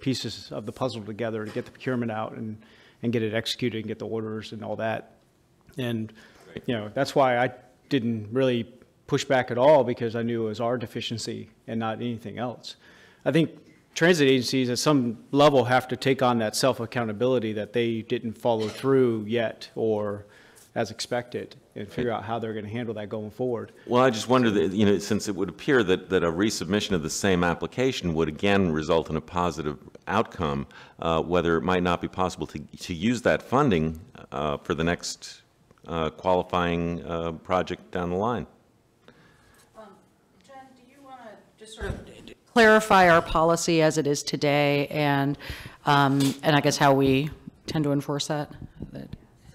pieces of the puzzle together to get the procurement out and get it executed and get the orders and all that. And that's why I didn't really push back at all, because I knew it was our deficiency and not anything else. I think transit agencies at some level have to take on that self-accountability that they didn't follow through yet or as expected, and figure out how they're going to handle that going forward. Well, I just wonder that, since it would appear that a resubmission of the same application would again result in a positive outcome, whether it might not be possible to use that funding for the next qualifying project down the line. Jen, do you want to just sort of clarify our policy as it is today, and I guess how we tend to enforce that?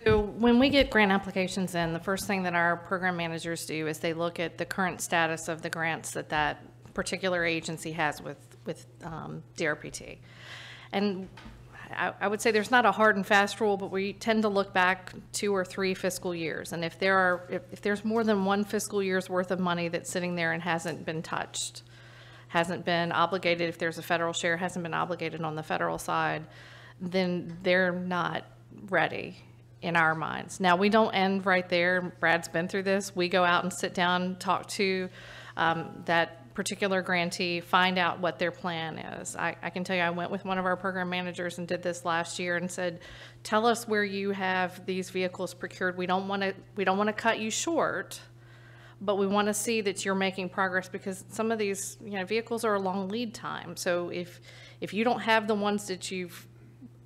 So when we get grant applications in, the first thing that our program managers do is they look at the current status of the grants that particular agency has with DRPT. And I would say there's not a hard and fast rule, but we tend to look back 2 or 3 fiscal years. And if there's more than 1 fiscal year's worth of money that's sitting there and hasn't been touched, hasn't been obligated, if there's a federal share, hasn't been obligated on the federal side, then they're not ready in our minds. Now, we don't end right there. Brad's been through this. We go out and sit down, talk to that particular grantee, find out what their plan is. I can tell you, I went with one of our program managers and did this last year and said, tell us where you have these vehicles procured. We don't want to cut you short, but we want to see that you're making progress, because some of these, vehicles are a long lead time. So if you don't have the ones that you've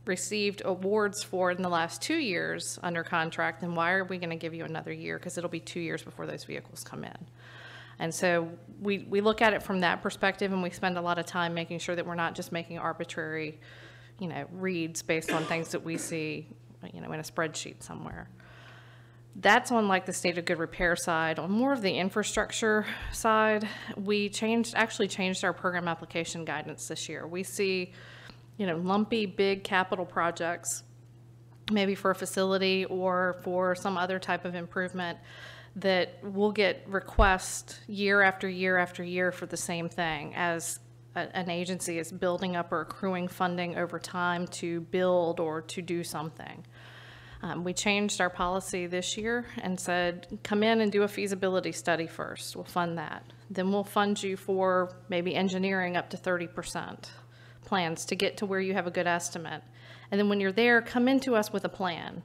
received awards for in the last 2 years under contract, then why are we going to give you another year? Because it'll be 2 years before those vehicles come in. And so we look at it from that perspective, and we spend a lot of time making sure that we're not just making arbitrary, reads based on things that we see, in a spreadsheet somewhere. That's on like the state of good repair side. On more of the infrastructure side, we actually changed our program application guidance this year. We see, lumpy, big capital projects, maybe for a facility or for some other type of improvement, that we'll get requests year after year after year for the same thing, as an agency is building up or accruing funding over time to build or to do something. We changed our policy this year and said, come in and do a feasibility study first. We'll fund that. Then we'll fund you for maybe engineering up to 30% plans to get to where you have a good estimate. And then when you're there, come into us with a plan.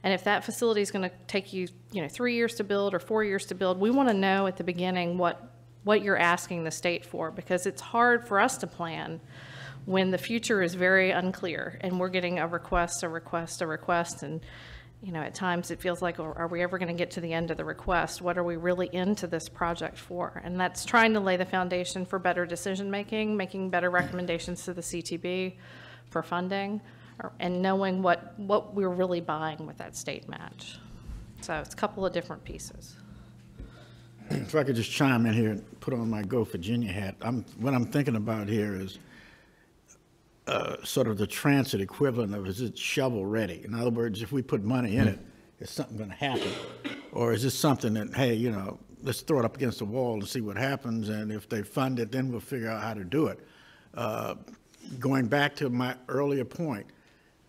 And if that facility is going to take you, 3 years to build or 4 years to build, we want to know at the beginning what you're asking the state for, because it's hard for us to plan when the future is very unclear and we're getting a request, and at times it feels like, are we ever going to get to the end of the request? What are we really into this project for? And that's trying to lay the foundation for better decision making, making better recommendations to the CTB for funding, and knowing what we're really buying with that state match. So it's a couple of different pieces. If I could just chime in here and put on my Go Virginia hat, what I'm thinking about here is sort of the transit equivalent of, is it shovel ready? In other words, if we put money in it, is something going to happen? Or is this something that, hey, let's throw it up against the wall and see what happens, and if they fund it, then we'll figure out how to do it. Going back to my earlier point,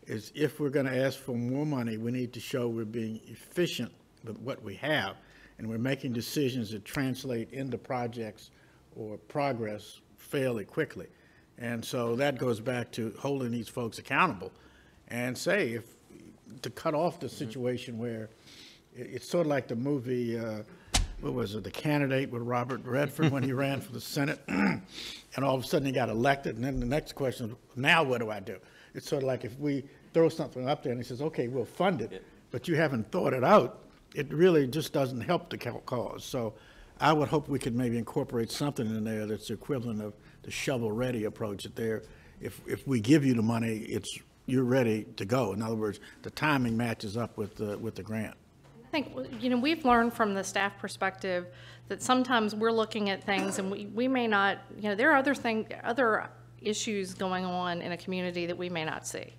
is if we're going to ask for more money, we need to show we're being efficient with what we have, and we're making decisions that translate into projects or progress fairly quickly. And so that goes back to holding these folks accountable and say, to cut off the situation where it's sort of like the movie, what was it, The Candidate with Robert Redford when he ran for the Senate, and all of a sudden he got elected, and then the next question is, now what do I do? It's sort of like if we throw something up there and he says, okay, we'll fund it, but you haven't thought it out, it really just doesn't help the cause. So I would hope we could maybe incorporate something in there that's the equivalent of the shovel-ready approach. That there, if we give you the money, you're ready to go. In other words, the timing matches up with the grant. I think, we've learned from the staff perspective that sometimes we're looking at things and we may not, there are other issues going on in a community that we may not see.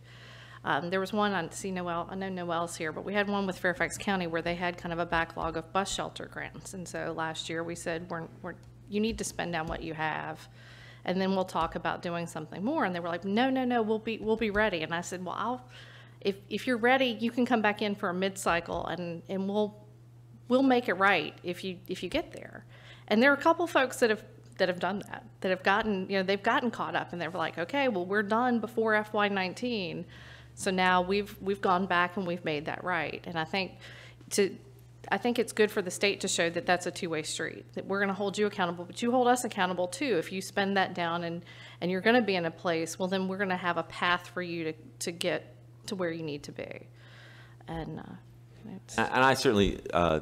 There was one, I know Noel's here, but we had one with Fairfax County where they had kind of a backlog of bus shelter grants. And so last year we said, you need to spend down what you have, and then we'll talk about doing something more. And they were like, no, we'll be ready. And I said, well, if you're ready, you can come back in for a mid-cycle, and we'll make it right if you get there. And there are a couple folks that have done that have gotten, they've gotten caught up, and they were like, okay, well, we're done before FY19. So now we've gone back and we've made that right. And I think it's good for the state to show that that's a two-way street, that we're going to hold you accountable, but you hold us accountable too. If you spend that down and you're going to be in a place, well, then we're going to have a path for you to get to where you need to be. And I certainly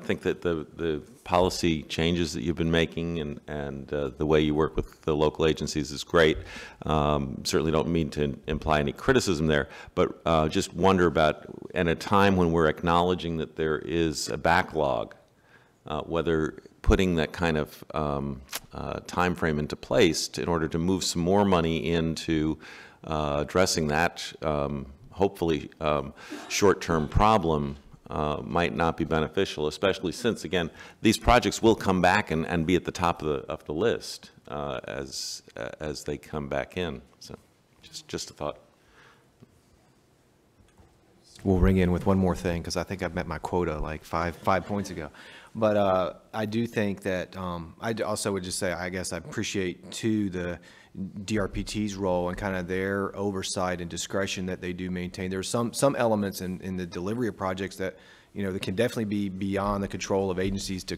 think that the policy changes that you've been making and the way you work with the local agencies is great. Certainly don't mean to imply any criticism there, but just wonder about, at a time when we're acknowledging that there is a backlog, whether putting that kind of time frame into place in order to move some more money into addressing that hopefully short-term problem might not be beneficial, especially since, again, these projects will come back and be at the top of the list as they come back in. So just a thought. will ring in with one more thing, because I think I've met my quota like five points ago. But I do think that I also would just say, I guess I appreciate too the DRPT's role and kind of their oversight and discretion that they do maintain. There's some elements in the delivery of projects that, that can definitely be beyond the control of agencies to,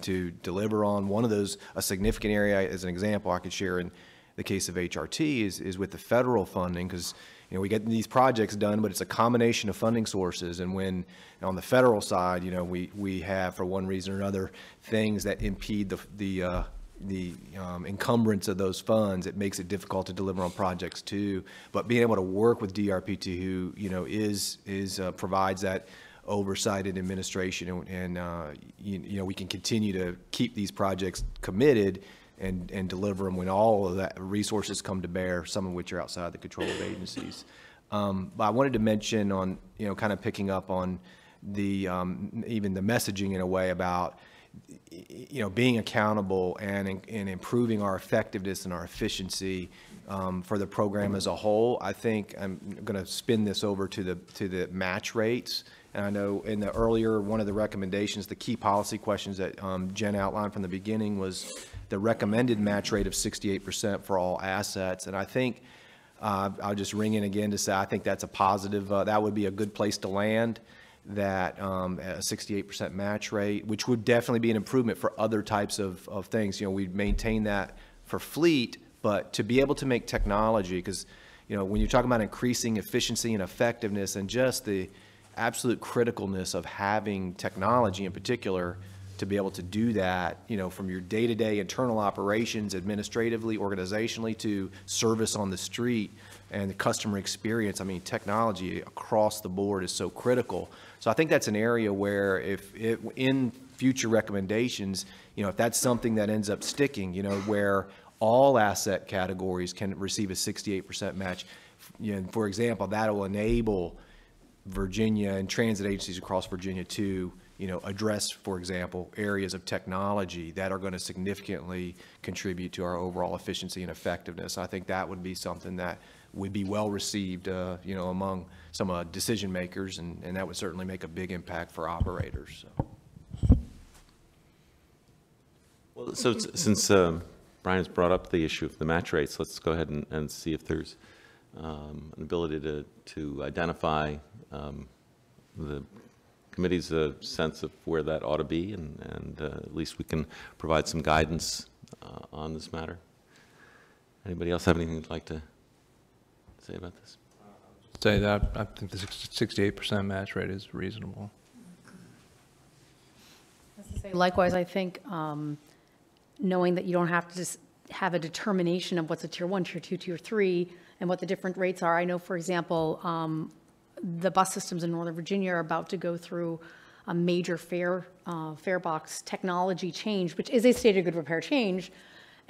to deliver on. One of those, a significant area, as an example, I could share in the case of HRT is with the federal funding, because we get these projects done, but it's a combination of funding sources. And when on the federal side, we have, for one reason or another, things that impede the encumbrance of those funds, it makes it difficult to deliver on projects too. But being able to work with DRPT, who provides that oversight and administration, and we can continue to keep these projects committed and deliver them when all of that resources come to bear, some of which are outside the control of agencies. But I wanted to mention on, kind of picking up on the even the messaging in a way about being accountable and improving our effectiveness and our efficiency for the program as a whole. I think I'm going to spin this over to the match rates. And I know in the earlier, one of the recommendations, the key policy questions that Jen outlined from the beginning was the recommended match rate of 68% for all assets. And I think I'll just ring in again to say I think that's a positive. That would be a good place to land, that a 68% match rate, which would definitely be an improvement for other types of things. We'd maintain that for fleet, but to be able to make technology, because when you're talking about increasing efficiency and effectiveness and just the absolute criticalness of having technology in particular to be able to do that, from your day-to-day internal operations, administratively, organizationally, to service on the street and the customer experience. I mean, technology across the board is so critical. So I think that's an area where if in future recommendations, if that's something that ends up sticking, where all asset categories can receive a 68% match, for example, that will enable Virginia and transit agencies across Virginia to, address, for example, areas of technology that are going to significantly contribute to our overall efficiency and effectiveness. I think that would be something that would be well received, among some decision makers, and that would certainly make a big impact for operators. So. Well, so since Brian has brought up the issue of the match rates, let's go ahead and see if there's an ability to identify the committee's sense of where that ought to be, and at least we can provide some guidance on this matter. Anybody else have anything they'd like to say about this? Say that I think the 68% match rate is reasonable. Likewise, I think knowing that you don't have to just have a determination of what's a tier 1, tier 2, tier 3, and what the different rates are. I know, for example, the bus systems in Northern Virginia are about to go through a major fare box technology change, which is a state of good repair change.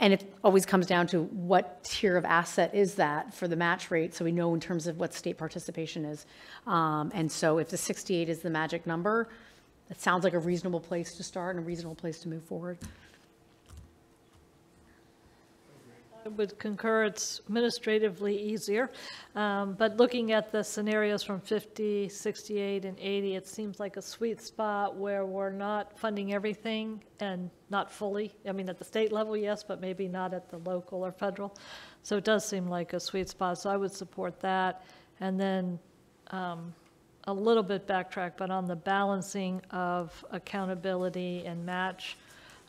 And it always comes down to what tier of asset is that for the match rate, so we know in terms of what state participation is. And so if the 68 is the magic number, it sounds like a reasonable place to start and a reasonable place to move forward. I would concur it's administratively easier, but looking at the scenarios from 50, 68, and 80, it seems like a sweet spot where we're not funding everything and not fully. I mean, at the state level, yes, but maybe not at the local or federal. So it does seem like a sweet spot, so I would support that. And then a little bit backtrack, but on the balancing of accountability and match,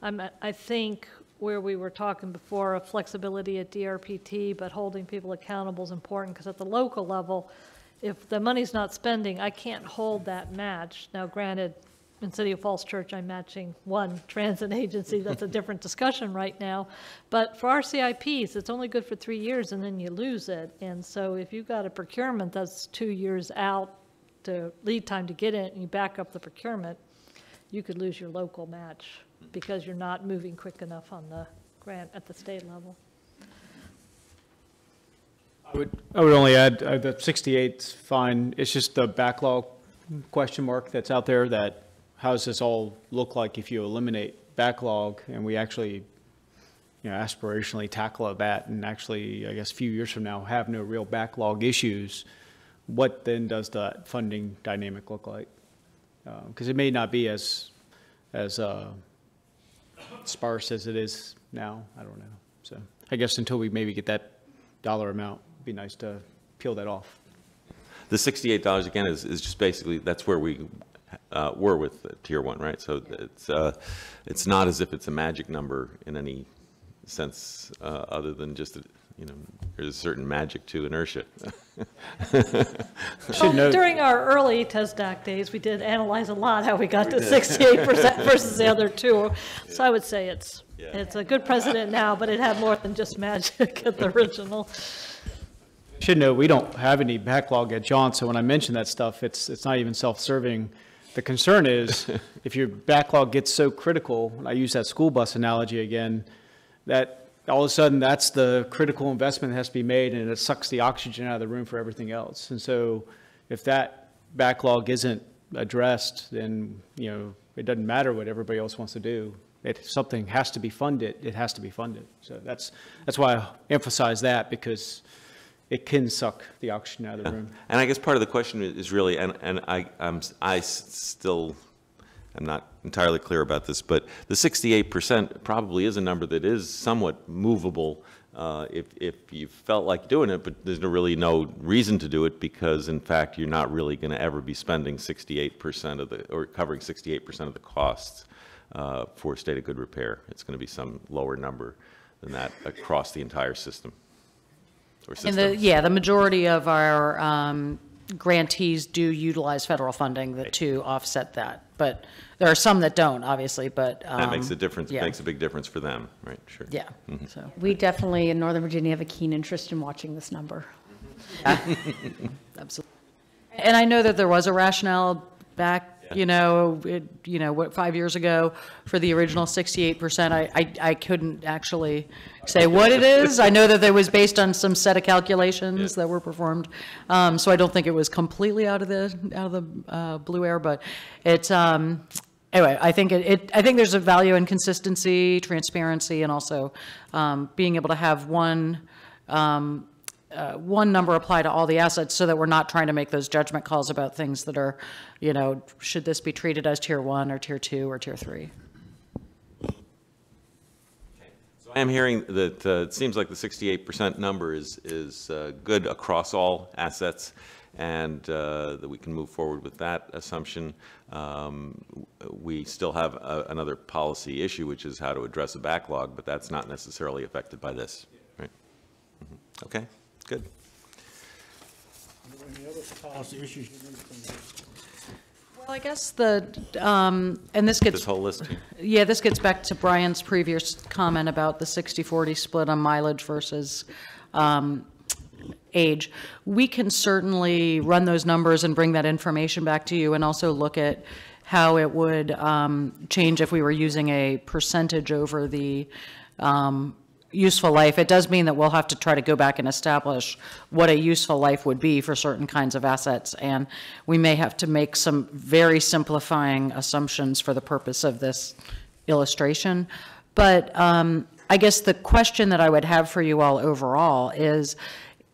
I think where we were talking before of flexibility at DRPT, but holding people accountable is important, because at the local level, if the money's not spending, I can't hold that match. Now, granted, in City of Falls Church, I'm matching one transit agency. That's a different discussion right now. But for our CIPs, it's only good for 3 years, and then you lose it. And so if you've got a procurement that's 2 years out to lead time to get it, and you back up the procurement, you could lose your local match because you're not moving quick enough on the grant at the state level. I would only add the 68's fine. It's just the backlog question mark that's out there, that how does this all look like if you eliminate backlog and we actually, aspirationally tackle that and actually, I guess, a few years from now have no real backlog issues. what then does that funding dynamic look like? Because it may not be as sparse as it is now. I don't know. So I guess until we maybe get that dollar amount, it'd be nice to peel that off. The $68 again is just basically, that's where we were with Tier 1, right? So it's not as if it's a magic number in any sense other than just, you know, there's a certain magic to inertia. Well, during our early TSDAC days, we did analyze a lot how we got to 68% versus the other two. So I would say it's a good precedent now, but it had more than just magic at the original. Should know we don't have any backlog at John, so when I mention that stuff, it's not even self-serving. The concern is if your backlog gets so critical, and I use that school bus analogy again, that all of a sudden that's the critical investment that has to be made, and it sucks the oxygen out of the room for everything else. And so if that backlog isn't addressed, then, you know, it doesn't matter what everybody else wants to do. If something has to be funded, it has to be funded. So that's why I emphasize that, because it can suck the oxygen out of the room. And I guess part of the question is really, and I still am not entirely clear about this, but the 68% probably is a number that is somewhat movable if you felt like doing it, but there's really no reason to do it, because in fact you're not really going to ever be spending 68% of the, or covering 68% of the costs for state of good repair. It's going to be some lower number than that across the entire system. And the majority of our grantees do utilize federal funding to offset that, but there are some that don't, obviously, but. That makes a difference, makes a big difference for them, right, sure. Yeah, so. We definitely in Northern Virginia have a keen interest in watching this number. Absolutely. And I know that there was a rationale back, what, 5 years ago for the original 68%. I couldn't actually say what it is. I know that it was based on some set of calculations that were performed. So I don't think it was completely out of the blue air, but it's, anyway, I think I think there's a value in consistency, transparency, and also being able to have one number apply to all the assets, so that we're not trying to make those judgment calls about things that are, should this be treated as Tier 1 or Tier 2 or Tier 3? So I am hearing that it seems like the 68% number is good across all assets, and that we can move forward with that assumption. We still have another policy issue, which is how to address a backlog, but that's not necessarily affected by this, right? Okay. Good. Any other policy issues you need from Well, I guess and this gets, this whole list. Yeah, this gets back to Brian's previous comment about the 60-40 split on mileage versus age. We can certainly run those numbers and bring that information back to you, and also look at how it would change if we were using a percentage over the useful life. It does mean that we'll have to try to go back and establish what a useful life would be for certain kinds of assets, and we may have to make some very simplifying assumptions for the purpose of this illustration. But I guess the question that I would have for you all overall is,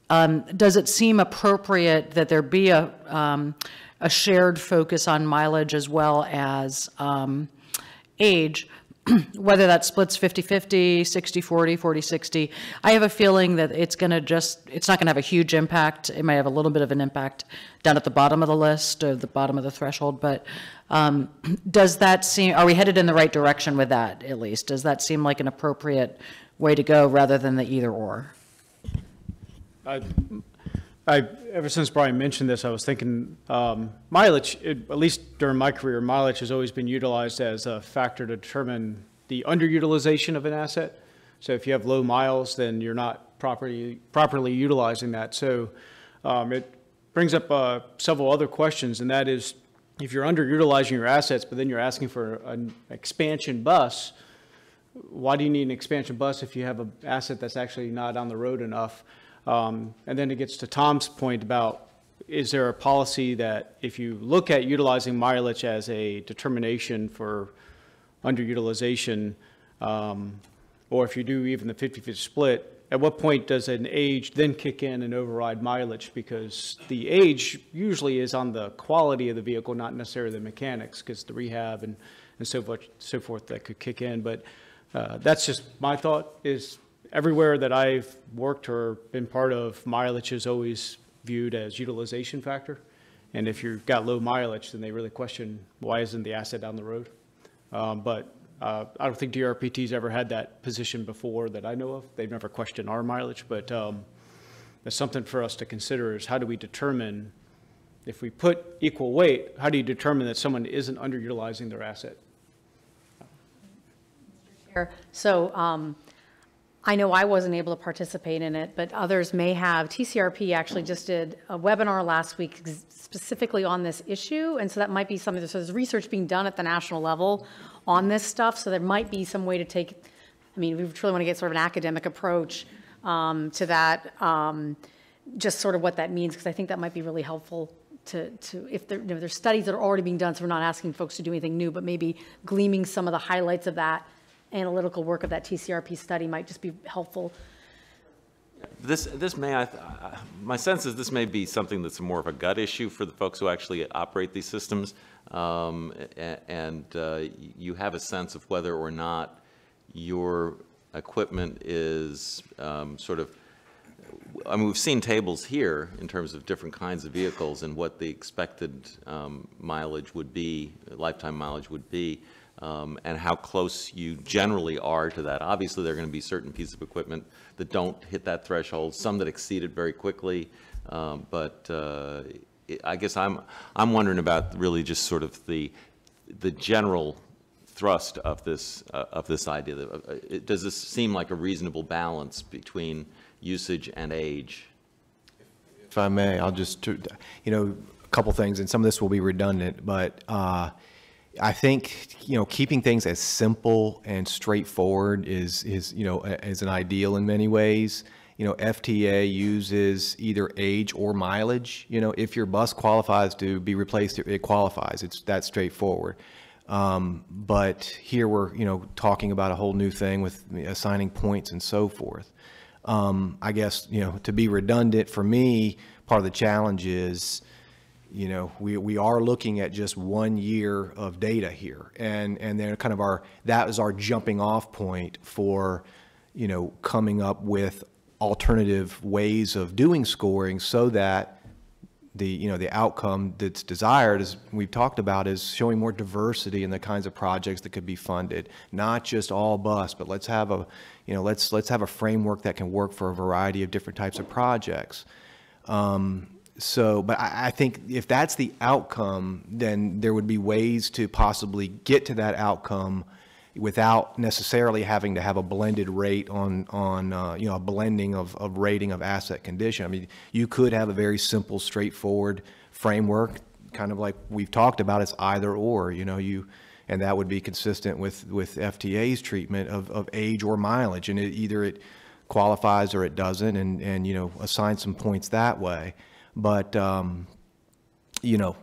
does it seem appropriate that there be a shared focus on mileage as well as age, whether that splits 50-50, 60-40, 40-60? I have a feeling that it's not going to have a huge impact. It may have a little bit of an impact down at the bottom of the list, or the bottom of the threshold, but does that seem, are we headed in the right direction with that, at least? Does that seem like an appropriate way to go rather than the either or? Ever since Brian mentioned this, I was thinking mileage, at least during my career, mileage has always been utilized as a factor to determine the underutilization of an asset. So if you have low miles, then you're not properly utilizing that. So it brings up several other questions, and that is, if you're underutilizing your assets, but then you're asking for an expansion bus, why do you need an expansion bus if you have an asset that's actually not on the road enough? And then it gets to Tom's point about, is there a policy that if you look at utilizing mileage as a determination for underutilization, or if you do even the 50-50 split, at what point does an age then kick in and override mileage? Because the age usually is on the quality of the vehicle, not necessarily the mechanics, because the rehab and so forth that could kick in. But that's just my thought, is everywhere that I've worked or been part of, mileage is always viewed as utilization factor. And if you've got low mileage, then they really question, why isn't the asset down the road? But I don't think DRPT's ever had that position before that I know of. They've never questioned our mileage, but that's something for us to consider, is how do we determine, if we put equal weight, how do you determine that someone isn't underutilizing their asset? So I know I wasn't able to participate in it, but others may have. TCRP actually just did a webinar last week specifically on this issue, and so that might be something. So there's research being done at the national level on this stuff, so there might be some way to take, I mean, we truly want to get sort of an academic approach to that, just sort of what that means, because I think that might be really helpful to if there, there's studies that are already being done, so we're not asking folks to do anything new, but maybe gleaming some of the highlights of that analytical work of that TCRP study might just be helpful. This may, my sense is this may be something that's more of a gut issue for the folks who actually operate these systems, and you have a sense of whether or not your equipment is sort of, I mean, we've seen tables here in terms of different kinds of vehicles and what the expected mileage would be, lifetime mileage would be. And how close you generally are to that. Obviously, there are going to be certain pieces of equipment that don't hit that threshold, some that exceed it very quickly. But I guess I'm wondering about really just sort of the general thrust of this idea. Does this seem like a reasonable balance between usage and age? If I may, I'll just, a couple things, and some of this will be redundant, but I think, keeping things as simple and straightforward is an ideal in many ways. FTA uses either age or mileage. If your bus qualifies to be replaced, it qualifies. It's that straightforward. But here we're, talking about a whole new thing with assigning points and so forth. I guess, to be redundant, for me, part of the challenge is, we are looking at just 1 year of data here, and then kind of that is our jumping off point for, coming up with alternative ways of doing scoring, so that the outcome that's desired, as we've talked about, is showing more diversity in the kinds of projects that could be funded, not just all bus, but let's have a, let's have a framework that can work for a variety of different types of projects. But I think if that's the outcome, then there would be ways to possibly get to that outcome without necessarily having to have a blended rate on a blending of rating of asset condition. I mean, you could have a very simple, straightforward framework, kind of like we've talked about. It's either or, and that would be consistent with FTA's treatment of age or mileage, and either it qualifies or it doesn't, and assign some points that way. But, like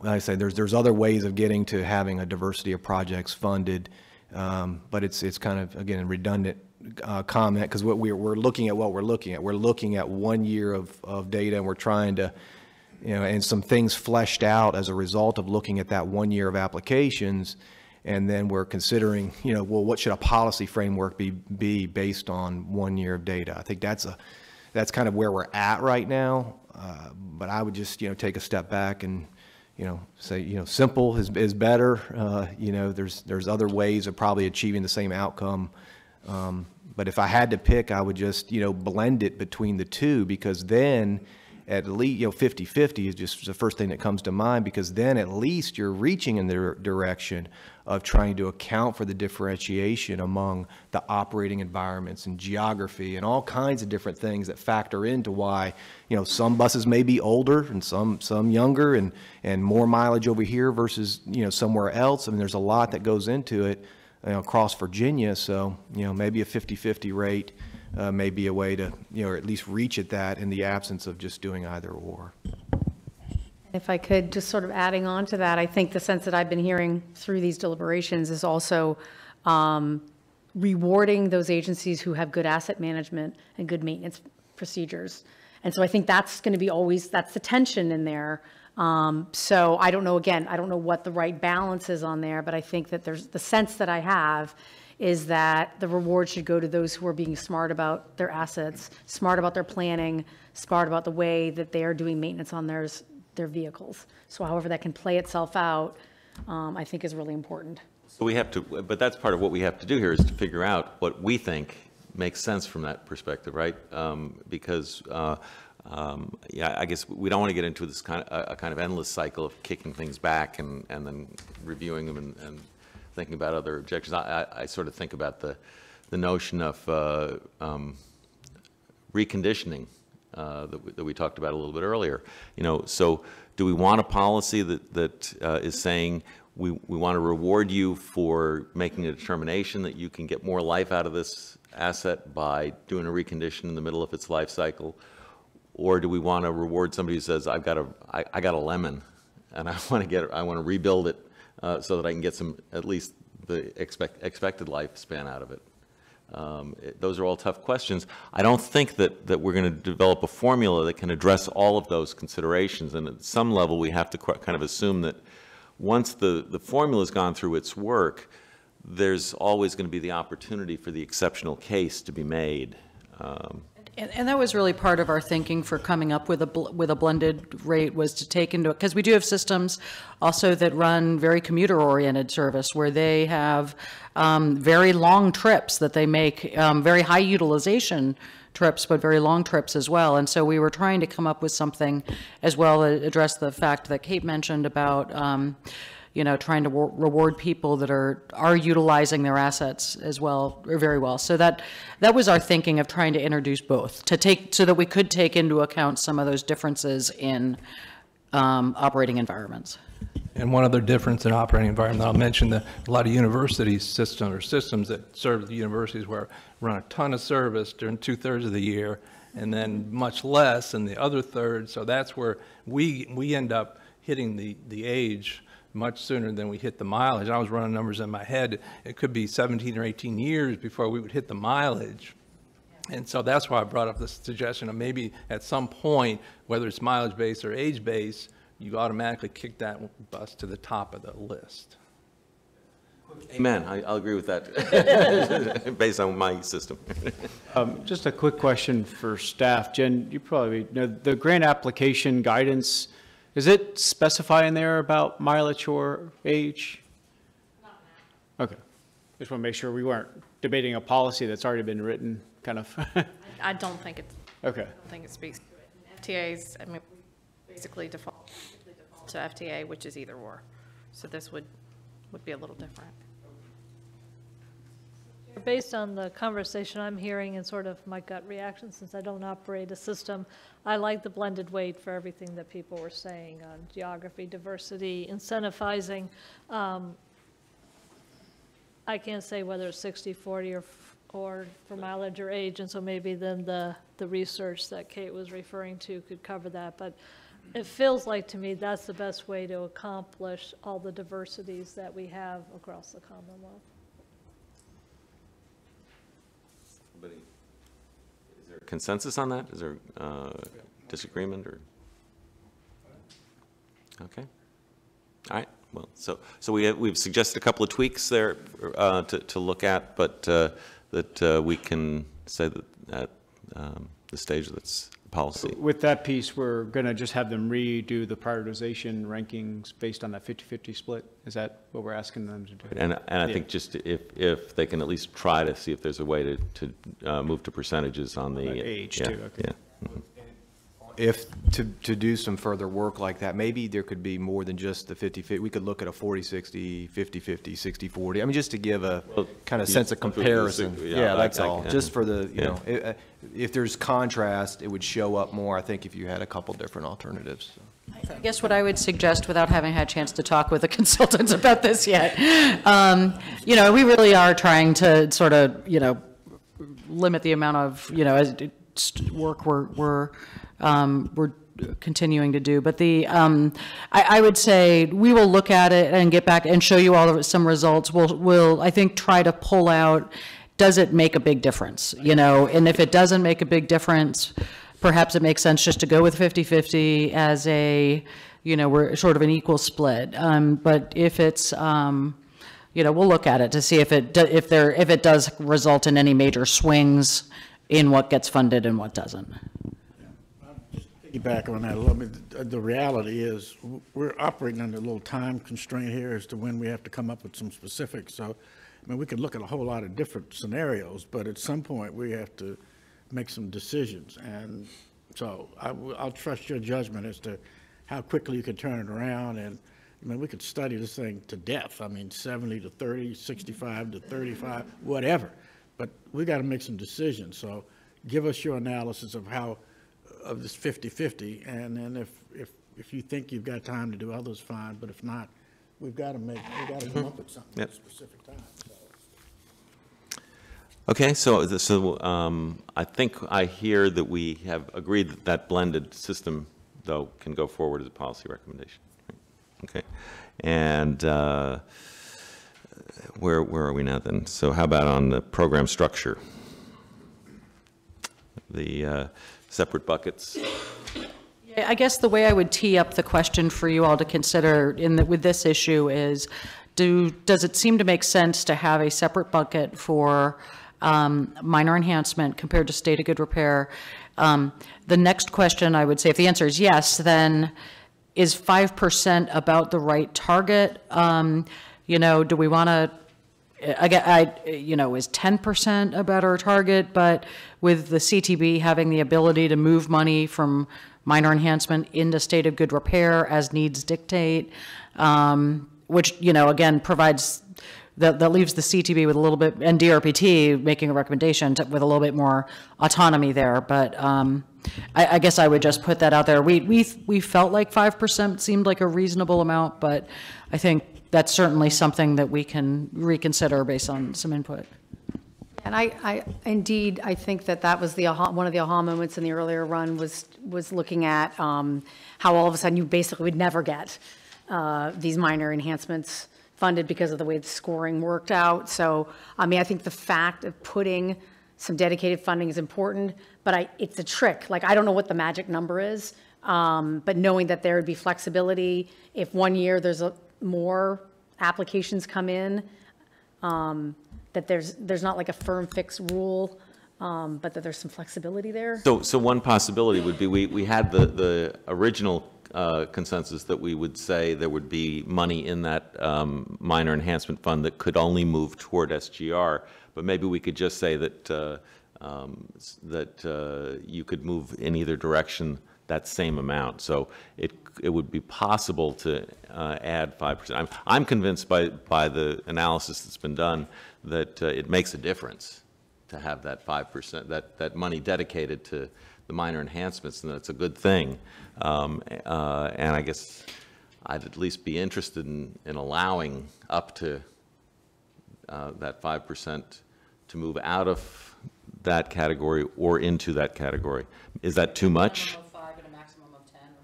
I say, there's other ways of getting to having a diversity of projects funded, but it's kind of, again, a redundant comment, because we're looking at what we're looking at. We're looking at 1 year of data, and we're trying to, and some things fleshed out as a result of looking at that 1 year of applications, and then we're considering, well, what should a policy framework be based on 1 year of data? I think that's kind of where we're at right now. But I would just, take a step back and, say, simple is better. There's other ways of probably achieving the same outcome. But if I had to pick, I would just, blend it between the two, because then at least, 50-50 is just the first thing that comes to mind, because then at least you're reaching in the direction of trying to account for the differentiation among the operating environments and geography and all kinds of different things that factor into why, some buses may be older and some younger, and more mileage over here versus, somewhere else. I mean, there's a lot that goes into it, across Virginia. So, maybe a 50-50 rate may be a way to, or at least reach at that in the absence of just doing either or. If I could, just sort of adding on to that, I think the sense that I've been hearing through these deliberations is also rewarding those agencies who have good asset management and good maintenance procedures. And so I think that's going to be always, that's the tension in there. So I don't know, again, I don't know what the right balance is on there, but I think that there's, the sense that I have is that the reward should go to those who are being smart about their assets, smart about their planning, smart about the way that they are doing maintenance on their vehicles. So however that can play itself out, I think is really important. So we have to, but that's part of what we have to do here is to figure out what we think makes sense from that perspective, right? Because, yeah, I guess we don't want to get into this kind of endless cycle of kicking things back and then reviewing them and thinking about other objections. I sort of think about the notion of reconditioning that we talked about a little bit earlier. You know, so do we want a policy that is saying we want to reward you for making a determination that you can get more life out of this asset by doing a recondition in the middle of its life cycle? Or do we want to reward somebody who says, I got a lemon and I want to rebuild it so that I can get some, at least the expected lifespan out of it? Those are all tough questions. I don't think that we're going to develop a formula that can address all of those considerations. And at some level, we have to kind of assume that once the formula's gone through its work, there's always going to be the opportunity for the exceptional case to be made. And that was really part of our thinking for coming up with a blended rate, was to take into, because we do have systems also that run very commuter-oriented service where they have very long trips that they make, very high utilization trips, but very long trips as well. And so we were trying to come up with something as well that addressed the fact that Kate mentioned about you know, trying to reward people that are utilizing their assets as well, or very well. So that was our thinking of trying to introduce both, so that we could take into account some of those differences in operating environments. And one other difference in operating environment, I'll mention that a lot of university systems that serve the universities where run a ton of service during 2/3 of the year, and then much less in the other third. So that's where we end up hitting the age much sooner than we hit the mileage. I was running numbers in my head. It could be 17 or 18 years before we would hit the mileage. And so that's why I brought up the suggestion of maybe at some point, whether it's mileage-based or age-based, you automatically kick that bus to the top of the list. Amen. I'll agree with that based on my system. Just a quick question for staff. Jen, you probably know the grant application guidance, does it specify in there about mileage or age? Not now. Okay. Just want to make sure we weren't debating a policy that's already been written, kind of. I don't think it's, okay. I don't think it speaks to it. FTAs, I mean, basically default to FTA, which is either or. So this would be a little different. Based on the conversation I'm hearing and sort of my gut reaction, since I don't operate a system, I like the blended weight for everything that people were saying on geography, diversity, incentivizing. I can't say whether it's 60/40 or for mileage or age, and so maybe then the research that Kate was referring to could cover that. But it feels like to me that's the best way to accomplish all the diversities that we have across the Commonwealth. Is there consensus on that? Is there disagreement or? Okay. All right. Well, so we've suggested a couple of tweaks there to look at, but that we can say that at the stage that's policy. With that piece, we're going to just have them redo the prioritization rankings based on that 50-50 split. Is that what we're asking them to do? And I think just if they can at least try to see if there's a way to move to percentages on the age too. Okay. Yeah. Mm-hmm. If to do some further work like that, maybe there could be more than just the 50-50. We could look at a 40-60, 50-50, 60-40. I mean, just to give a kind of sense of comparison. Yeah, that's all. Just for the, you know, if there's contrast, it would show up more, I think, if you had a couple different alternatives. So. I guess what I would suggest, without having had a chance to talk with the consultants about this yet, you know, we really are trying to sort of, you know, limit the amount of, you know, work we're continuing to do. But the I would say we will look at it and get back and show you all of some results. We'll I think try to pull out does it make a big difference, you know? And if it doesn't make a big difference, perhaps it makes sense just to go with 50-50 as a, you know, we're sort of an equal split. But if it's, you know, we'll look at it to see if it does result in any major swings in what gets funded and what doesn't. Piggyback on that a little bit. The reality is we're operating under a little time constraint here as to when we have to come up with some specifics. So, I mean, we could look at a whole lot of different scenarios, but at some point we have to make some decisions. And so I'll trust your judgment as to how quickly you can turn it around. And I mean, we could study this thing to death. I mean, 70 to 30, 65 to 35, whatever. But we got to make some decisions. So give us your analysis of of this 50-50, and then if you think you've got time to do others, fine. But if not, we've got to come up with something at a specific time. So. Okay, so I think I hear that we have agreed that that blended system, though, can go forward as a policy recommendation. Okay, and where are we now then? So how about on the program structure? The separate buckets. I guess the way I would tee up the question for you all to consider with this issue is, does it seem to make sense to have a separate bucket for minor enhancement compared to state of good repair? The next question I would say, if the answer is yes, then is 5% about the right target? You know, do we want to, you know, is 10% a better target? But with the CTB having the ability to move money from minor enhancement into state of good repair as needs dictate, which, you know, again, provides, that leaves the CTB with a little bit, and DRPT making a recommendation with a little bit more autonomy there. But I guess I would just put that out there. We felt like 5% seemed like a reasonable amount, but I think that's certainly something that we can reconsider based on some input. And I indeed, I think that was the one of the aha moments in the earlier run was looking at how all of a sudden you basically would never get these minor enhancements funded because of the way the scoring worked out. So, I mean, I think the fact of putting some dedicated funding is important, but it's a trick. Like, I don't know what the magic number is, but knowing that there would be flexibility if one year there's more applications come in, that there's not like a firm fixed rule, but that there's some flexibility there. So one possibility would be we had the original consensus that we would say there would be money in that minor enhancement fund that could only move toward SGR, but maybe we could just say that you could move in either direction that same amount. So it would be possible to add 5%. I'm convinced by the analysis that's been done that it makes a difference to have that 5%, that money dedicated to the minor enhancements, and that's a good thing. And I guess I'd at least be interested in allowing up to that 5% to move out of that category or into that category. Is that too much?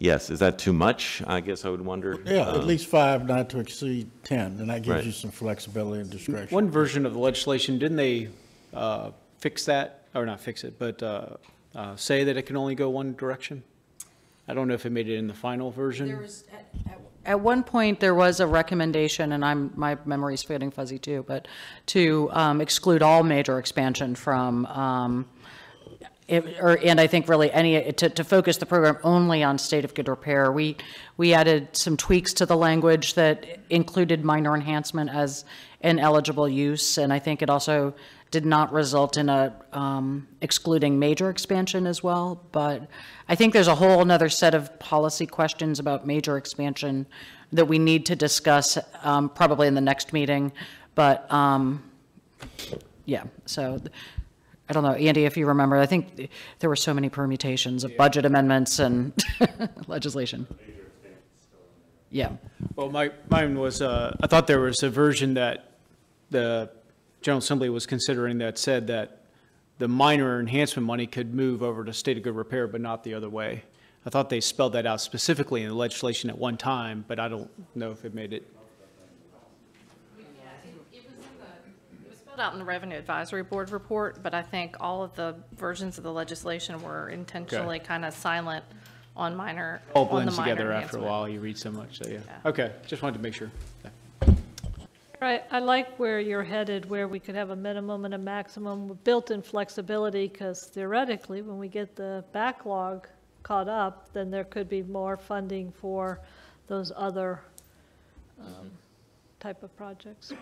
Yes, is that too much? I guess I would wonder. Yeah, at least 5, not to exceed 10, and that gives you some flexibility and discretion. One version of the legislation, didn't they fix that, or not fix it, but say that it can only go one direction? I don't know if it made it in the final version. There was, at one point, there was a recommendation, and my memory's getting fuzzy too, but to exclude all major expansion from and I think really to focus the program only on state of good repair. We added some tweaks to the language that included minor enhancement as an eligible use, and I think it also did not result in excluding major expansion as well. But I think there's a whole another set of policy questions about major expansion that we need to discuss probably in the next meeting. But yeah, so. I don't know, Andy, if you remember, I think there were so many permutations of budget amendments and legislation. Yeah. Well, mine was, I thought there was a version that the General Assembly was considering that said that the minor enhancement money could move over to state of good repair, but not the other way. I thought they spelled that out specifically in the legislation at one time, but I don't know if it made it. Spelled out in the Revenue Advisory Board report, but I think all of the versions of the legislation were intentionally kind of silent on minor, All on the blends minor together after a enhancement. while, you read so much, so yeah. Okay, just wanted to make sure. Yeah. Right, I like where you're headed, where we could have a minimum and a maximum with built-in flexibility, because theoretically, when we get the backlog caught up, then there could be more funding for those other type of projects,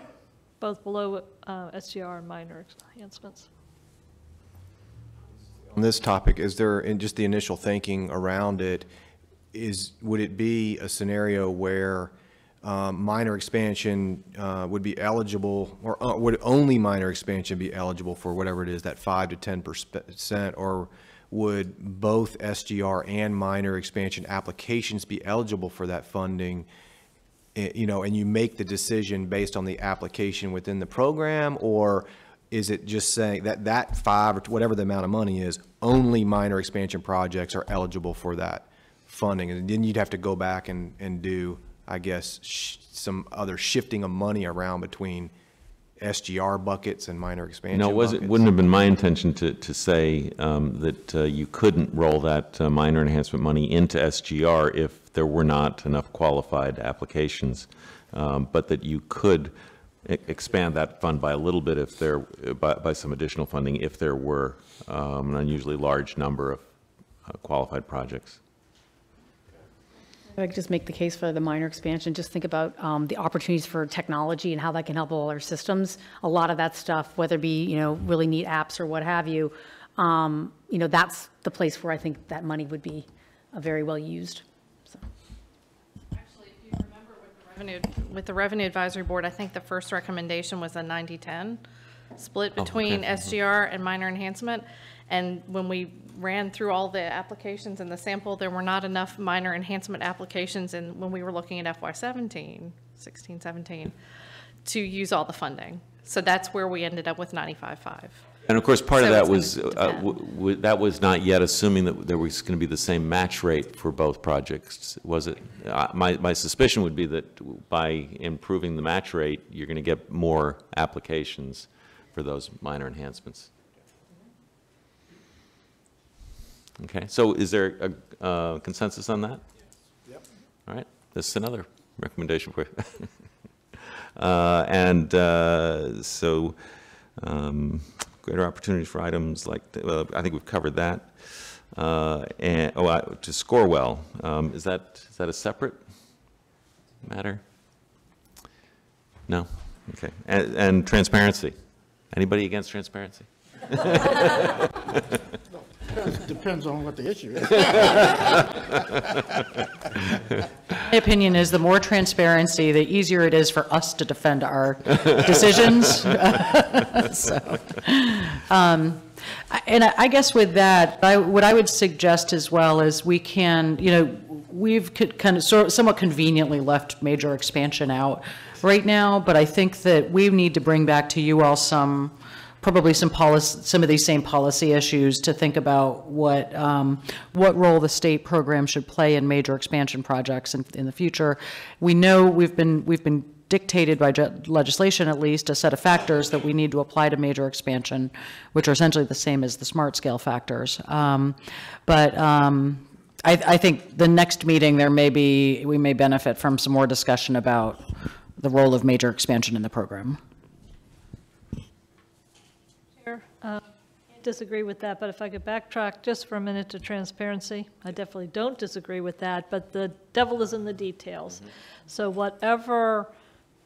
both below SGR and minor enhancements. On this topic, is there, in just the initial thinking around it, would it be a scenario where minor expansion would be eligible, or would only minor expansion be eligible for whatever it is, that 5 to 10%, or would both SGR and minor expansion applications be eligible for that funding? You know, and you make the decision based on the application within the program, or is it just saying that that 5 or whatever the amount of money is, only minor expansion projects are eligible for that funding? And then you'd have to go back and do, I guess, some other shifting of money around between SGR buckets and minor expansion buckets. Wouldn't have been my intention to say that you couldn't roll that minor enhancement money into SGR if there were not enough qualified applications, but that you could expand that fund by a little bit if there, by some additional funding if there were an unusually large number of qualified projects. I could just make the case for the minor expansion. Just think about the opportunities for technology and how that can help all our systems. A lot of that stuff, whether it be, you know, really neat apps or what have you, you know, that's the place where I think that money would be very well used. So. Actually, if you remember with the Revenue Advisory Board, I think the first recommendation was a 90-10 split between SGR and minor enhancement. And when we ran through all the applications in the sample, there were not enough minor enhancement applications, and when we were looking at FY17, 16, 17, to use all the funding. So that's where we ended up with 95.5. And of course, part of that was that was not yet assuming that there was going to be the same match rate for both projects, was it? My suspicion would be that by improving the match rate, you're going to get more applications for those minor enhancements. Okay, so is there a consensus on that? Yep. All right, this is another recommendation for you. So greater opportunities for items like, I think we've covered that. And to score well, is that a separate matter? No? Okay, and transparency. Anybody against transparency? Depends on what the issue is. My opinion is the more transparency, the easier it is for us to defend our decisions. So, and I guess with that, what I would suggest as well is we can, you know, we've kind of somewhat conveniently left major expansion out right now, but I think that we need to bring back to you all probably some of these same policy issues to think about what role the state program should play in major expansion projects in the future. We know we've been dictated by legislation, at least, a set of factors that we need to apply to major expansion, which are essentially the same as the smart scale factors. I think the next meeting we may benefit from some more discussion about the role of major expansion in the program. Disagree with that, but if I could backtrack just for a minute to transparency, I definitely don't disagree with that, but the devil is in the details. Mm-hmm. So whatever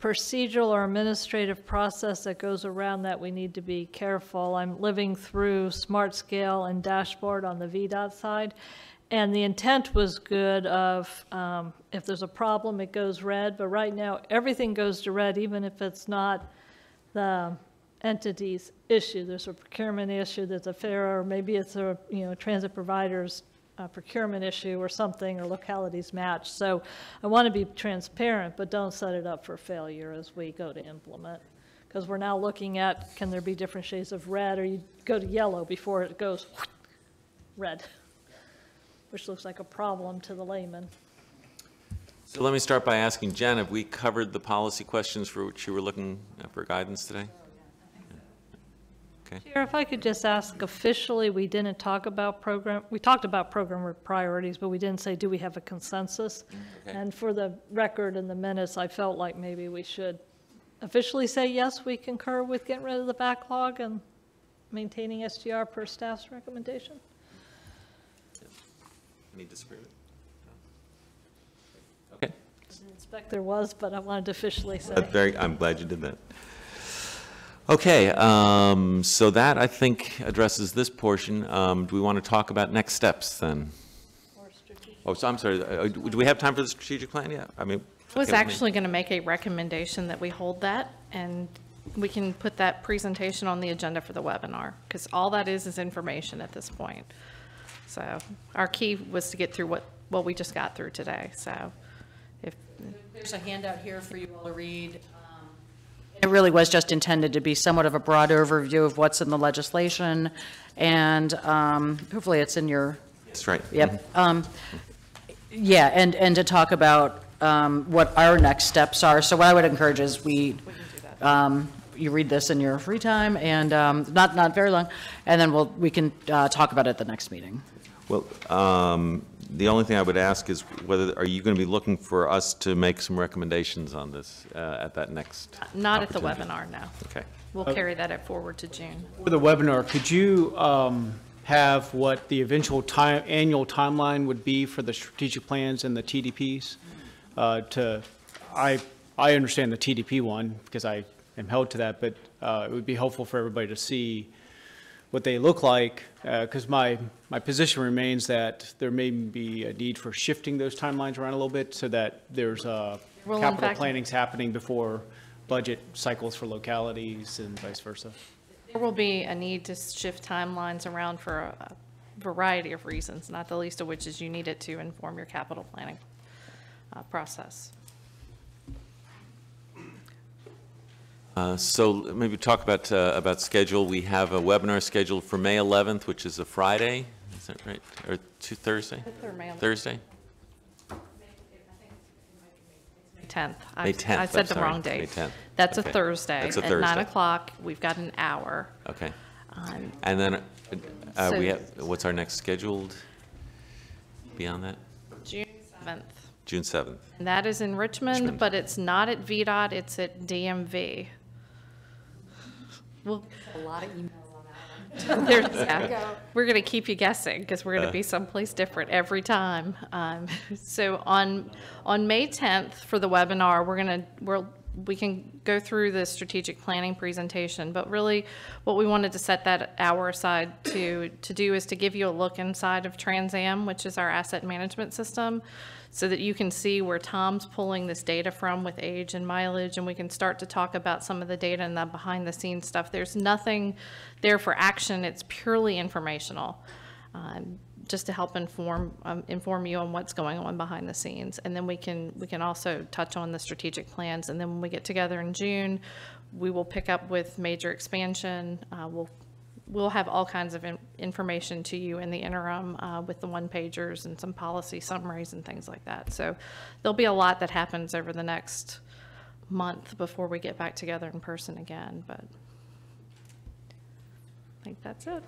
procedural or administrative process that goes around that, we need to be careful. I'm living through smart scale and dashboard on the VDOT side, and the intent was good of if there's a problem, it goes red, but right now everything goes to red, even if it's not the entity's issue. There's a procurement issue, there's a fare, or maybe it's a transit provider's procurement issue or something, or localities match. So I want to be transparent, but don't set it up for failure as we go to implement. Because we're now looking at, can there be different shades of red, or you go to yellow before it goes red, which looks like a problem to the layman. So let me start by asking Jen, have we covered the policy questions for which you were looking for guidance today? Okay. Chair, if I could just ask officially, we didn't talk about we talked about program priorities, but we didn't say, do we have a consensus? Okay. And for the record in the minutes, I felt like maybe we should officially say, yes, we concur with getting rid of the backlog and maintaining SGR per staff's recommendation. Any disagreement? Okay. I didn't expect there was, but I wanted to officially say. I'm glad you did that. Okay, so that, I think, addresses this portion. Do we want to talk about next steps then? Oh, so I'm sorry, do we have time for the strategic plan yet? I mean, I was actually going to make a recommendation that we hold that, and we can put that presentation on the agenda for the webinar, because all that is information at this point. So our key was to get through what we just got through today, so if. There's a handout here for you all to read. It really was just intended to be somewhat of a broad overview of what's in the legislation, and hopefully it's in your. That's right. Yep. Yeah, and to talk about what our next steps are. So what I would encourage is you read this in your free time, and not very long, and then we can talk about it at the next meeting. Well, the only thing I would ask is are you going to be looking for us to make some recommendations on this at that next? Not at the webinar, no. Okay. We'll carry that forward to June. For the webinar, could you have what the eventual annual timeline would be for the strategic plans and the TDPs? I understand the TDP one because I am held to that, but it would be helpful for everybody to see what they look like, because my position remains that there may be a need for shifting those timelines around a little bit so that there's capital planning's happening before budget cycles for localities and vice versa. There will be a need to shift timelines around for a variety of reasons, not the least of which is you need it to inform your capital planning process. So maybe talk about schedule. We have a webinar scheduled for May 11th, which is a Friday. Is that right? Or Thursday? Thursday? May 10th. May 10th. I said the wrong date. May 10th. That's Okay. a Thursday. That's a At Thursday. 9 o'clock. We've got an hour. Okay. And then So- we have, what's our next scheduled beyond that? June 7th. June 7th. And that is in Richmond, but it's not at VDOT, it's at DMV. Well, A lot of emails on that one. yeah. We're going to keep you guessing because we're going to be someplace different every time. So on May 10th for the webinar, we can go through the strategic planning presentation, but really what we wanted to set that hour aside to do is to give you a look inside of Trans Am, which is our asset management system, so that you can see where Tom's pulling this data from with age and mileage, and we can start to talk about some of the data and the behind the scenes stuff. There's nothing there for action. It's purely informational, just to help inform you on what's going on behind the scenes. And then we can also touch on the strategic plans. And then when we get together in June, we will pick up with major expansion. We'll have all kinds of information to you in the interim with the one-pagers and some policy summaries and things like that. So there'll be a lot that happens over the next month before we get back together in person again, but I think that's it.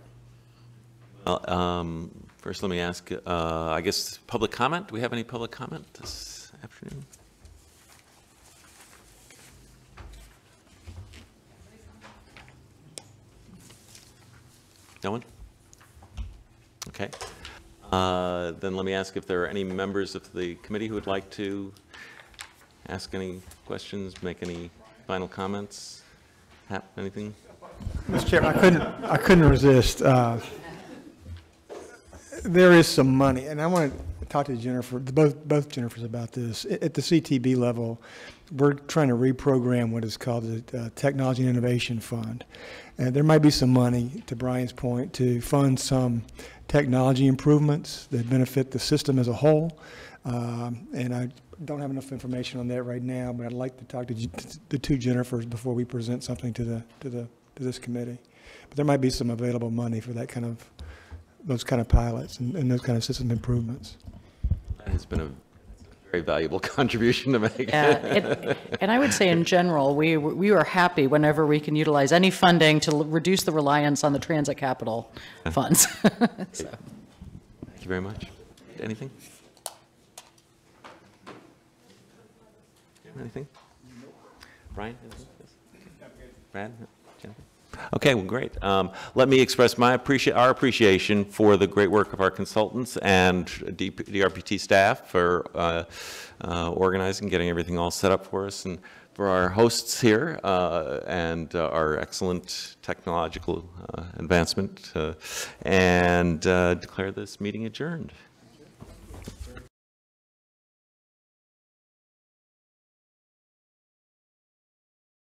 Well, first let me ask, I guess, public comment. Do we have any public comment this afternoon? No one? Okay. Then let me ask if there are any members of the committee who would like to ask any questions, make any final comments, anything? Mr. Chairman, I couldn't resist. There is some money, and I want to talk to Jennifer, both Jennifers about this. At the CTB level, we're trying to reprogram what is called the Technology and Innovation Fund. And there might be some money, to Brian's point, to fund some technology improvements that benefit the system as a whole. And I don't have enough information on that right now, but I'd like to talk to the two Jennifers before we present something to this committee. But there might be some available money for that kind of, those kind of pilots and those kind of system improvements. That has been a Very valuable contribution to make. Yeah, and I would say in general, we are happy whenever we can utilize any funding to reduce the reliance on the transit capital funds. So. Thank you very much. Anything? Anything? Brian? Brad? Jennifer? Okay, well, great. Let me express our appreciation for the great work of our consultants and DRPT staff for organizing, getting everything all set up for us, and for our hosts here and our excellent technological advancement, and declare this meeting adjourned.